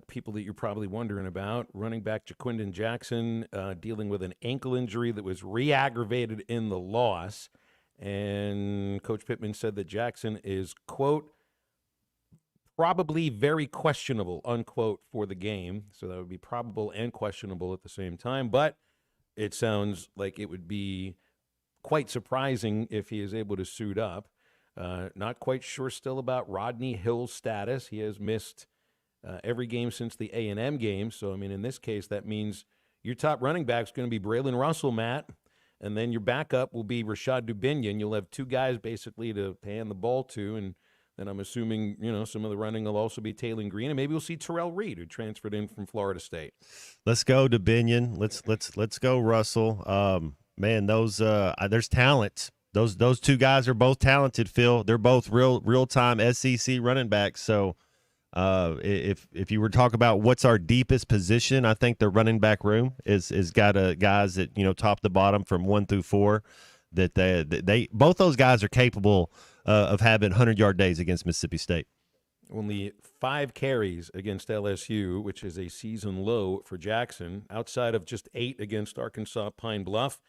people that you're probably wondering about. Running back Jaquindon Jackson dealing with an ankle injury that was re-aggravated in the loss. And Coach Pittman said that Jackson is, quote, probably very questionable, unquote, for the game. So that would be probable and questionable at the same time. But it sounds like it would be quite surprising if he is able to suit up. Not quite sure still about Rodney Hill's status. He has missed every game since the A&M game. So, I mean, in this case, that means your top running back is going to be Braylon Russell, Matt, and then your backup will be Rashad Dubinion. You'll have two guys basically to hand the ball to, and then I'm assuming, you know, some of the running will also be Taylor Green, and maybe we'll see Terrell Reed, who transferred in from Florida State. Let's go Dubinion. Let's go Russell. Man, those there's talent. Those two guys are both talented, Phil. They're both real-time SEC running backs, so if you were to talk about what's our deepest position, I think the running back room is got guys that, you know, top to bottom from 1 through 4 that they both those guys are capable of having 100-yard days against Mississippi State. Only 5 carries against LSU, which is a season low for Jackson, outside of just 8 against Arkansas Pine Bluff.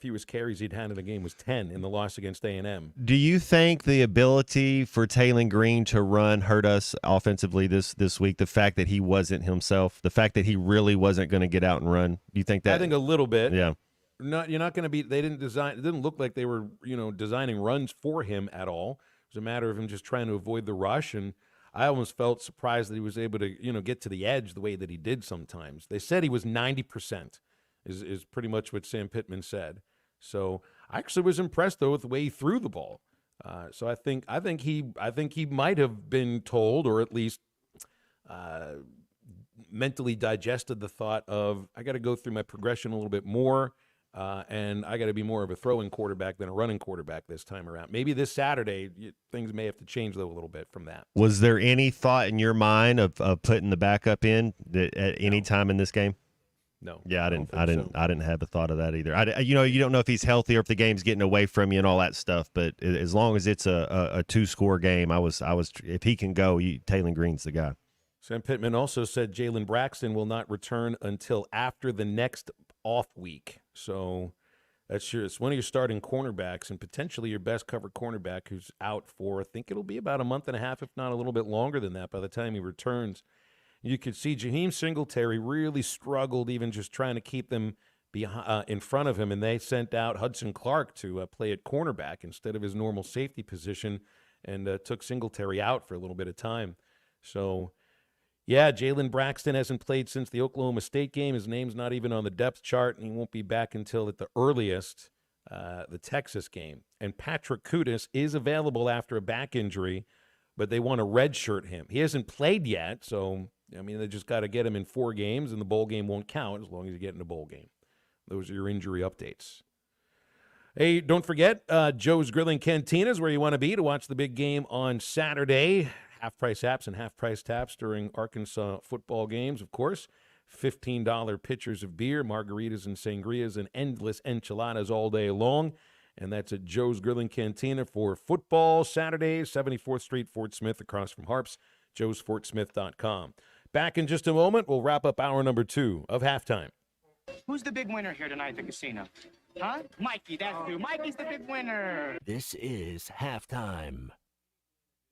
Fewest carries he'd had in the game was 10 in the loss against A&M. Do you think the ability for Taylor Green to run hurt us offensively this week? The fact that he wasn't himself, the fact that he really wasn't going to get out and run. Do you think that? I think a little bit. Yeah. You're not going to be. They didn't design. It didn't look like they were, you know, designing runs for him at all. It was a matter of him just trying to avoid the rush, and I almost felt surprised that he was able to, you know, get to the edge the way that he did sometimes. They said he was 90%. Is pretty much what Sam Pittman said. So I actually was impressed though with the way he threw the ball. So I think he might have been told, or at least mentally digested the thought of, I got to go through my progression a little bit more. And I got to be more of a throwing quarterback than a running quarterback this time around. Maybe this Saturday, things may have to change, though, a little bit from that. Was there any thought in your mind of putting the backup in at any time in this game? No. Yeah, I didn't have a thought of that either. You don't know if he's healthy or if the game's getting away from you and all that stuff. But as long as it's a 2-score game, I was if he can go, Taylon Green's the guy. Sam Pittman also said Jalen Braxton will not return until after the next off week. So it's one of your starting cornerbacks and potentially your best covered cornerback who's out for, I think it'll be about a month and a half, if not a little bit longer than that by the time he returns. You could see Jaheim Singletary really struggled even just trying to keep them in front of him, and they sent out Hudson Clark to play at cornerback instead of his normal safety position and took Singletary out for a little bit of time. So, yeah, Jalen Braxton hasn't played since the Oklahoma State game. His name's not even on the depth chart, and he won't be back until at the earliest the Texas game. And Patrick Kutas is available after a back injury, but they want to redshirt him. He hasn't played yet, so, I mean, they just got to get him in 4 games, and the bowl game won't count as long as you get in a bowl game. Those are your injury updates. Hey, don't forget, Joe's Grilling Cantina is where you want to be to watch the big game on Saturday. Half-price apps and half-price taps during Arkansas football games, of course. $15 pitchers of beer, margaritas and sangrias, and endless enchiladas all day long. And that's at Joe's Grilling Cantina for football Saturday, 74th Street, Fort Smith, across from Harps, joesfortsmith.com. Back in just a moment, we'll wrap up hour number 2 of Halftime. Who's the big winner here tonight at the casino? Huh? Mikey, that's who. Mikey's the big winner. This is Halftime.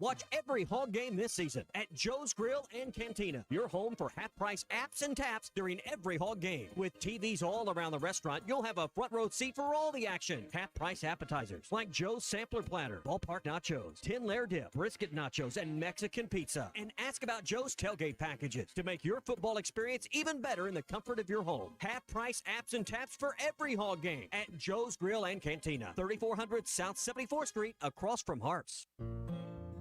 Watch every Hog game this season at Joe's Grill and Cantina, your home for half-price apps and taps during every Hog game. With TVs all around the restaurant, you'll have a front-row seat for all the action. Half-price appetizers like Joe's Sampler Platter, ballpark nachos, 10-layer dip, brisket nachos, and Mexican pizza. And ask about Joe's tailgate packages to make your football experience even better in the comfort of your home. Half-price apps and taps for every Hog game at Joe's Grill and Cantina, 3400 South 74th Street, across from Harps.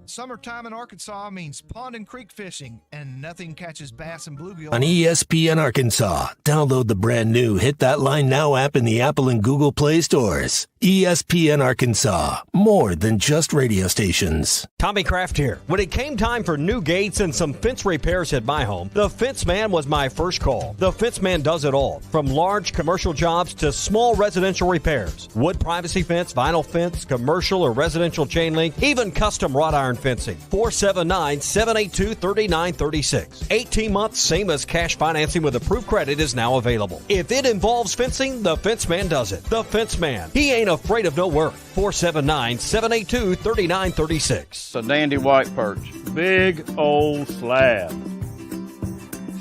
Summertime in Arkansas means pond and creek fishing, and nothing catches bass and bluegill. On ESPN Arkansas, download the brand new Hit That Line Now app in the Apple and Google Play stores. ESPN Arkansas, more than just radio stations. Tommy Kraft here. When it came time for new gates and some fence repairs at my home, the Fence Man was my first call. The Fence Man does it all, from large commercial jobs to small residential repairs. Wood privacy fence, vinyl fence, commercial or residential chain link, even custom wrought iron fencing. 479-782-3936. 18 months, same as cash financing with approved credit is now available. If it involves fencing, the Fence Man does it. The Fence Man. He ain't afraid of no work. 479-782-3936. It's a dandy white perch. Big old slab.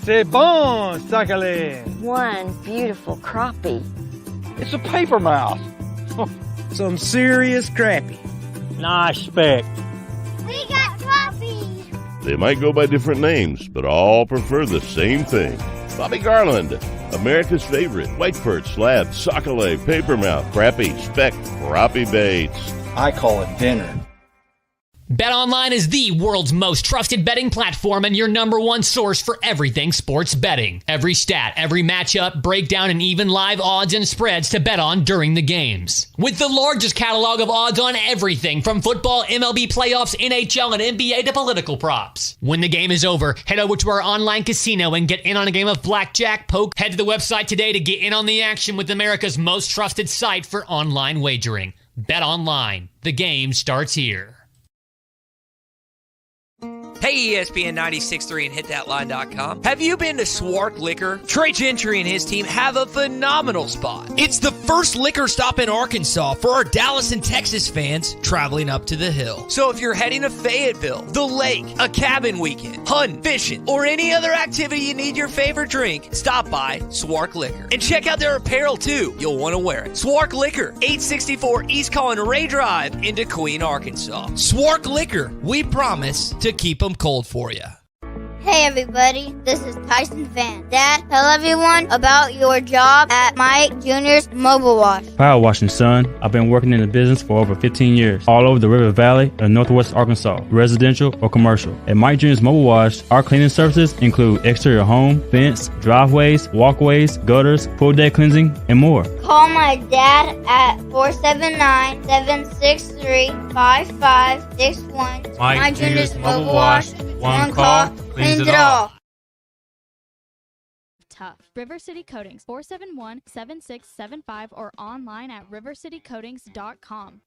C'est bon, sacalé. One beautiful crappie. It's a paper mouth. Some serious crappie. Nice speck. We got coffee. They might go by different names, but all prefer the same thing. Bobby Garland, America's favorite white perch, slab, sockeye, papermouth, crappie, speck, crappie baits. I call it dinner. BetOnline is the world's most trusted betting platform and your number one source for everything sports betting. Every stat, every matchup, breakdown, and even live odds and spreads to bet on during the games. With the largest catalog of odds on everything from football, MLB playoffs, NHL, and NBA to political props. When the game is over, head over to our online casino and get in on a game of blackjack, poke. Head to the website today to get in on the action with America's most trusted site for online wagering. BetOnline. The game starts here. Hey, ESPN 96.3 and hitthatline.com. Have you been to Swark Liquor? Trey Gentry and his team have a phenomenal spot. It's the first liquor stop in Arkansas for our Dallas and Texas fans traveling up to the hill. So if you're heading to Fayetteville, the lake, a cabin weekend, hunting, fishing, or any other activity you need your favorite drink, stop by Swark Liquor. And check out their apparel too. You'll want to wear it. Swark Liquor, 864 East Colin Ray Drive in Queen, Arkansas. Swark Liquor, we promise to keep them cold for you. Hey everybody, this is Tyson Van. Dad, tell everyone about your job at Mike Jr.'s Mobile Wash. Power washing, son. I've been working in the business for over 15 years, all over the River Valley and Northwest Arkansas, residential or commercial. At Mike Jr.'s Mobile Wash, our cleaning services include exterior home, fence, driveways, walkways, gutters, pool deck cleansing, and more. Call my dad at 479-763-5561. Mike Jr.'s Mobile Wash. One call, cleans it all. Tough. River City Coatings, 471-7675 or online at rivercitycoatings.com.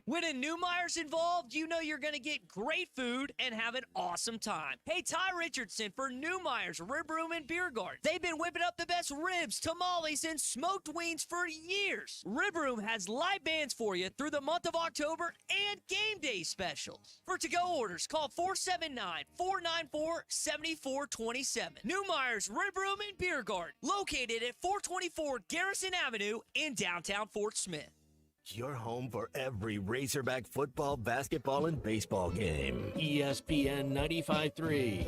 When a Newmeyer's involved, you know you're going to get great food and have an awesome time. Hey, Ty Richardson for Newmeyer's Rib Room and Beer Garden. They've been whipping up the best ribs, tamales, and smoked wings for years. Rib Room has live bands for you through the month of October and game day specials. For to-go orders, call 479-494-7427. Newmeyer's Rib Room and Beer Garden, located at 424 Garrison Avenue in downtown Fort Smith. Your home for every Razorback football, basketball, and baseball game. ESPN 95.3.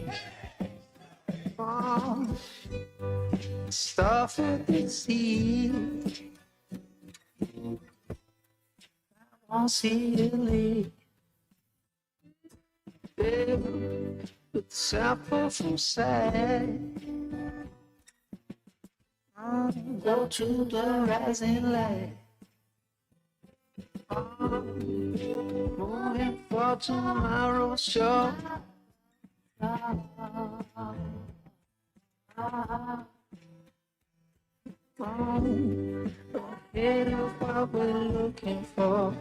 Stuff at the sea. I'll see you late. With sample from side. Go to the rising light. Moving for tomorrow's show. Ahead of what we're looking for.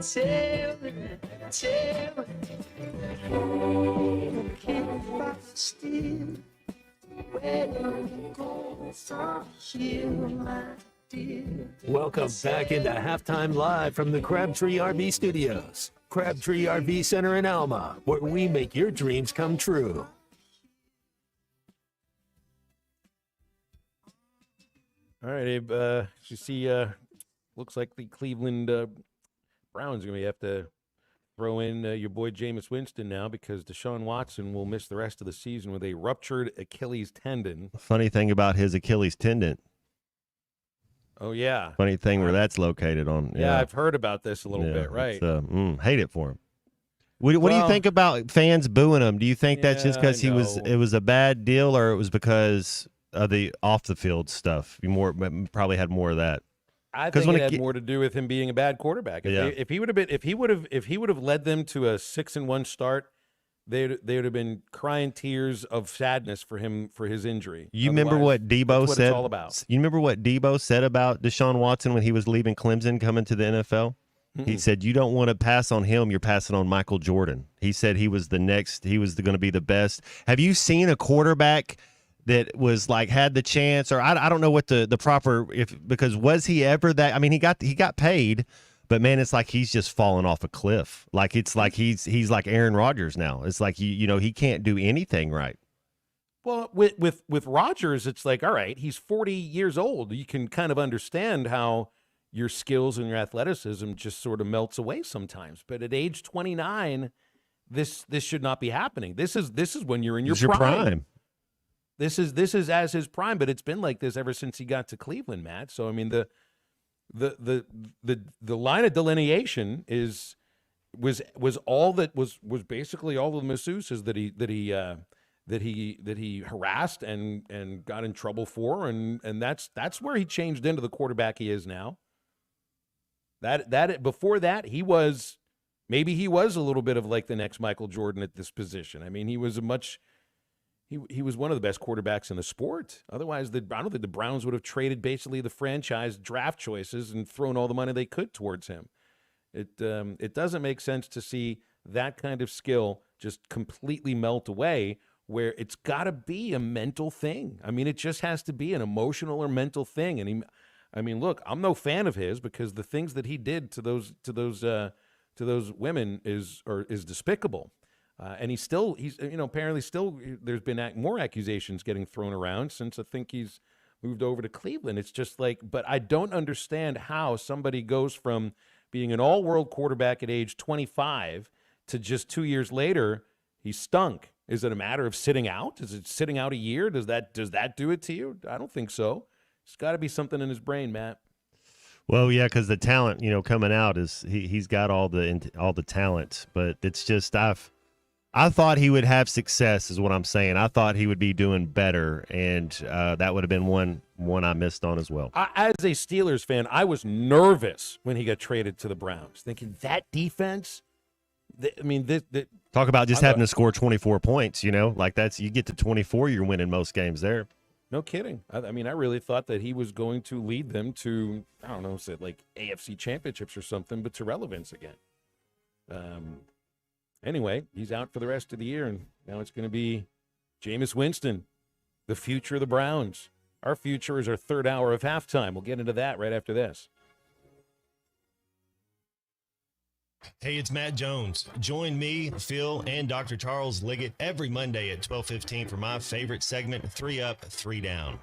Tell me, can't find still. Where do you go from here, my dear? Welcome back into Halftime Live from the Crabtree RV Studios. Crabtree RV Center in Alma, where we make your dreams come true. All right, Abe. You see, looks like the Cleveland Browns are going to have to throw in your boy Jameis Winston now because Deshaun Watson will miss the rest of the season with a ruptured Achilles tendon. Funny thing about his Achilles tendon. Oh, yeah. Funny thing where that's located on. Yeah, I've heard about this a little bit, right? Hate it for him. What do you think about fans booing him? Do you think that's just because it was a bad deal, or it was because of the off the field stuff? You probably had more of that. I think it had more to do with him being a bad quarterback. If he would have led them to a 6-1 start, they would have been crying tears of sadness for him for his injury. You remember what Debo said? It's all about. You remember what Debo said about Deshaun Watson when he was leaving Clemson, coming to the NFL? He said, "You don't want to pass on him. You're passing on Michael Jordan." He said he was the next. He was going to be the best. Have you seen a quarterback that was like had the chance, or I don't know what the proper because was he ever that? I mean, he got paid, but man, it's like he's just fallen off a cliff. Like it's like he's like Aaron Rodgers now. It's like you know he can't do anything right. Well, with Rodgers, it's like, all right, he's 40 years old. You can kind of understand how your skills and your athleticism just sort of melts away sometimes. But at age 29, this should not be happening. This is when you're in your prime. This is as his prime, but it's been like this ever since he got to Cleveland, Matt. So I mean the line of delineation was all that was basically all of the masseuses that he harassed and got in trouble for, and that's where he changed into the quarterback he is now. That before that he was a little bit of like the next Michael Jordan at this position. I mean, he was He was one of the best quarterbacks in the sport. Otherwise, I don't think the Browns would have traded basically the franchise draft choices and thrown all the money they could towards him. It doesn't make sense to see that kind of skill just completely melt away, where it's got to be a mental thing. I mean, it just has to be an emotional or mental thing. And look, I'm no fan of his because the things that he did to those women is despicable. And he's apparently still, there's been more accusations getting thrown around since I think he's moved over to Cleveland. It's just like, but I don't understand how somebody goes from being an all-world quarterback at age 25 to just 2 years later, he stunk. Is it a matter of sitting out? Is it sitting out a year? Does that do it to you? I don't think so. There's got to be something in his brain, Matt. Well, yeah, because the talent, coming out is he's got all the talent, but it's just I thought he would have success, is what I'm saying. I thought he would be doing better, and that would have been one I missed on as well. As a Steelers fan, I was nervous when he got traded to the Browns, thinking that defense. Talk about just having to score 24 points. Like you get to 24, you're winning most games there. No kidding. I really thought that he was going to lead them to, I don't know, say like AFC championships or something, but to relevance again. Anyway, he's out for the rest of the year, and now it's going to be Jameis Winston, the future of the Browns. Our future is our third hour of halftime. We'll get into that right after this. Hey, it's Matt Jones. Join me, Phil, and Dr. Charles Liggett every Monday at 12:15 for my favorite segment, 3 Up, 3 Down.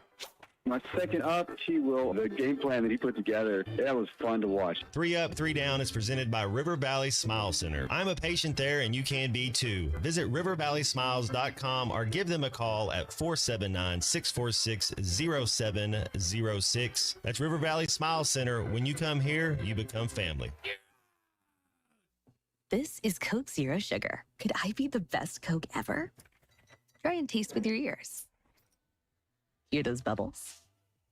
My second up, the game plan that he put together, that was fun to watch. 3 Up, 3 Down is presented by River Valley Smile Center. I'm a patient there, and you can be too. Visit rivervalleysmiles.com or give them a call at 479-646-0706. That's River Valley Smile Center. When you come here, you become family. This is Coke Zero Sugar. Could I be the best Coke ever? Try and taste with your ears. Hear those bubbles?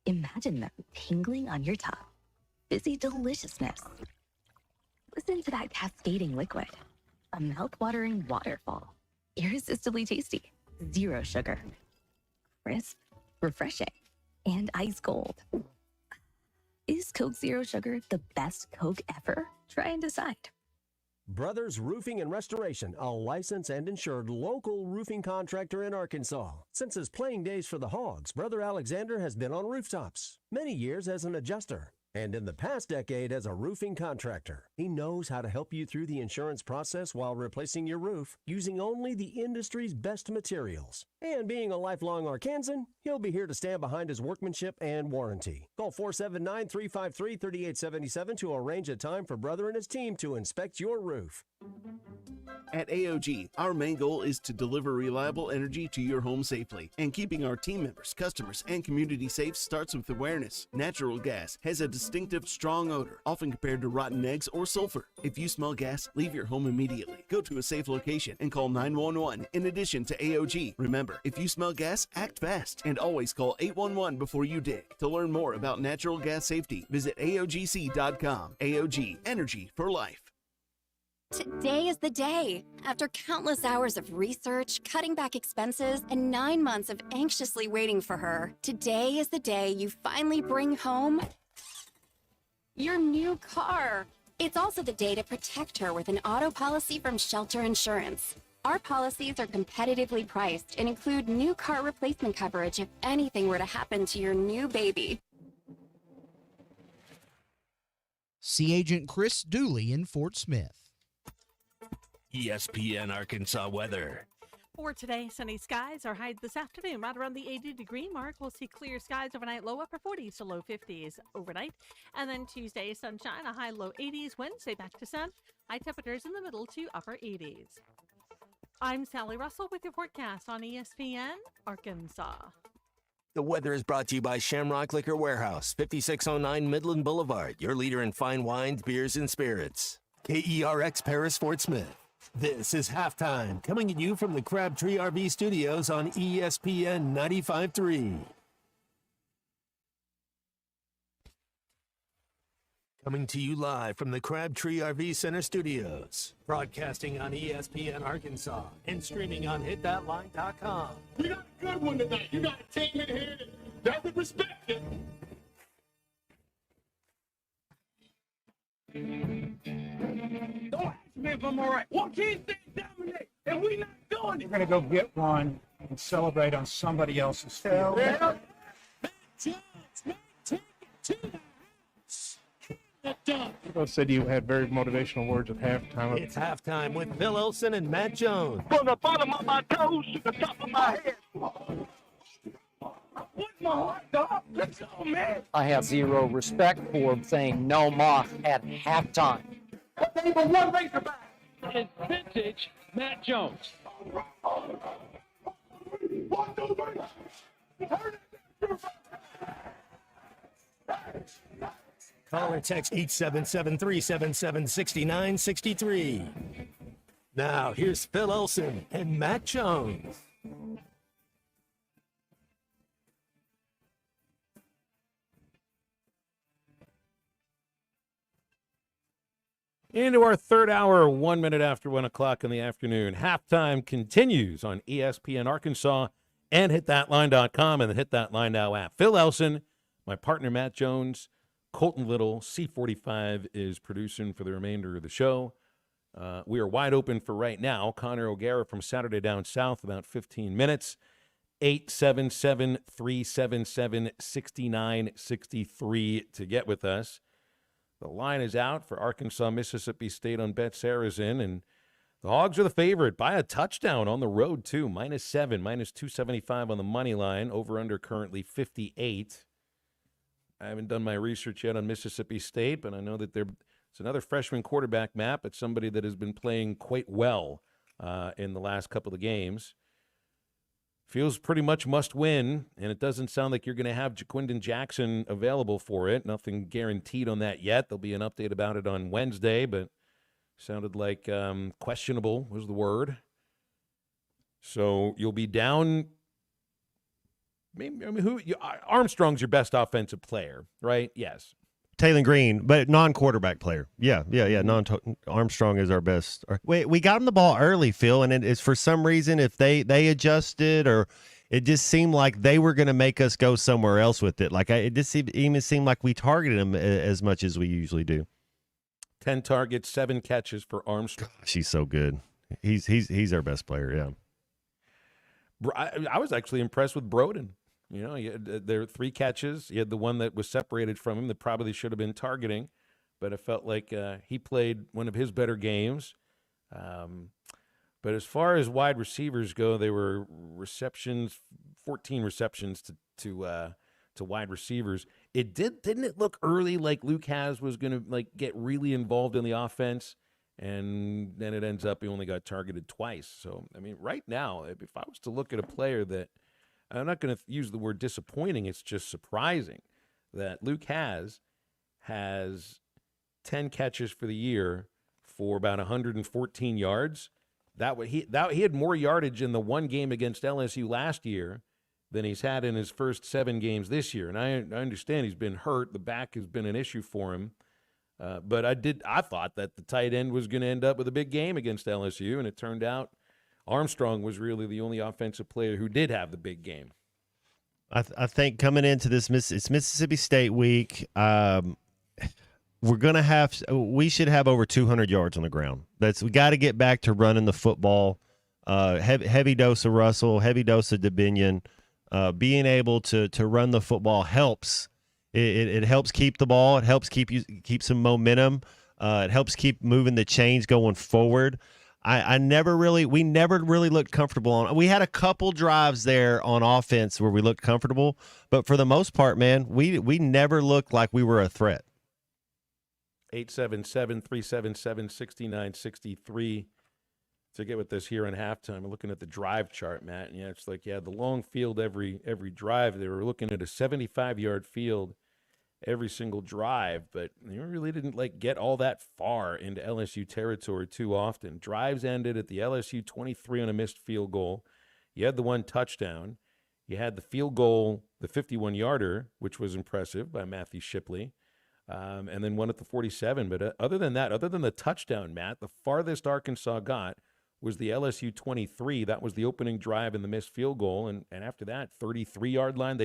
Imagine them tingling on your tongue. Fizzy deliciousness. Listen to that cascading liquid. A mouth-watering waterfall. Irresistibly tasty. Zero sugar. Crisp, refreshing, and ice cold. Is Coke Zero Sugar the best Coke ever? Try and decide. Brothers Roofing and Restoration, a licensed and insured local roofing contractor in Arkansas. Since his playing days for the Hogs, Brother Alexander has been on rooftops, many years as an adjuster, and in the past decade as a roofing contractor. He knows how to help you through the insurance process while replacing your roof using only the industry's best materials. And being a lifelong Arkansan, he'll be here to stand behind his workmanship and warranty. Call 479-353-3877 to arrange a time for Brother and his team to inspect your roof. At AOG, our main goal is to deliver reliable energy to your home safely. And keeping our team members, customers, and community safe starts with awareness. Natural gas has a distinctive, strong odor, often compared to rotten eggs or sulfur. If you smell gas, leave your home immediately. Go to a safe location and call 911 in addition to AOG. Remember, if you smell gas, act fast and always call 811 before you dig. To learn more about natural gas safety, visit AOGC.com. AOG, energy for life. Today is the day. After countless hours of research, cutting back expenses, and 9 months of anxiously waiting for her, today is the day you finally bring home your new car. It's also the day to protect her with an auto policy from Shelter Insurance. Our policies are competitively priced and include new car replacement coverage if anything were to happen to your new baby. See Agent Chris Dooley in Fort Smith. ESPN Arkansas weather. For today, sunny skies. Our high this afternoon right around the 80-degree mark. We'll see clear skies overnight, low upper 40s to low 50s overnight. And then Tuesday, sunshine, a high low 80s. Wednesday, back to sun. High temperatures in the middle to upper 80s. I'm Sally Russell with your forecast on ESPN Arkansas. The weather is brought to you by Shamrock Liquor Warehouse, 5609 Midland Boulevard, your leader in fine wines, beers, and spirits. KERX Paris, Fort Smith. This is Halftime, coming at you from the Crabtree RV Studios on ESPN 95.3. Coming to you live from the Crabtree RV Center Studios. Broadcasting on ESPN Arkansas and streaming on hitthatline.com. You got a good one tonight. You got a team in here that doesn't respect it. Don't ask me if I'm all right. Why can't they dominate? And we not doing it. We're going to go get one and celebrate on somebody else's field. Yeah. People said you had very motivational words at halftime. It's halftime with Phil Elson and Matt Jones. From the bottom of my toes to the top of my head. What's my heart, dog? Let's go, man. I have zero respect for saying no moss at halftime. Name one Razorback is vintage Matt Jones. Call or text 877-377-6963. Now, here's Phil Elson and Matt Jones. Into our third hour, 1 minute after 1 o'clock in the afternoon. Halftime continues on ESPN Arkansas and hitthatline.com and the Hit That Line Now app. Phil Elson, my partner Matt Jones, Colton Little, C45 is producing for the remainder of the show. We are wide open for right now. Connor O'Gara from Saturday Down South, about 15 minutes. 877-377-6963 to get with us. The line is out for Arkansas, Mississippi State on Bet-Saracen, and the Hogs are the favorite by a touchdown on the road, too. -7, -275 on the money line. Over-under currently 58. I haven't done my research yet on Mississippi State, but I know that it's another freshman quarterback, Matt, but somebody that has been playing quite well in the last couple of games. Feels pretty much must win, and it doesn't sound like you're going to have Jaquindon Jackson available for it. Nothing guaranteed on that yet. There'll be an update about it on Wednesday, but sounded like questionable was the word. So you'll be down. Armstrong's your best offensive player, right? Yes. Taylor Green, but non-quarterback player. Yeah. Armstrong is our best. We got him the ball early, Phil, and it's for some reason if they adjusted or it just seemed like they were going to make us go somewhere else with it. Like it just even seemed like we targeted him as much as we usually do. 10 targets, 7 catches for Armstrong. Gosh, he's so good. He's our best player. Yeah. I was actually impressed with Broden. You know, there were 3 catches. He had the one that was separated from him that probably should have been targeting, but it felt like he played one of his better games. But as far as wide receivers go, they were 14 receptions to wide receivers. Didn't it look early like Luke Hasz was going to get really involved in the offense, and then it ends up he only got targeted twice. So I mean, right now, if I was to look at a player that I'm not going to use the word disappointing. It's just surprising that Luke has 10 catches for the year for about 114 yards. He had more yardage in the one game against LSU last year than he's had in his first 7 games this year. And I understand he's been hurt. The back has been an issue for him. But I thought that the tight end was going to end up with a big game against LSU, and it turned out Armstrong was really the only offensive player who did have the big game. I think coming into this, it's Mississippi State week. We should have over 200 yards on the ground. We got to get back to running the football. Heavy dose of Russell, heavy dose of DeBinion. Being able to run the football helps. It helps keep the ball. It helps keep some momentum. It helps keep moving the chains going forward. We never really looked comfortable on. We had a couple drives there on offense where we looked comfortable, but for the most part, man, we never looked like we were a threat. 877-377-6963 to get with this here in halftime. I'm looking at the drive chart, Matt, and it's like the long field every drive. They were looking at a 75-yard field every single drive, but they really didn't get all that far into LSU territory too often. Drives ended at the LSU 23 on a missed field goal. You had the 1 touchdown. You had the field goal, the 51-yarder, which was impressive by Matthew Shipley, and then one at the 47. But other than that, other than the touchdown, Matt, the farthest Arkansas got was the LSU 23. That was the opening drive and the missed field goal, and after that, 33-yard line.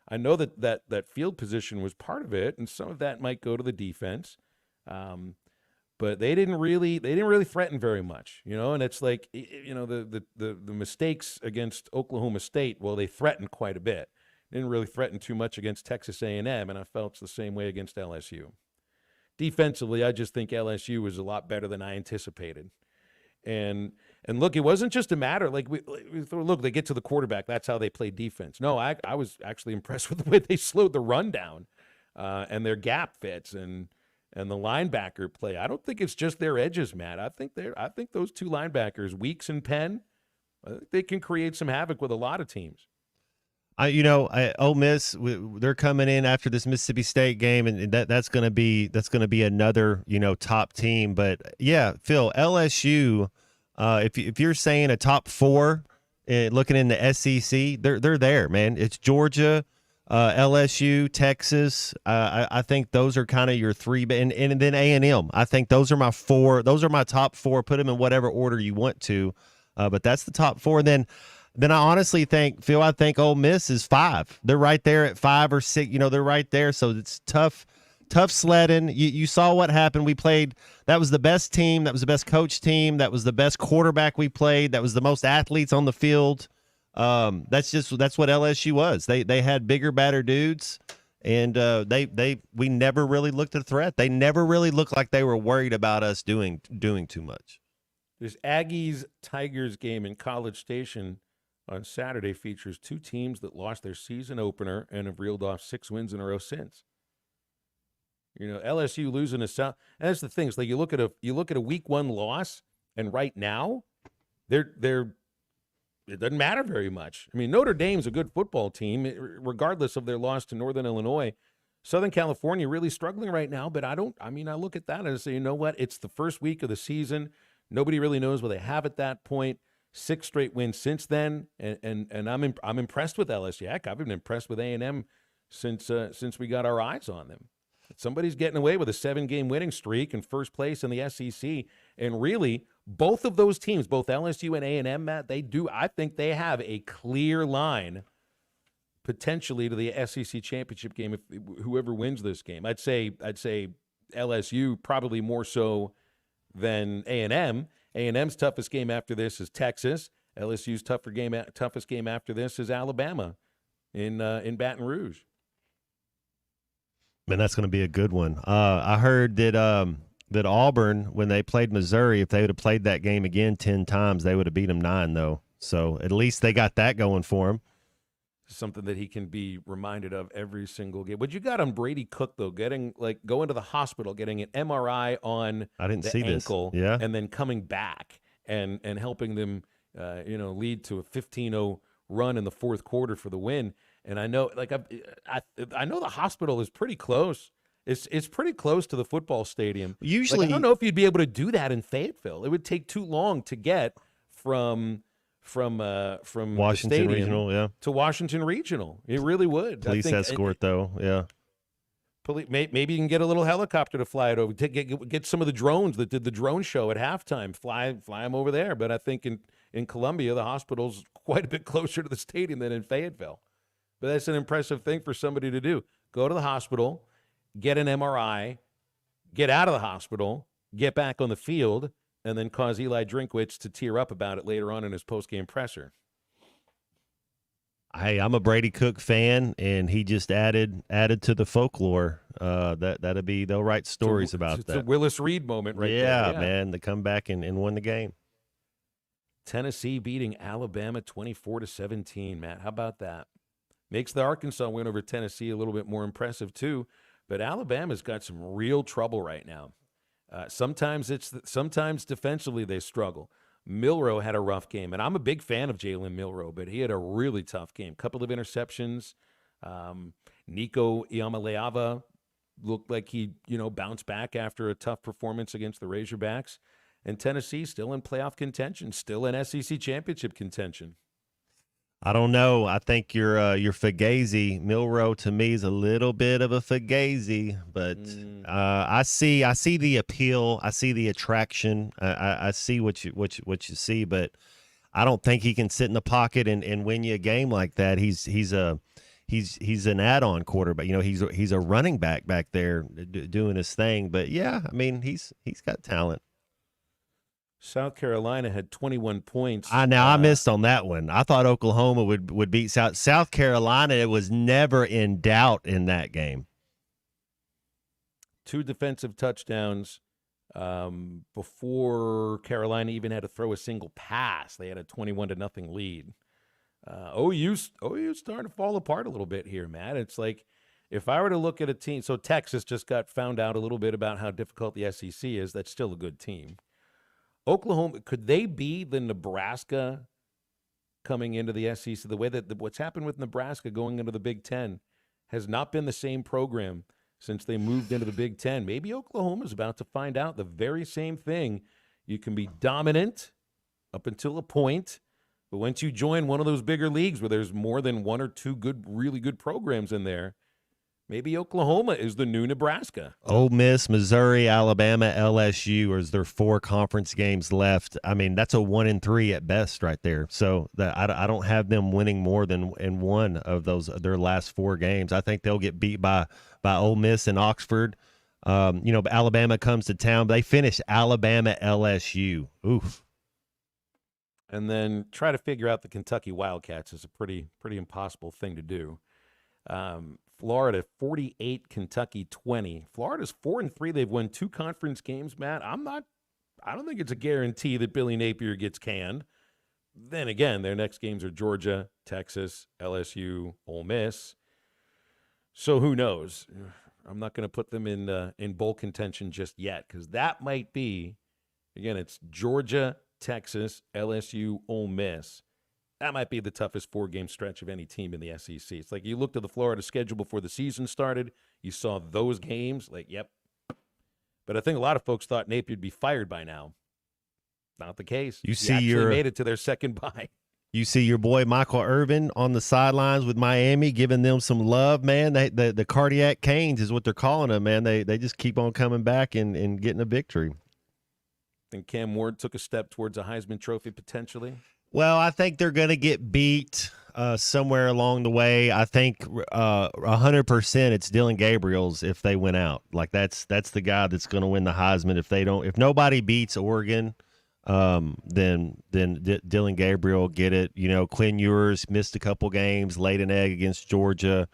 I know that field position was part of it, and some of that might go to the defense, but they didn't really threaten very much, And it's like, the mistakes against Oklahoma State. Well, they threatened quite a bit. They didn't really threaten too much against Texas A&M, and I felt it's the same way against LSU. Defensively, I just think LSU was a lot better than I anticipated. And look, it wasn't just a matter look, they get to the quarterback. That's how they play defense. No, I was actually impressed with the way they slowed the run down and their gap fits. And and the linebacker play. I don't think it's just their edges, Matt. I think those two linebackers, Weeks and Penn, they can create some havoc with a lot of teams. Ole Miss, they're coming in after this Mississippi State game, and that's going to be another top team. But yeah, Phil, LSU, if you're saying a top 4, looking in the SEC, they're there, man. It's Georgia, LSU, Texas. I think those are kind of your 3, and then A&M. I think those are my 4. Those are my top 4. Put them in whatever order you want to, but that's the top 4. Then I honestly think, Phil, I think Ole Miss is 5. They're right there at 5 or 6. They're right there. So it's tough sledding. You saw what happened. We played. That was the best team. That was the best coach team. That was the best quarterback we played. That was the most athletes on the field. That's what LSU was. They had bigger, badder dudes, and we never really looked at a threat. They never really looked like they were worried about us doing too much. This Aggies-Tigers game in College Station on Saturday features 2 teams that lost their season opener and have reeled off 6 wins in a row since. LSU losing to South. And that's the thing. It's like you look at a week 1 loss, and right now, it doesn't matter very much. I mean, Notre Dame's a good football team, regardless of their loss to Northern Illinois. Southern California really struggling right now, but I look at that and I say, you know what? It's the first week of the season. Nobody really knows what they have at that point. 6 straight wins since then, and I'm impressed with LSU. Heck, I've been impressed with A&M since we got our eyes on them. Somebody's getting away with a 7-game winning streak in first place in the SEC, and really both of those teams, both LSU and A&M, Matt, I think they have a clear line potentially to the SEC championship game if whoever wins this game. I'd say LSU probably more so than A&M. A&M's toughest game after this is Texas. LSU's toughest game after this is Alabama in Baton Rouge. Man, that's going to be a good one. I heard that Auburn, when they played Missouri, if they would have played that game again 10 times, they would have beat them 9, though. So at least they got that going for them. Something that he can be reminded of every single game. What you got on Brady Cook, though, going to the hospital, getting an MRI on the ankle, yeah, and then coming back and helping them, lead to a 15-0 run in the fourth quarter for the win. And I know, I know the hospital is pretty close. It's pretty close to the football stadium. Usually, I don't know if you'd be able to do that in Fayetteville. It would take too long to get from Washington Regional, to Washington Regional. It really would. Police escort, though, yeah. Maybe you can get a little helicopter to fly it over. Get some of the drones that did the drone show at halftime. Fly them over there. But I think in Columbia, the hospital's quite a bit closer to the stadium than in Fayetteville. But that's an impressive thing for somebody to do. Go to the hospital, get an MRI, get out of the hospital, get back on the field, and then cause Eli Drinkwitz to tear up about it later on in his postgame presser. Hey, I'm a Brady Cook fan, and he just added to the folklore. They'll write stories about that. It's a Willis Reed moment right there. Yeah, man, they come back and win the game. Tennessee beating Alabama 24-17, Matt. How about that? Makes the Arkansas win over Tennessee a little bit more impressive too, but Alabama's got some real trouble right now. Sometimes defensively they struggle. Milroe had a rough game, and I'm a big fan of Jalen Milroe, but he had a really tough game. Couple of interceptions. Nico Iamaleava looked like he, bounced back after a tough performance against the Razorbacks. And Tennessee still in playoff contention, still in SEC championship contention. I don't know. I think your Fugazi Milroe to me is a little bit of a Fugazi, but I see the appeal. I see the attraction. I see what you see, but I don't think he can sit in the pocket and win you a game like that. He's an add-on quarterback. He's a running back there doing his thing. But yeah, I mean he's got talent. South Carolina had 21 points. I missed on that one. I thought Oklahoma would beat South Carolina. It was never in doubt in that game. 2 defensive touchdowns before Carolina even had to throw a single pass. They had a 21-0 lead. OU's starting to fall apart a little bit here, Matt. It's like If I were to look at a team, so Texas just got found out a little bit about how difficult the SEC is. That's still a good team. Oklahoma, could they be the Nebraska coming into the SEC? The way that what's happened with Nebraska going into the Big Ten has not been the same program since they moved into the Big Ten. Maybe Oklahoma's about to find out the very same thing. You can be dominant up until a point, but once you join one of those bigger leagues where there's more than one or two really good programs in there, maybe Oklahoma is the new Nebraska. Ole Miss, Missouri, Alabama, LSU is their 4 conference games left. I mean, that's a 1-3 at best right there. So I don't have them winning more than in one of their last 4 games. I think they'll get beat by Ole Miss and Oxford. Alabama comes to town. They finish Alabama, LSU. Oof. And then try to figure out the Kentucky Wildcats is a pretty impossible thing to do. Florida 48, Kentucky 20. Florida's 4-3. They've won 2 conference games, Matt. I don't think it's a guarantee that Billy Napier gets canned. Then again, their next games are Georgia, Texas, LSU, Ole Miss. So who knows? I'm not going to put them in bowl contention just yet because that might be, again, it's Georgia, Texas, LSU, Ole Miss. That might be the toughest 4-game stretch of any team in the SEC. It's like you looked at the Florida schedule before the season started. You saw those games, like, yep. But I think a lot of folks thought Napier'd be fired by now. Not the case. He made it to their second bye. You see your boy Michael Irvin on the sidelines with Miami, giving them some love, man. The cardiac canes is what they're calling them, man. They just keep on coming back and getting a victory. Think Cam Ward took a step towards a Heisman Trophy potentially? Well, I think they're going to get beat somewhere along the way. I think 100% it's Dylan Gabriel's if they win out. Like that's the guy that's going to win the Heisman. If nobody beats Oregon, then Dylan Gabriel will get it. Quinn Ewers missed a couple games, laid an egg against Georgia.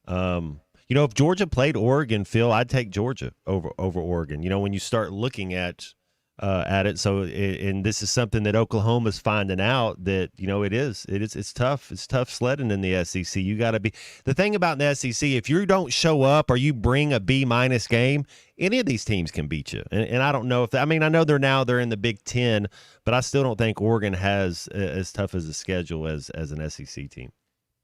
If Georgia played Oregon, Phil, I'd take Georgia over Oregon. When you start looking at it. So, and this is something that Oklahoma's finding out that, it's tough. It's tough sledding in the SEC. You got to be the thing about the SEC. If you don't show up or you bring a B- game, any of these teams can beat you. And I don't know I know they're in the Big Ten, but I still don't think Oregon has as tough as a schedule as an SEC team.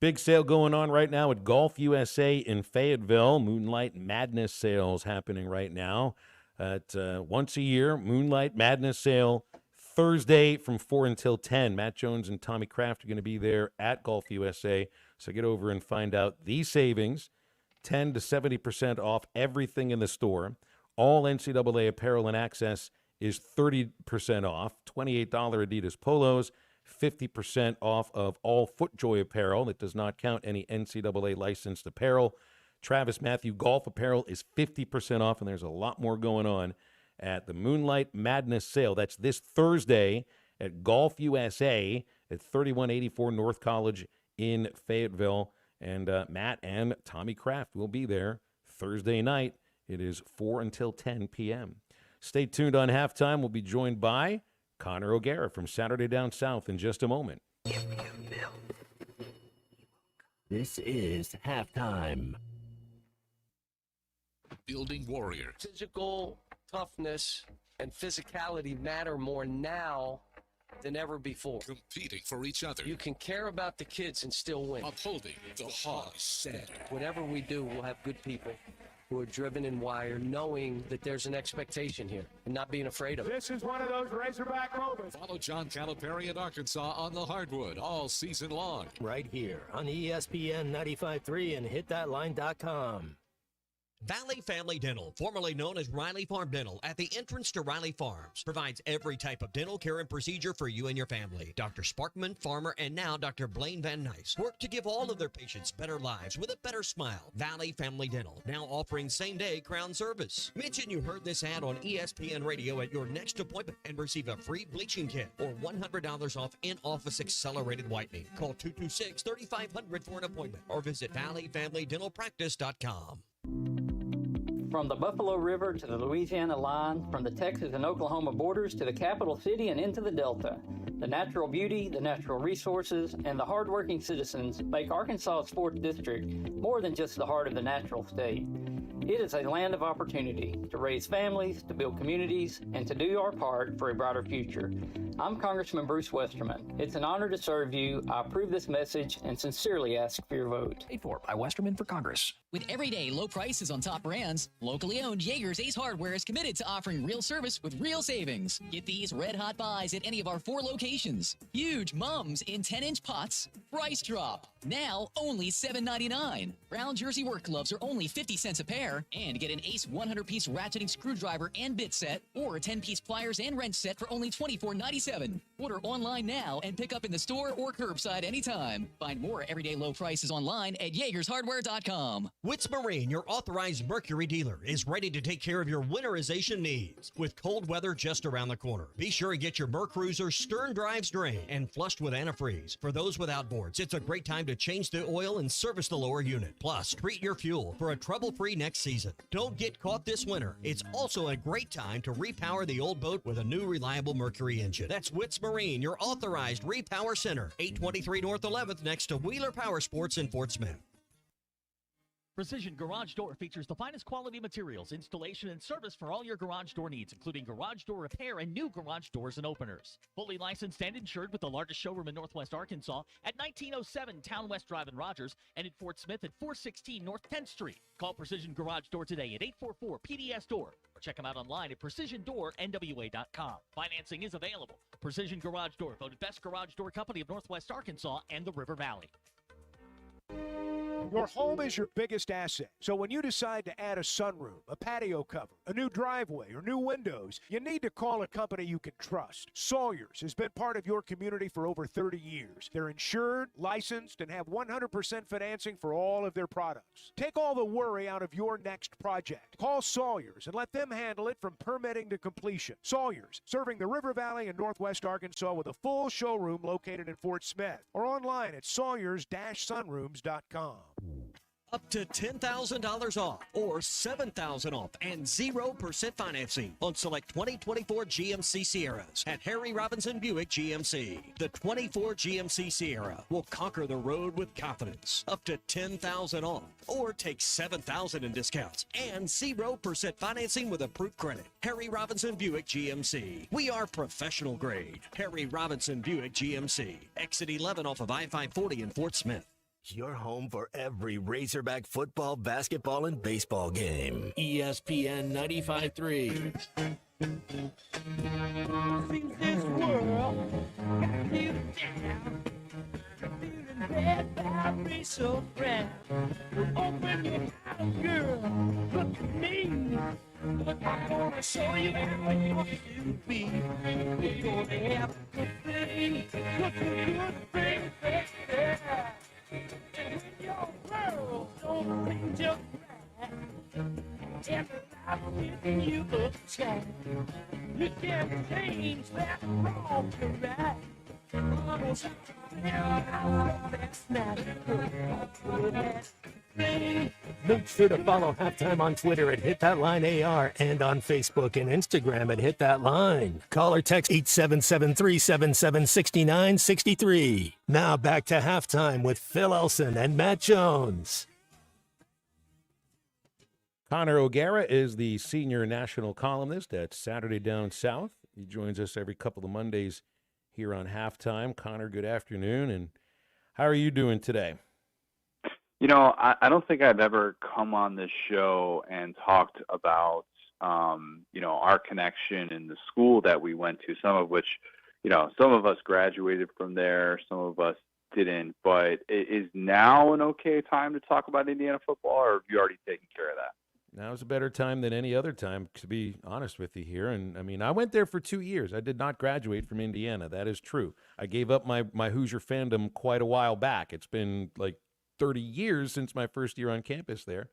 Big sale going on right now at Golf USA in Fayetteville. Moonlight Madness sales happening right now. At once a year, Moonlight Madness sale, Thursday from 4 until 10. Matt Jones and Tommy Kraft are going to be there at Golf USA. So get over and find out these savings, 10 to 70% off everything in the store. All NCAA apparel and access is 30% off. $28 Adidas polos, 50% off of all FootJoy apparel. That does not count any NCAA licensed apparel. Travis Matthew Golf Apparel is 50% off, and there's a lot more going on at the Moonlight Madness sale. That's this Thursday at Golf USA at 3184 North College in Fayetteville. And Matt and Tommy Kraft will be there Thursday night. It is 4 until 10 p.m. Stay tuned on halftime. We'll be joined by Connor O'Gara from Saturday Down South in just a moment. This is halftime. Building warrior. Physical toughness and physicality matter more now than ever before. Competing for each other. You can care about the kids and still win. Upholding the high standard. Whatever we do, we'll have good people who are driven and wired, knowing that there's an expectation here and not being afraid of it. This is one of those Razorback moments. Follow John Calipari in Arkansas on the hardwood all season long. Right here on ESPN 95.3 and hitthatline.com. Valley Family Dental, formerly known as Riley Farm Dental, at the entrance to Riley Farms, provides every type of dental care and procedure for you and your family. Dr. Sparkman, Farmer, and now Dr. Blaine Van Nice work to give all of their patients better lives with a better smile. Valley Family Dental, now offering same-day crown service. Mention you heard this ad on ESPN Radio at your next appointment and receive a free bleaching kit or $100 off in-office accelerated whitening. Call 226-3500 for an appointment or visit valleyfamilydentalpractice.com. From the Buffalo River to the Louisiana line, from the Texas and Oklahoma borders to the capital city and into the Delta, the natural beauty, the natural resources, and the hardworking citizens make Arkansas Sports District more than just the heart of the natural state. It is a land of opportunity to raise families, to build communities, and to do our part for a brighter future. I'm Congressman Bruce Westerman. It's an honor to serve you. I approve this message and sincerely ask for your vote. Paid for by Westerman for Congress. With everyday low prices on top brands, locally owned Jaeger's Ace Hardware is committed to offering real service with real savings. Get these red-hot buys at any of our 4 locations. Huge mums in 10-inch pots. Price drop. Now only $7.99. Brown jersey work gloves are only 50 cents a pair. And get an Ace 100-piece ratcheting screwdriver and bit set, or a 10-piece pliers and wrench set for only $24.97. Order online now and pick up in the store or curbside anytime. Find more everyday low prices online at JagersHardware.com. Witz Marine, your authorized Mercury dealer, is ready to take care of your winterization needs. With cold weather just around the corner, be sure to get your Mercruiser stern drives drained and flushed with antifreeze. For those with outboards, it's a great time to change the oil and service the lower unit. Plus, treat your fuel for a trouble-free next season. Don't get caught this winter. It's also a great time to repower the old boat with a new reliable Mercury engine. That's Witz Marine, your authorized repower center, 823 North 11th next to Wheeler Power Sports in Fort Smith. Precision Garage Door features the finest quality materials, installation, and service for all your garage door needs, including garage door repair and new garage doors and openers. Fully licensed and insured with the largest showroom in Northwest Arkansas at 1907 Town West Drive in Rogers and in Fort Smith at 416 North 10th Street. Call Precision Garage Door today at 844-PDS-DOOR or check them out online at PrecisionDoorNWA.com. Financing is available. Precision Garage Door, voted best garage door company of Northwest Arkansas and the River Valley. Your home is your biggest asset. So when you decide to add a sunroom, a patio cover, a new driveway, or new windows, you need to call a company you can trust. Sawyers has been part of your community for over 30 years. They're insured, licensed, and have 100% financing for all of their products. Take all the worry out of your next project. Call Sawyers and let them handle it from permitting to completion. Sawyers, serving the River Valley and Northwest Arkansas with a full showroom located in Fort Smith or online at sawyers-sunrooms.com. Up to $10,000 off or $7,000 off and 0% financing on select 2024 GMC Sierras at Harry Robinson Buick GMC. The 24 GMC Sierra will conquer the road with confidence. Up to $10,000 off or take $7,000 in discounts and 0% financing with approved credit. Harry Robinson Buick GMC. We are professional grade. Harry Robinson Buick GMC. Exit 11 off of I-540 in Fort Smith. Your home for every Razorback football, basketball, and baseball game. ESPN 95.3. Seems this world got you down. Feeling bad about me so proud. Open your eyes, girl. Look at me. Look, I wanna show you how it used to be. We're gonna have a good thing. Look a good thing, baby. And when your world don't bring you back, and life giving you upset, you can change that wrong to right. Make sure to follow Halftime on Twitter at HitThatLineAR and on Facebook and Instagram at HitThatLine. Call or text 877-377-6963. Now back to Halftime with Phil Elson and Matt Jones. Connor O'Gara is the senior national columnist at Saturday Down South. He joins us every couple of Mondays here on Halftime. Connor, good afternoon, and how are you doing today? You know, I don't think I've ever come on this show and talked about, you know, our connection in the school that we went to, some of which, you know, some of us graduated from there, some of us didn't. But is now an okay time to talk about Indiana football, or have you already taken care of that? Now's a better time than any other time, to be honest with you here. And, I mean, I went there for 2 years. I did not graduate from Indiana. That is true. I gave up my Hoosier fandom quite a while back. It's been like 30 years since my first year on campus there.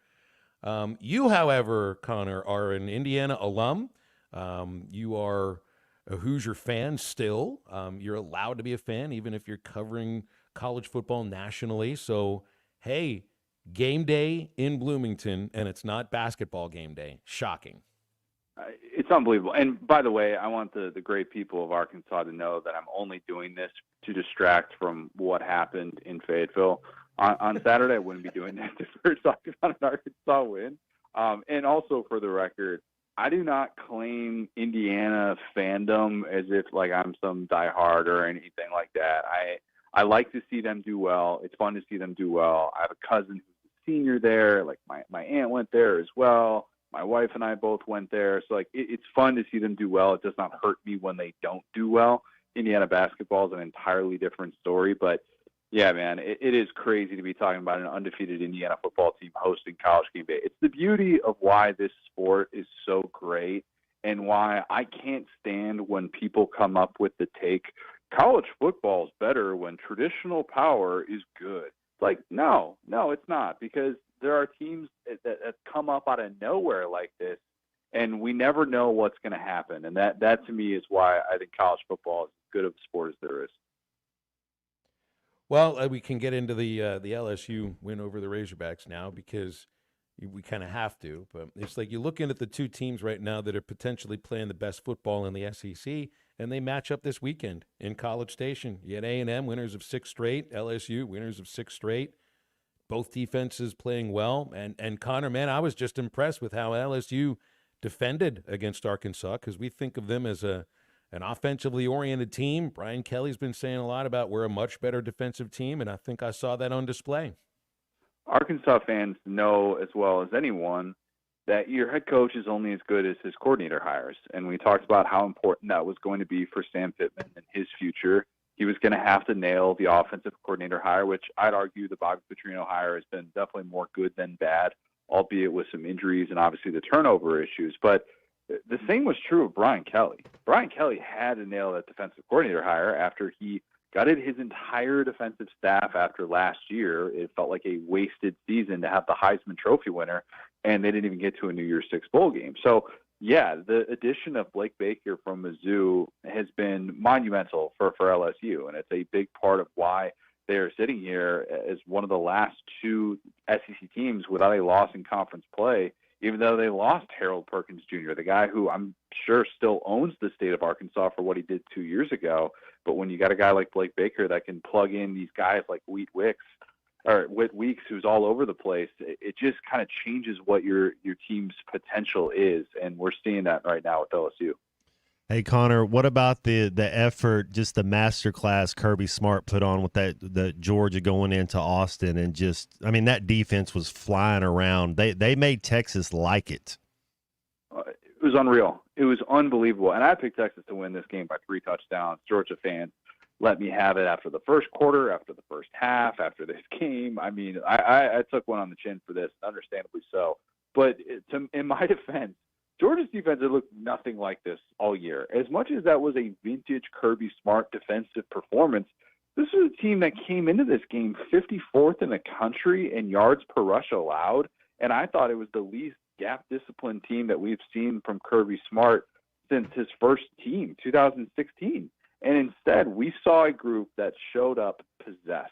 You, however, Connor, are an Indiana alum. You are a Hoosier fan still. You're allowed to be a fan even if you're covering college football nationally. So, hey, game day in Bloomington, and it's not basketball game day. Shocking. It's unbelievable. And by the way, I want the great people of Arkansas to know that I'm only doing this to distract from what happened in Fayetteville. On Saturday, I wouldn't be doing that if we were talking about an Arkansas win. And also, for the record, I do not claim Indiana fandom as if like I'm some diehard or anything like that. I like to see them do well. It's fun to see them do well. I have a cousin who's a senior there. Like my aunt went there as well. My wife and I both went there. So like it's fun to see them do well. It does not hurt me when they don't do well. Indiana basketball is an entirely different story, but yeah, man, it is crazy to be talking about an undefeated Indiana football team hosting College game day. It's the beauty of why this sport is so great and why I can't stand when people come up with the take, college football is better when traditional power is good. Like, no, it's not, because there are teams that come up out of nowhere like this, and we never know what's going to happen. And that to me is why I think college football is as good of a sport as there is. Well, we can get into the LSU win over the Razorbacks now because we kind of have to. But it's like you're looking at the two teams right now that are potentially playing the best football in the SEC, and they match up this weekend in College Station. You had A&M, winners of 6 straight, LSU, winners of 6 straight. Both defenses playing well. And Connor, man, I was just impressed with how LSU defended against Arkansas, because we think of them as an offensively oriented team. Brian Kelly's been saying a lot about we're a much better defensive team, and I think I saw that on display. Arkansas fans know as well as anyone that your head coach is only as good as his coordinator hires. And we talked about how important that was going to be for Sam Pittman and his future. He was going to have to nail the offensive coordinator hire, which I'd argue the Bobby Petrino hire has been definitely more good than bad, albeit with some injuries and obviously the turnover issues. But the same was true of Brian Kelly. Brian Kelly had to nail that defensive coordinator hire after he gutted his entire defensive staff after last year. It felt like a wasted season to have the Heisman Trophy winner, and they didn't even get to a New Year's Six bowl game. So, yeah, the addition of Blake Baker from Mizzou has been monumental for LSU, and it's a big part of why they are sitting here as one of the last 2 SEC teams without a loss in conference play, even though they lost Harold Perkins Jr., the guy who I'm sure still owns the state of Arkansas for what he did 2 years ago. But when you got a guy like Blake Baker that can plug in these guys like Whit Weeks, who's all over the place, it just kind of changes what your team's potential is. And we're seeing that right now with LSU. Hey, Connor, what about the effort, just the masterclass Kirby Smart put on with the Georgia going into Austin, and just, I mean, that defense was flying around. They made Texas like it. It was unreal. It was unbelievable. And I picked Texas to win this game by 3 touchdowns. Georgia fans let me have it after the first quarter, after the first half, after this game. I mean, I took one on the chin for this, understandably so. But in my defense, Georgia's defense had looked nothing like this all year. As much as that was a vintage Kirby Smart defensive performance, this was a team that came into this game 54th in the country in yards per rush allowed, and I thought it was the least gap discipline team that we've seen from Kirby Smart since his first team, 2016. And instead, we saw a group that showed up possessed.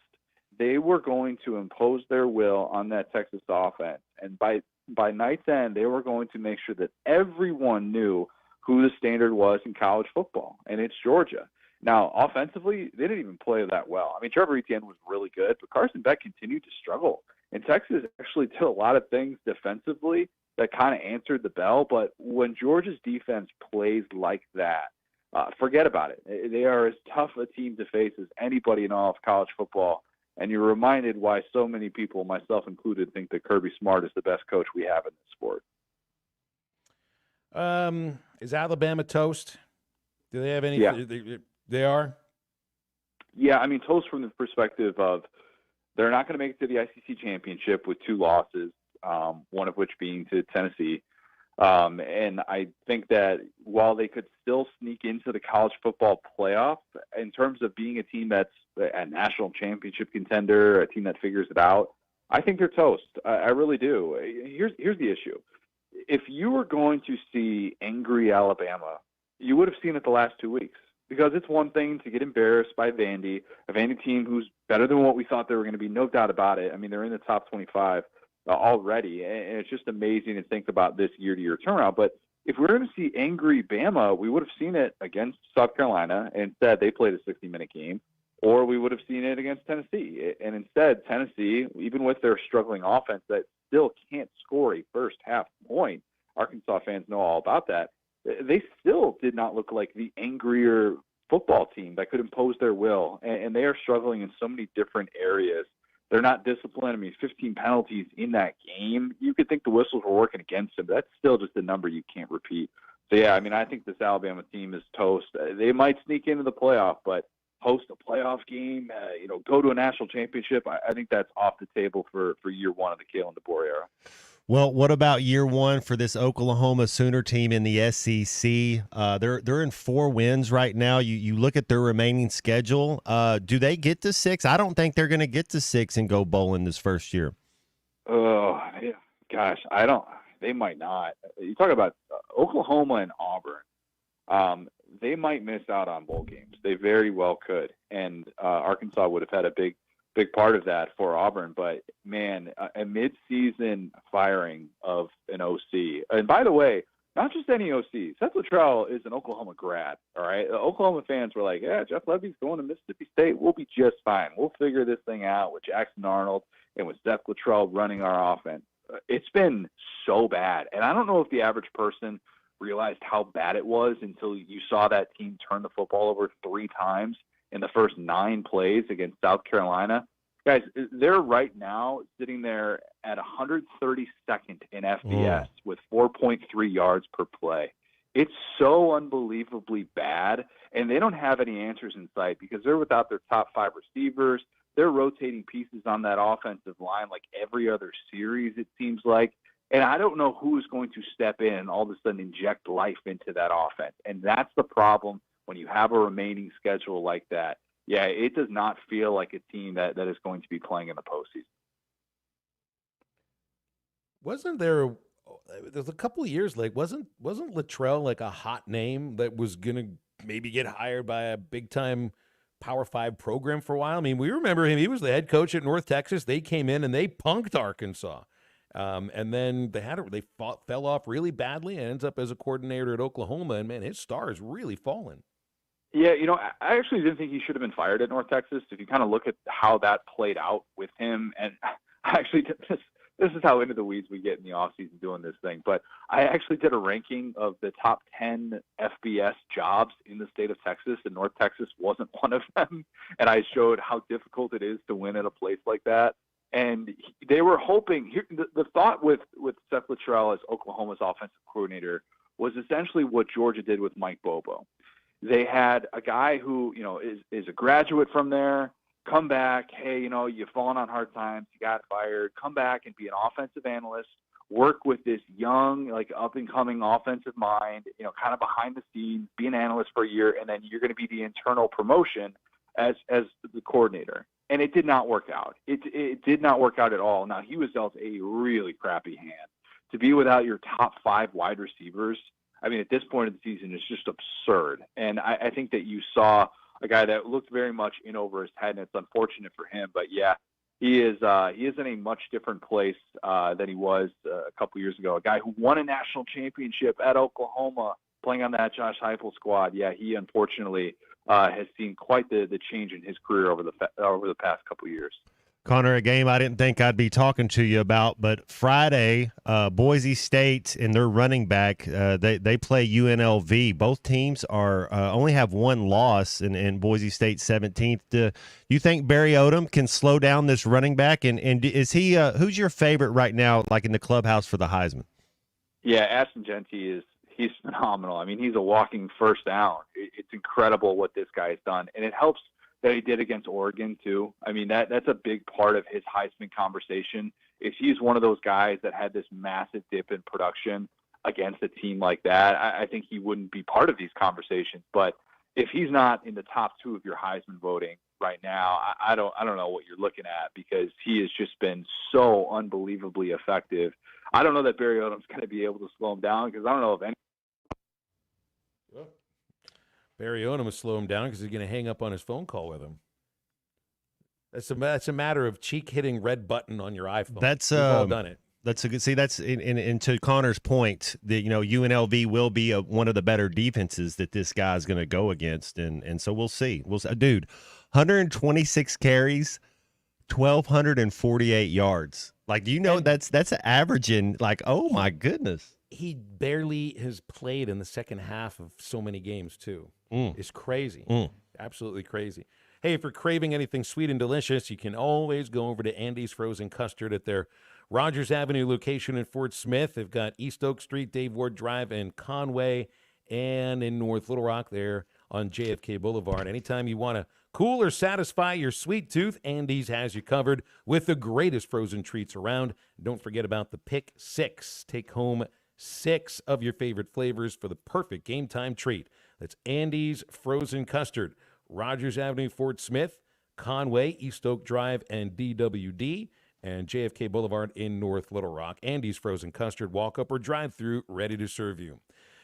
They were going to impose their will on that Texas offense, and by night's end, they were going to make sure that everyone knew who the standard was in college football, and it's Georgia. Now, offensively, they didn't even play that well. I mean, Trevor Etienne was really good, but Carson Beck continued to struggle. And Texas actually did a lot of things defensively that kind of answered the bell. But when Georgia's defense plays like that, forget about it. They are as tough a team to face as anybody in all of college football. And you're reminded why so many people, myself included, think that Kirby Smart is the best coach we have in this sport. Is Alabama toast? Do they have any? Yeah. They are? Yeah, I mean, toast from the perspective of they're not going to make it to the SEC championship with 2 losses, one of which being to Tennessee. And I think that while they could still sneak into the college football playoff, in terms of being a team that's a national championship contender, a team that figures it out, I think they're toast. I really do. Here's the issue. If you were going to see angry Alabama, you would have seen it the last 2 weeks, Because it's one thing to get embarrassed by Vandy, a Vandy team who's better than what we thought they were going to be, no doubt about it. I mean, they're in the top 25 already, and it's just amazing to think about this year-to-year turnaround. But if we're going to see angry Bama, we would have seen it against South Carolina, and instead they played a 60-minute game, or we would have seen it against Tennessee. And instead, Tennessee, even with their struggling offense that still can't score a first-half point, Arkansas fans know all about that, they still did not look like the angrier football team that could impose their will, and they are struggling in so many different areas. They're not disciplined. I mean, 15 penalties in that game. You could think the whistles were working against them, but that's still just a number you can't repeat. So, yeah, I mean, I think this Alabama team is toast. They might sneak into the playoff, but host a playoff game, go to a national championship, I think that's off the table for year one of the Kalen DeBoer era. Well, what about year one for this Oklahoma Sooner team in the SEC? They're in 4 wins right now. You look at their remaining schedule. Do they get to 6? I don't think they're going to get to 6 and go bowling this first year. Oh, yeah. Gosh, I don't. They might not. You talk about Oklahoma and Auburn. They might miss out on bowl games. They very well could, and Arkansas would have had a big part of that for Auburn. But, man, a mid-season firing of an OC. And, by the way, not just any OC. Seth Luttrell is an Oklahoma grad, all right? The Oklahoma fans were like, yeah, Jeff Levy's going to Mississippi State. We'll be just fine. We'll figure this thing out with Jackson Arnold and with Seth Luttrell running our offense. It's been so bad. And I don't know if the average person realized how bad it was until you saw that team turn the football over 3 times in the first 9 plays against South Carolina. Guys, they're right now sitting there at 132nd in FBS with 4.3 yards per play. It's so unbelievably bad, and they don't have any answers in sight because they're without their top 5 receivers. They're rotating pieces on that offensive line like every other series, it seems like. And I don't know who is going to step in and all of a sudden inject life into that offense. And that's the problem when you have a remaining schedule like that. Yeah, it does not feel like a team that is going to be playing in the postseason. Wasn't there's a couple of years like wasn't Luttrell like a hot name that was gonna maybe get hired by a big time Power 5 program for a while? I mean, we remember him. He was the head coach at North Texas. They came in and they punked Arkansas. And then they fell off really badly and ends up as a coordinator at Oklahoma. And, man, his star has really fallen. Yeah, I actually didn't think he should have been fired at North Texas. If you kind of look at how that played out with him, and I actually did this is how into the weeds we get in the offseason doing this thing. But I actually did a ranking of the top 10 FBS jobs in the state of Texas, and North Texas wasn't one of them. And I showed how difficult it is to win at a place like that. And they were hoping the thought with Seth Luttrell as Oklahoma's offensive coordinator was essentially what Georgia did with Mike Bobo. They had a guy who, is a graduate from there, come back, hey, you've fallen on hard times, you got fired, come back and be an offensive analyst, work with this young, like up-and-coming offensive mind, kind of behind the scenes, be an analyst for a year, and then you're going to be the internal promotion as the coordinator. And it did not work out. It did not work out at all. Now, he was dealt a really crappy hand. To be without your top 5 wide receivers, I mean, at this point of the season, it's just absurd. And I think that you saw a guy that looked very much in over his head, and it's unfortunate for him. But, yeah, he is in a much different place than he was a couple years ago. A guy who won a national championship at Oklahoma playing on that Josh Heupel squad. Yeah, he unfortunately has seen quite the change in his career over the past couple of years. Connor, a game I didn't think I'd be talking to you about, but Friday, Boise State and their running back, they play UNLV. Both teams are only have 1 loss, and Boise State 17th. Do you think Barry Odom can slow down this running back? And is he who's your favorite right now, like in the clubhouse for the Heisman? Yeah, Ashton Genty he's phenomenal. I mean, he's a walking first down. It's incredible what this guy has done, and it helps that he did against Oregon too. I mean, that's a big part of his Heisman conversation. Is he's one of those guys that had this massive dip in production against a team like that. I think he wouldn't be part of these conversations. But if he's not in the top 2 of your Heisman voting right now, I don't know what you're looking at, because he has just been so unbelievably effective. I don't know that Barry Odom's going to be able to slow him down, because I don't know if any. Barry Odom will slow him down because he's going to hang up on his phone call with him. That's a matter of cheek hitting red button on your iPhone. That's We've all done it. That's a good. See, that's in to Connor's point that UNLV will be one of the better defenses that this guy's going to go against, and so we'll see. Dude, 126 carries, 1,248 yards. Like, that's averaging like, oh my goodness. He barely has played in the second half of so many games too. It's crazy, absolutely crazy. Hey, if you're craving anything sweet and delicious, you can always go over to Andy's Frozen Custard at their Rogers Avenue location in Fort Smith. They've got East Oak Street, Dave Ward Drive, and Conway, and in North Little Rock there on JFK Boulevard. Anytime you want to cool or satisfy your sweet tooth, Andy's has you covered with the greatest frozen treats around. Don't forget about the Pick 6. Take home 6 of your favorite flavors for the perfect game time treat. That's Andy's Frozen Custard, Rogers Avenue, Fort Smith, Conway, East Oak Drive, and DWD, and JFK Boulevard in North Little Rock. Andy's Frozen Custard, walk up or drive through, ready to serve you.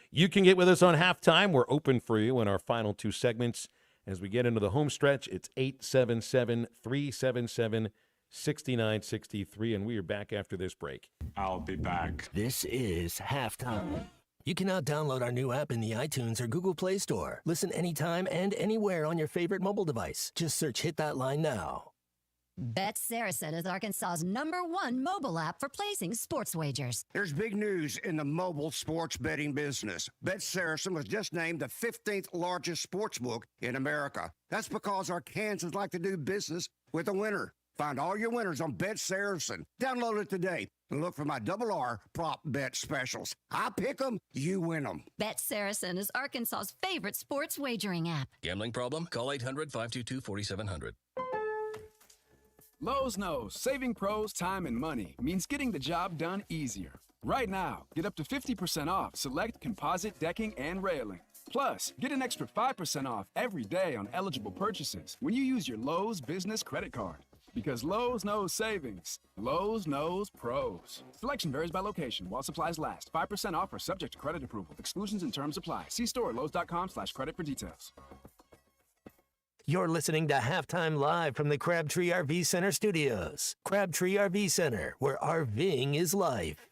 You can get with us on halftime. We're open for you in our final 2 segments. As we get into the home stretch, it's 877-377-6963, and we are back after this break. I'll be back. This is Halftime. You can now download our new app in the iTunes or Google Play Store. Listen anytime and anywhere on your favorite mobile device. Just search Hit That Line now. Bet Saracen is Arkansas's #1 mobile app for placing sports wagers. There's big news in the mobile sports betting business. Bet Saracen was just named the 15th largest sports book in America. That's because Arkansans like to do business with a winner. Find all your winners on Bet Saracen. Download it today and look for my RR prop bet specials. I pick them, you win them. Bet Saracen is Arkansas's favorite sports wagering app. Gambling problem? Call 800-522-4700. Lowe's knows saving pros time and money means getting the job done easier. Right now, get up to 50% off select composite decking and railing. Plus, get an extra 5% off every day on eligible purchases when you use your Lowe's business credit card. Because Lowe's knows savings. Lowe's knows pros. Selection varies by location while supplies last. 5% off are subject to credit approval. Exclusions and terms apply. See store lowes.com/credit for details. You're listening to Halftime Live from the Crabtree RV Center studios. Crabtree RV Center, where RVing is life.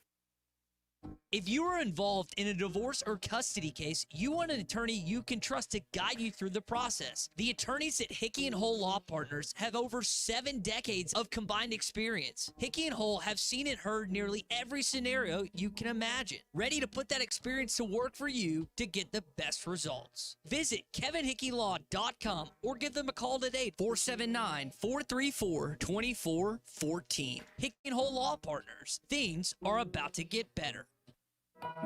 If you are involved in a divorce or custody case, you want an attorney you can trust to guide you through the process. The attorneys at Hickey & Hole Law Partners have over 7 decades of combined experience. Hickey & Hole have seen and heard nearly every scenario you can imagine, ready to put that experience to work for you to get the best results. Visit kevinhickeylaw.com or give them a call today, 479-434-2414. Hickey & Hole Law Partners. Things are about to get better.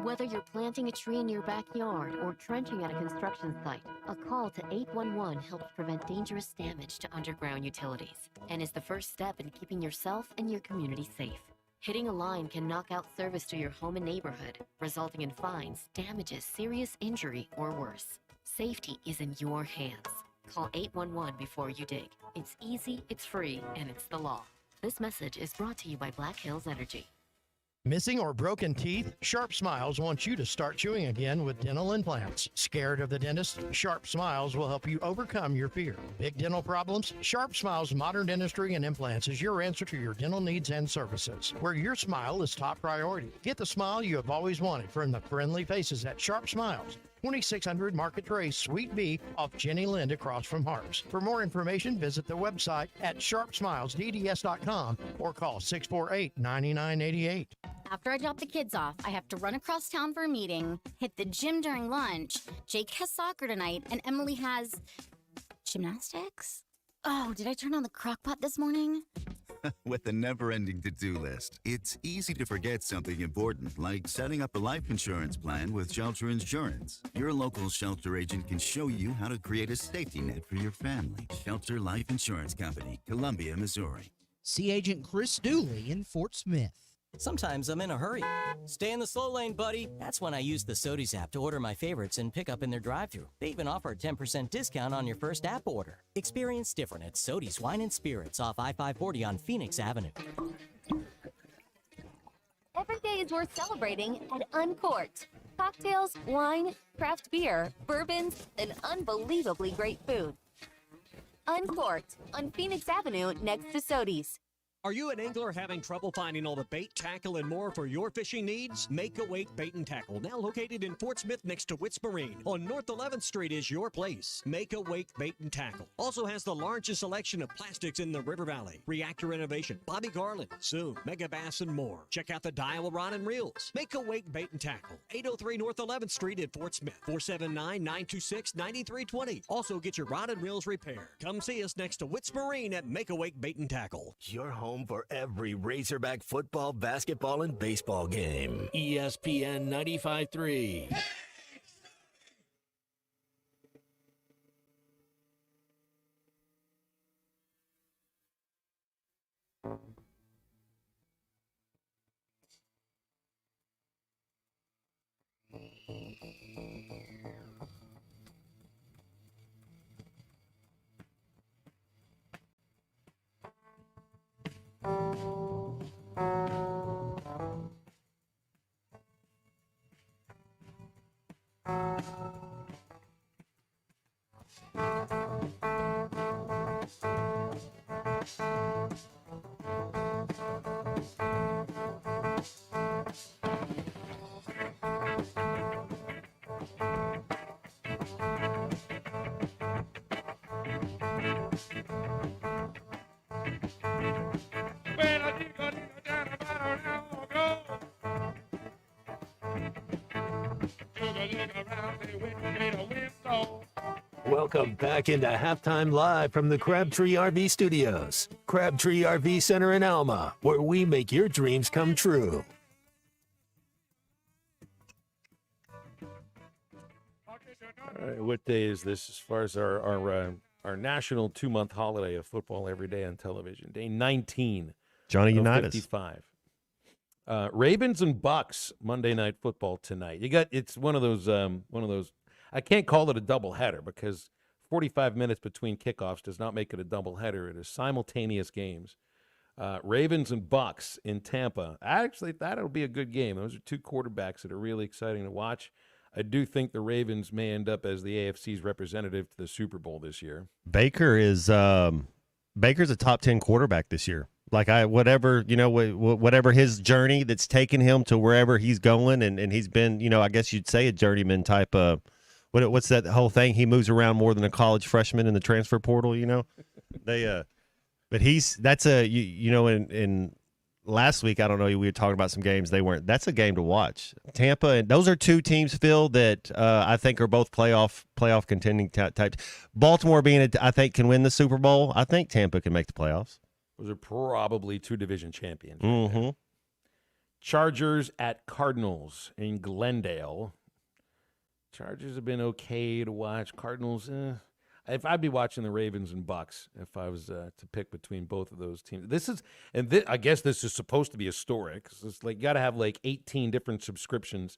Whether you're planting a tree in your backyard or trenching at a construction site, a call to 811 helps prevent dangerous damage to underground utilities and is the first step in keeping yourself and your community safe. Hitting a line can knock out service to your home and neighborhood, resulting in fines, damages, serious injury, or worse. Safety is in your hands. Call 811 before you dig. It's easy, it's free, and it's the law. This message is brought to you by Black Hills Energy. Missing or broken teeth? Sharp Smiles wants you to start chewing again with dental implants. Scared of the dentist? Sharp Smiles will help you overcome your fear. Big dental problems? Sharp Smiles Modern Dentistry and Implants is your answer to your dental needs and services, where your smile is top priority. Get the smile you have always wanted from the friendly faces at Sharp Smiles. 2600 Market Trace, Suite B, off Jenny Lind across from Harps. For more information, visit the website at sharpsmilesdds.com or call 648-9988. After I drop the kids off, I have to run across town for a meeting, hit the gym during lunch. Jake has soccer tonight, and Emily has gymnastics? Oh, did I turn on the crock pot this morning? With a never-ending to-do list, it's easy to forget something important, like setting up a life insurance plan with Shelter Insurance. Your local Shelter agent can show you how to create a safety net for your family. Shelter Life Insurance Company, Columbia, Missouri. See Agent Chris Dooley in Fort Smith. Sometimes I'm in a hurry. Stay in the slow lane, buddy. That's when I use the Sodies app to order my favorites and pick up in their drive-thru. They even offer a 10% discount on your first app order. Experience different at Sodies Wine and Spirits off I-540 on Phoenix Avenue. Every day is worth celebrating at Uncorked. Cocktails, wine, craft beer, bourbons, and unbelievably great food. Uncorked on Phoenix Avenue next to Sodi's. Are you an angler having trouble finding all the bait, tackle, and more for your fishing needs? Make a Wake Bait and Tackle, now located in Fort Smith next to Witz Marine on North 11th Street, is your place. Make a Wake Bait and Tackle also has the largest selection of plastics in the River Valley. Reactor Innovation, Bobby Garland, Zoom, Mega Bass, and more. Check out the Daiwa Rod and Reels. Make a Wake Bait and Tackle, 803 North 11th Street in Fort Smith, 479-926-9320. Also get your rod and reels repaired. Come see us next to Witz Marine at Make a Wake Bait and Tackle. Your home for every Razorback football, basketball, and baseball game. ESPN 95.3. Welcome back into Halftime Live from the Crabtree RV Studios. Crabtree RV Center in Alma, where we make your dreams come true. All right, what day is this as far as our national 2-month holiday of football every day on television? Day 19. Johnny Unitas. 55. Ravens and Bucks Monday Night Football tonight. It's one of those I can't call it a doubleheader because 45 minutes between kickoffs does not make it a doubleheader. It is simultaneous games. Ravens and Bucks in Tampa. I actually thought it'll be a good game. Those are two quarterbacks that are really exciting to watch. I do think the Ravens may end up as the AFC's representative to the Super Bowl this year. Baker's a top 10 quarterback this year. Whatever his journey that's taken him to wherever he's going, and he's been, I guess you'd say a journeyman type of. What's that whole thing? He moves around more than a college freshman in the transfer portal, But in last week, I don't know, we were talking about some games. That's a game to watch. Tampa, and those are two teams, Phil, that I think are both playoff contending types. Baltimore I think can win the Super Bowl. I think Tampa can make the playoffs. Those are probably two division champions. Mm-hmm. Chargers at Cardinals in Glendale. Chargers have been okay to watch. Cardinals, if I'd be watching the Ravens and Bucks if I was to pick between both of those teams. I guess this is supposed to be historic. It's like you got to have like 18 different subscriptions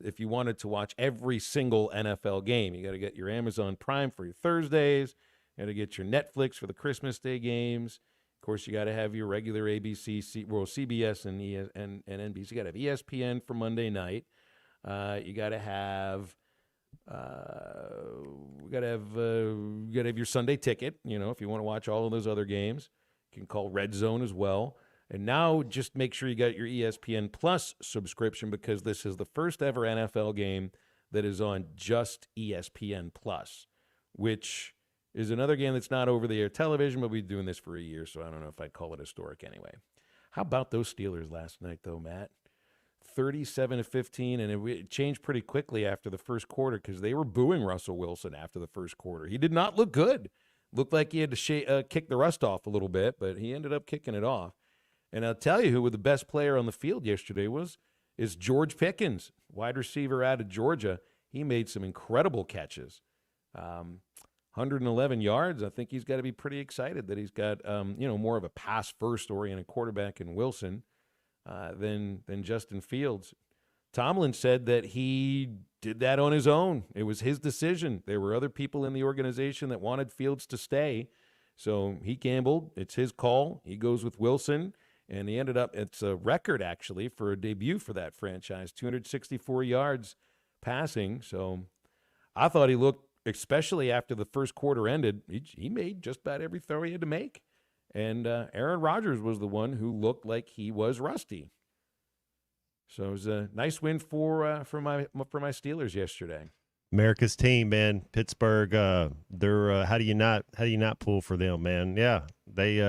if you wanted to watch every single NFL game. You got to get your Amazon Prime for your Thursdays. You got to get your Netflix for the Christmas Day games. Of course, you got to have your regular ABC, CBS, and NBC. You got to have ESPN for Monday night. You got to have. You gotta have your Sunday ticket, if you want to watch all of those other games. You can call Red Zone as well. And now just make sure you got your ESPN Plus subscription because this is the first ever NFL game that is on just ESPN Plus, which is another game that's not over-the-air television, but we've been doing this for a year, so I don't know if I'd call it historic anyway. How about those Steelers last night, though, Matt? 37-15, and it changed pretty quickly after the first quarter because they were booing Russell Wilson after the first quarter. He did not look good. Looked like he had to kick the rust off a little bit, but he ended up kicking it off. And I'll tell you who was the best player on the field yesterday is George Pickens, wide receiver out of Georgia. He made some incredible catches. 111 yards. I think he's got to be pretty excited that he's got more of a pass-first oriented quarterback in Wilson. Than Justin Fields. Tomlin said that he did that on his own. It was his decision. There were other people in the organization that wanted Fields to stay, so he gambled. It's his call. He goes with Wilson, and he ended up, it's a record actually for a debut for that franchise, 264 yards passing. So I thought he looked, especially after the first quarter ended, he made just about every throw he had to make. And Aaron Rodgers was the one who looked like he was rusty. So it was a nice win for my Steelers yesterday. America's team, man. Pittsburgh. They're how do you not pull for them, man? Yeah, they.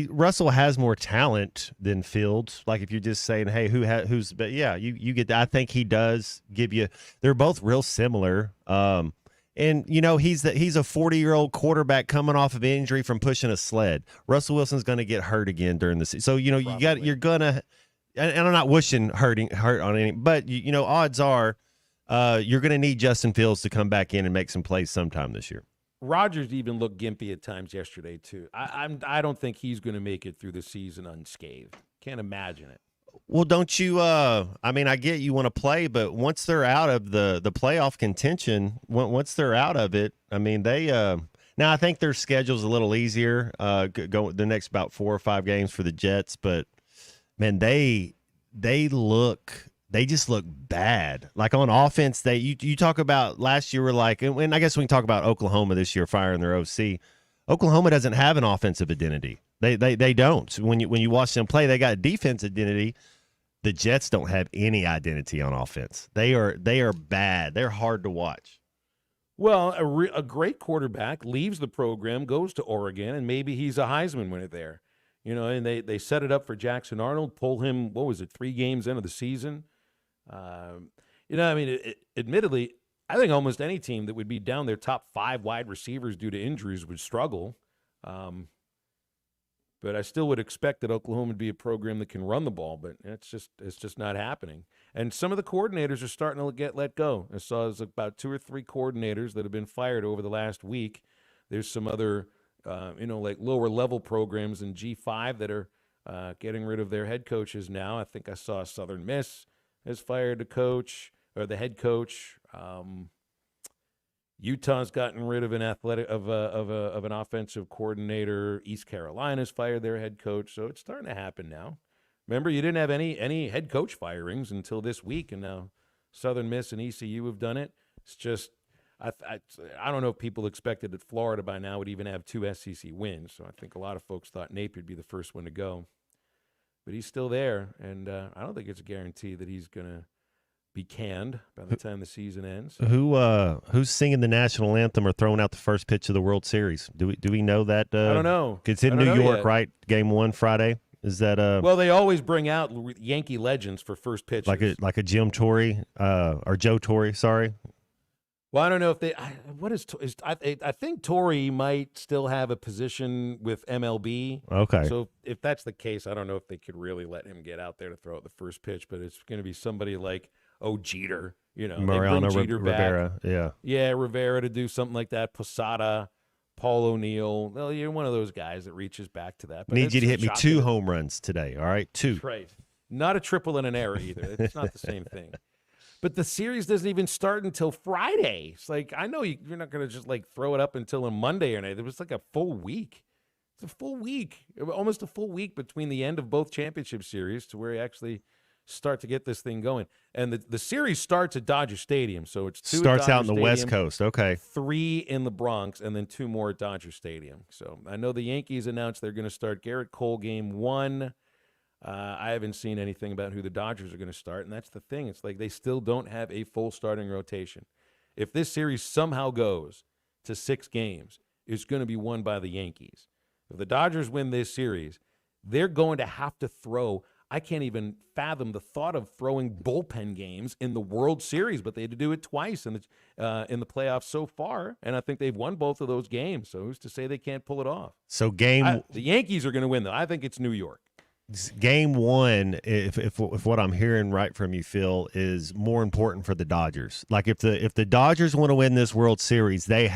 Russell has more talent than Fields. Like if you're just saying, hey, who's? But yeah, you get that. I think he does give you. They're both real similar. And he's a 40-year-old quarterback coming off of injury from pushing a sled. Russell Wilson's going to get hurt again during the season. So you're gonna. And I'm not wishing hurt on any, but odds are you're going to need Justin Fields to come back in and make some plays sometime this year. Rodgers even looked gimpy at times yesterday too. I don't think he's going to make it through the season unscathed. Can't imagine it. Well, don't you? I get you want to play, but once they're out of the playoff contention, once they're out of it, they. Now I think their schedule's a little easier. Go the next about 4 or 5 games for the Jets, but. Man, they just look bad. Like on offense, you talk about last year. We're like, and I guess we can talk about Oklahoma this year firing their OC. Oklahoma doesn't have an offensive identity. They don't. When you watch them play, they got a defense identity. The Jets don't have any identity on offense. They are bad. They're hard to watch. Well, a great quarterback leaves the program, goes to Oregon, and maybe he's a Heisman winner there. And they set it up for Jackson Arnold, pull him, 3 games into the season? Admittedly, I think almost any team that would be down their top 5 wide receivers due to injuries would struggle. But I still would expect that Oklahoma would be a program that can run the ball, but it's just not happening. And some of the coordinators are starting to get let go. I saw there's about 2 or 3 coordinators that have been fired over the last week. There's some other like lower level programs in G5 that are getting rid of their head coaches now. I think I saw Southern Miss has fired the head coach. Utah's gotten rid of an an offensive coordinator. East Carolina's fired their head coach. So it's starting to happen now. Remember, you didn't have any head coach firings until this week, and now Southern Miss and ECU have done it. It's just I don't know if people expected that Florida by now would even have 2 SEC wins. So I think a lot of folks thought Napier would be the first one to go. But he's still there, and I don't think it's a guarantee that he's going to be canned by the time the season ends. Who's singing the national anthem or throwing out the first pitch of the World Series? Do we know that? I don't know. It's in New York, right? Game 1 Friday. Is that Well, they always bring out Yankee legends for first pitches. Like a Jim Torre or Joe Torre, sorry. Well, I don't know if they. I think Torrey might still have a position with MLB. Okay. So if that's the case, I don't know if they could really let him get out there to throw out the first pitch. But it's going to be somebody like Jeter, Mariano Rivera. Yeah. Yeah, Rivera to do something like that. Posada, Paul O'Neill. Well, you're one of those guys that reaches back to that. But need you to hit me 2 home runs today. All right, 2. That's right. Not a triple and an error either. It's not the same thing. But the series doesn't even start until Friday. It's like, I know you're not going to just throw it up until a Monday or anything. It was like a full week. It's a full week, almost a full week between the end of both championship series to where you actually start to get this thing going. And the series starts at Dodger Stadium. So it's 2 starts at out in the Stadium, West Coast. Okay. 3 in the Bronx, and then 2 more at Dodger Stadium. So I know the Yankees announced they're going to start Garrett Cole game 1. I haven't seen anything about who the Dodgers are going to start, and that's the thing. It's like they still don't have a full starting rotation. If this series somehow goes to 6 games, it's going to be won by the Yankees. If the Dodgers win this series, they're going to have to throw. I can't even fathom the thought of throwing bullpen games in the World Series, but they had to do it twice in the playoffs so far, and I think they've won both of those games. So who's to say they can't pull it off? So the Yankees are going to win, though. I think it's New York. Game 1, if what I'm hearing right from you, Phil, is more important for the Dodgers. Like if the Dodgers want to win this World Series, they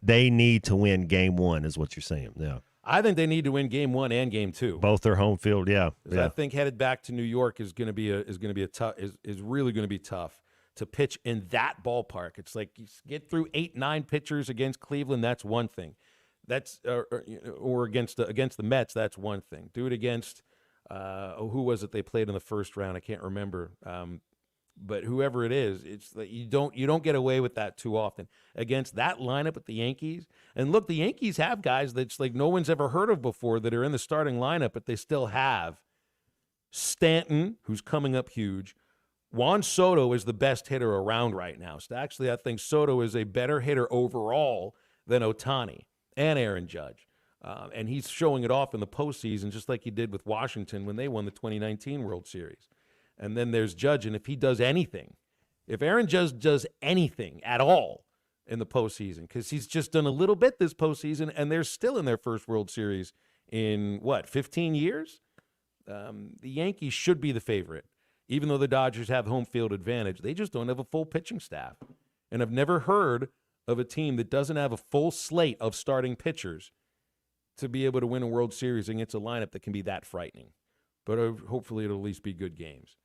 need to win Game 1, is what you're saying. Yeah. I think they need to win Game 1 and Game 2. Both are home field. Yeah. I think headed back to New York is really going to be tough to pitch in that ballpark. It's like you get through 8-9 pitchers against Cleveland. That's one thing. That's or against the Mets. That's one thing. Do it against. Who was it they played in the first round? I can't remember. But whoever it is, it's like you don't get away with that too often against that lineup with the Yankees. And look, the Yankees have guys that's like no one's ever heard of before that are in the starting lineup, but they still have Stanton, who's coming up huge. Juan Soto is the best hitter around right now. So actually, I think Soto is a better hitter overall than Ohtani and Aaron Judge. And he's showing it off in the postseason, just like he did with Washington when they won the 2019 World Series. And then there's Judge, and if he does anything, if Aaron Judge does anything at all in the postseason, because he's just done a little bit this postseason, and they're still in their first World Series in, 15 years? The Yankees should be the favorite. Even though the Dodgers have home field advantage, they just don't have a full pitching staff. And I've never heard of a team that doesn't have a full slate of starting pitchers to be able to win a World Series against a lineup that can be that frightening. But hopefully it'll at least be good games.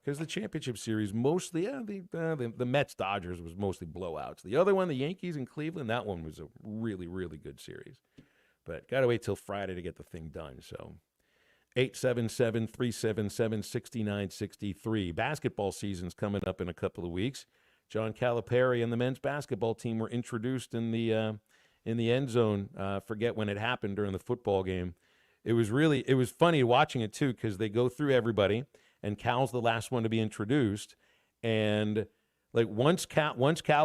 Because the championship series, mostly, the Mets-Dodgers was mostly blowouts. The other one, the Yankees and Cleveland, that one was a really, really good series. But got to wait till Friday to get the thing done. So 877-377-6963. Basketball season's coming up in a couple of weeks. John Calipari and the men's basketball team were introduced in the end zone. Forget when it happened during the football game. It was funny watching it too because they go through everybody, and Cal's the last one to be introduced. And like once Cal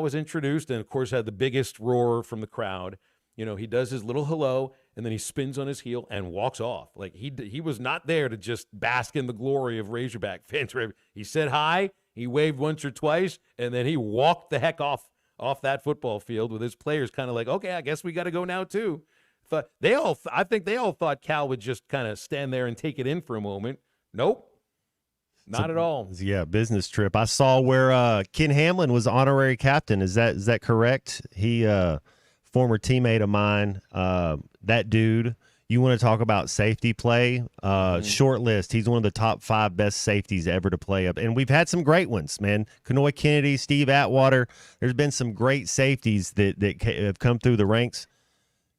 was introduced, and of course had the biggest roar from the crowd. You know, he does his little hello, and then he spins on his heel and walks off. Like he was not there to just bask in the glory of Razorback fans. He said hi, he waved once or twice, and then he walked the heck off that football field with his players kind of like, okay, I guess we got to go now too. I think they all thought Cal would just kind of stand there and take it in for a moment. Nope. Not at all. Yeah, business trip. I saw where Ken Hamlin was honorary captain. Is that correct? He former teammate of mine. That dude. You want to talk about safety play? Short list. He's one of the top 5 best safeties ever to play up. And we've had some great ones, man. Kanoy Kennedy, Steve Atwater. There's been some great safeties that have come through the ranks.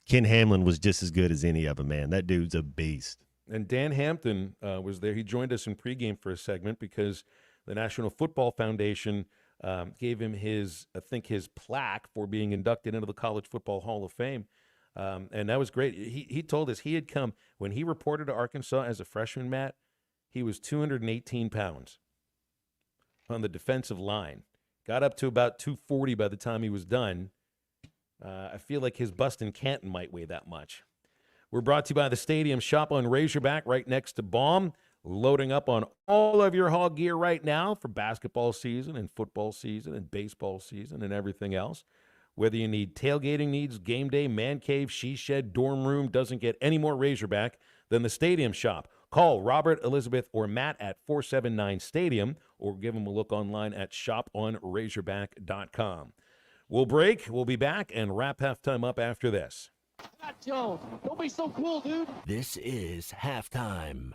Ken Hamlin was just as good as any of them, man. That dude's a beast. And Dan Hampton was there. He joined us in pregame for a segment because the National Football Foundation gave him his plaque for being inducted into the College Football Hall of Fame. And that was great. He told us he had come, when he reported to Arkansas as a freshman, Matt, he was 218 pounds on the defensive line. Got up to about 240 by the time he was done. I feel like his bust in Canton might weigh that much. We're brought to you by the Stadium Shop on Razorback right next to Baum. Loading up on all of your hog gear right now for basketball season and football season and baseball season and everything else. Whether you need tailgating needs, game day, man cave, she shed, dorm room, doesn't get any more Razorback than the Stadium Shop. Call Robert, Elizabeth, or Matt at 479-STADIUM or give them a look online at shoponrazorback.com. We'll break. We'll be back and wrap halftime up after this. Matt Jones, don't be so cool, dude. This is halftime.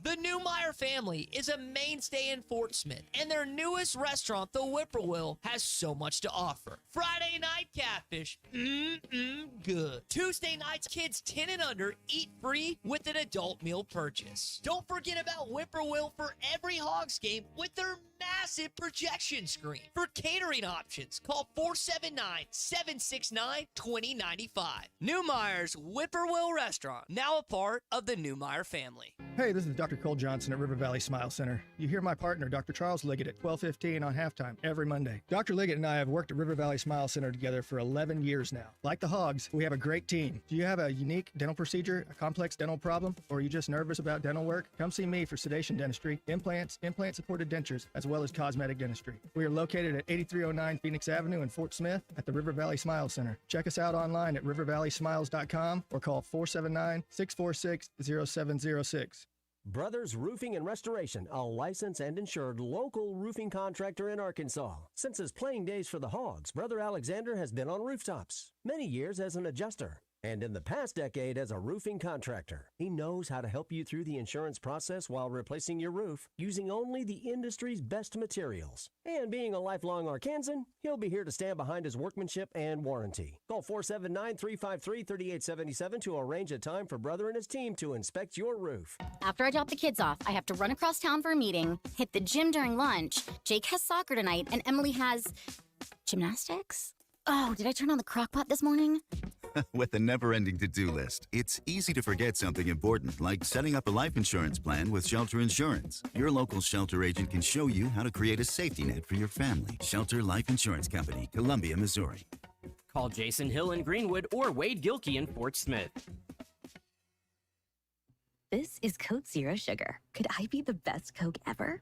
The Newmeyer family is a mainstay in Fort Smith, and their newest restaurant, the Whippoorwill, has so much to offer. Friday night catfish, good. Tuesday nights, kids 10 and under eat free with an adult meal purchase. Don't forget about Whippoorwill for every Hogs game with their massive projection screen. For catering options, call 479-769-2095. Newmeyer's Whippoorwill Restaurant, now a part of the Newmeyer family. Hey, this is Dr. Cole Johnson at River Valley Smile Center. You hear my partner, Dr. Charles Liggett, at 12:15 on halftime every Monday. Dr. Liggett and I have worked at River Valley Smile Center together for 11 years now. Like the Hogs, we have a great team. Do you have a unique dental procedure, a complex dental problem, or are you just nervous about dental work? Come see me for sedation dentistry, implants, implant-supported dentures, as well as cosmetic dentistry. We are located at 8309 Phoenix Avenue in Fort Smith at the River Valley Smile Center. Check us out online at rivervalleysmiles.com or call 479-646-0706. Brothers Roofing and Restoration, a licensed and insured local roofing contractor in Arkansas. Since his playing days for the Hogs, Brother Alexander has been on rooftops, many years as an adjuster. And in the past decade as a roofing contractor, he knows how to help you through the insurance process while replacing your roof using only the industry's best materials. And being a lifelong Arkansan, he'll be here to stand behind his workmanship and warranty. Call 479-353-3877 to arrange a time for Brother and his team to inspect your roof. After I drop the kids off, I have to run across town for a meeting, hit the gym during lunch. Jake has soccer tonight, and Emily has gymnastics? Oh, did I turn on the crock pot this morning? With a never-ending to-do list, it's easy to forget something important, like setting up a life insurance plan with Shelter Insurance. Your local Shelter agent can show you how to create a safety net for your family. Shelter Life Insurance Company, Columbia, Missouri. Call Jason Hill in Greenwood or Wade Gilkey in Fort Smith. This is Coke Zero Sugar. Could I be the best Coke ever?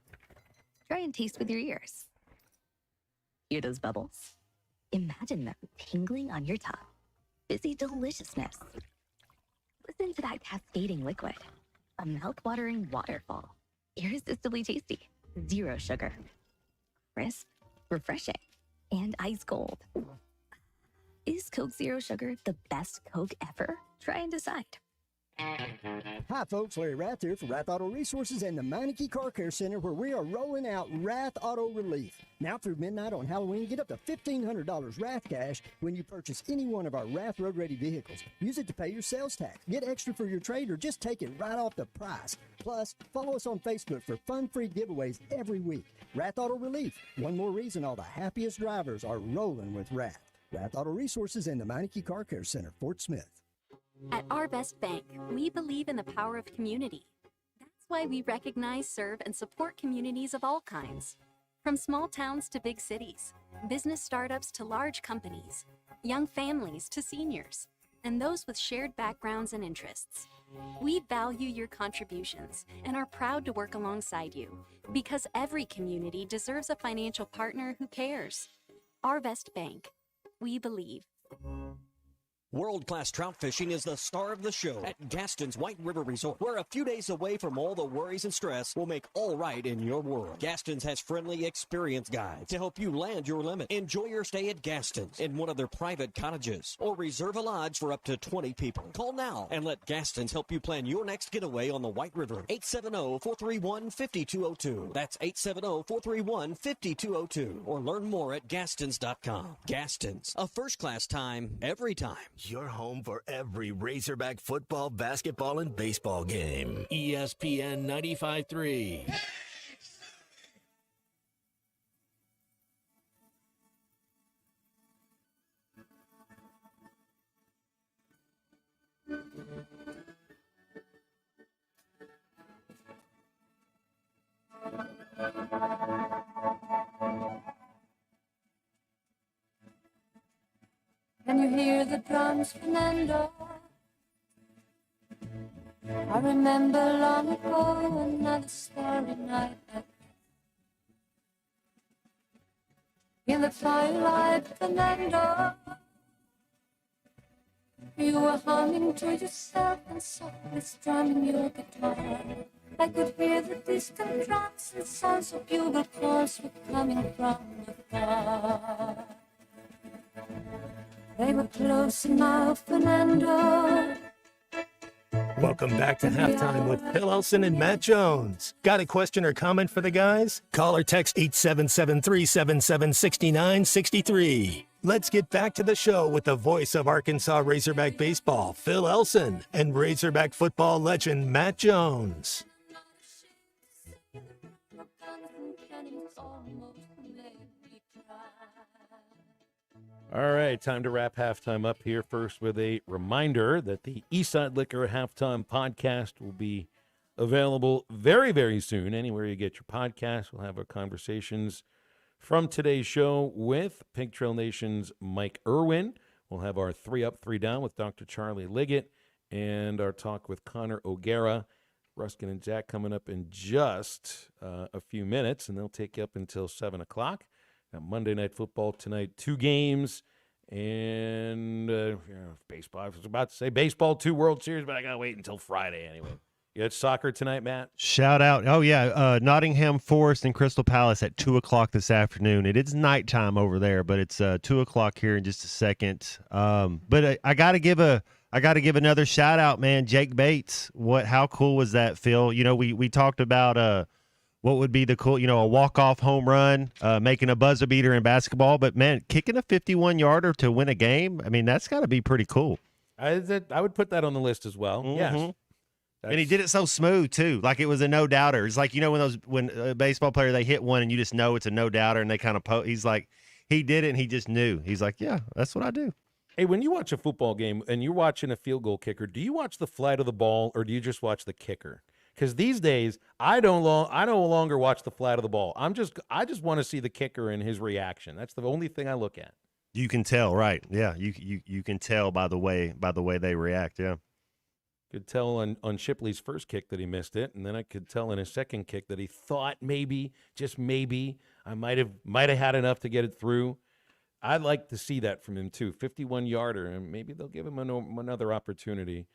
Try and taste with your ears. Hear those bubbles? Imagine them tingling on your tongue. Fizzy deliciousness. Listen to that cascading liquid. A mouth-watering waterfall. Irresistibly tasty. Zero sugar. Crisp, refreshing, and ice cold. Is Coke Zero Sugar the best Coke ever? Try and decide. Hi folks, Larry Rath here for Rath Auto Resources and the Meineke Car Care Center, where we are rolling out Rath Auto Relief. Now through midnight on Halloween, get up to $1,500 Rath cash when you purchase any one of our Rath Road Ready vehicles. Use it to pay your sales tax, get extra for your trade, or just take it right off the price. Plus, follow us on Facebook for fun-free giveaways every week. Rath Auto Relief, one more reason all the happiest drivers are rolling with Rath. Rath Auto Resources and the Meineke Car Care Center, Fort Smith. At Our Best Bank, we believe in the power of community. That's why we recognize, serve, and support communities of all kinds. From small towns to big cities, business startups to large companies, young families to seniors, and those with shared backgrounds and interests. We value your contributions and are proud to work alongside you, because every community deserves a financial partner who cares. Our Best Bank. We believe. World-class trout fishing is the star of the show at Gaston's White River Resort, where a few days away from all the worries and stress will make all right in your world. Gaston's has friendly, experienced guides to help you land your limit. Enjoy your stay at Gaston's in one of their private cottages, or reserve a lodge for up to 20 people. Call now and let Gaston's help you plan your next getaway on the White River. 870-431-5202. That's 870-431-5202. Or learn more at Gastons.com. Gaston's, a first-class time, every time. Your home for every Razorback football, basketball, and baseball game. ESPN 95.3. Can you hear the drums, Fernando? I remember long ago another starry night in the twilight, Fernando. You were humming to yourself and softly strumming your guitar. I could hear the distant drums and sounds of bugle calls were coming from afar. They were close enough, Fernando. Welcome back to Halftime with Phil Elson and Matt Jones. Got a question or comment for the guys? Call or text 877-377-6963. Let's get back to the show with the voice of Arkansas Razorback baseball, Phil Elson, and Razorback football legend Matt Jones. All right, time to wrap halftime up here. First with a reminder that the Eastside Liquor Halftime podcast will be available very, very soon. Anywhere you get your podcast, we'll have our conversations from today's show with Pink Trail Nation's Mike Irwin. We'll have our 3 Up, 3 Down with Dr. Charlie Liggett and our talk with Connor O'Gara. Ruskin and Jack coming up in just a few minutes, and they'll take you up until 7 o'clock. Now, Monday Night Football tonight, 2 games, and baseball. I was about to say baseball, 2 World Series, but I got to wait until Friday anyway. You got soccer tonight, Matt? Shout out. Oh, yeah. Nottingham Forest and Crystal Palace at 2 o'clock this afternoon. It is nighttime over there, but it's 2 o'clock here in just a second. But I got to give a I got to give another shout out, man. Jake Bates. How cool was that, Phil? You know, we talked about what would be the cool, a walk-off home run, making a buzzer beater in basketball, but man, kicking a 51-yarder to win a game. I mean, that's got to be pretty cool. I would put that on the list as well. Mm-hmm. Yes. And he did it so smooth too, like it was a no doubter. It's like when a baseball player they hit one and you just know it's a no doubter, and they kind of he's like, he did it and he just knew. He's like, yeah, that's what I do. Hey, when you watch a football game and you're watching a field goal kicker, do you watch the flight of the ball or do you just watch the kicker? Because these days I no longer watch the flight of the ball. I just want to see the kicker and his reaction. That's the only thing I look at. You can tell, right? Yeah, you can tell by the way they react. Yeah. Could tell on Shipley's first kick that he missed it, and then I could tell in his second kick that he thought maybe, just maybe, I might have had enough to get it through. I'd like to see that from him too, 51-yarder, and maybe they'll give him another opportunity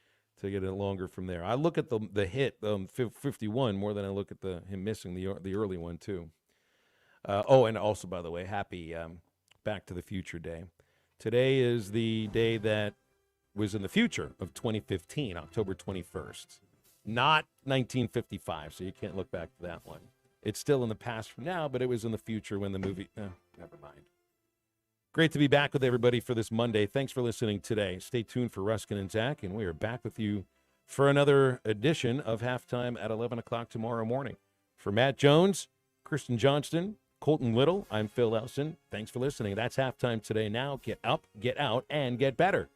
to get it longer from there. I look at the hit, 51, more than I look at him missing the early one too. And also, by the way, happy Back to the Future Day. Today is the day that was in the future of 2015, October 21st, not 1955, so you can't look back to that one. It's still in the past from now, but it was in the future when the movie, never mind. Great to be back with everybody for this Monday. Thanks for listening today. Stay tuned for Ruskin and Zach, and we are back with you for another edition of Halftime at 11 o'clock tomorrow morning. For Matt Jones, Kristen Johnston, Colton Little, I'm Phil Elson. Thanks for listening. That's Halftime today. Now get up, get out, and get better.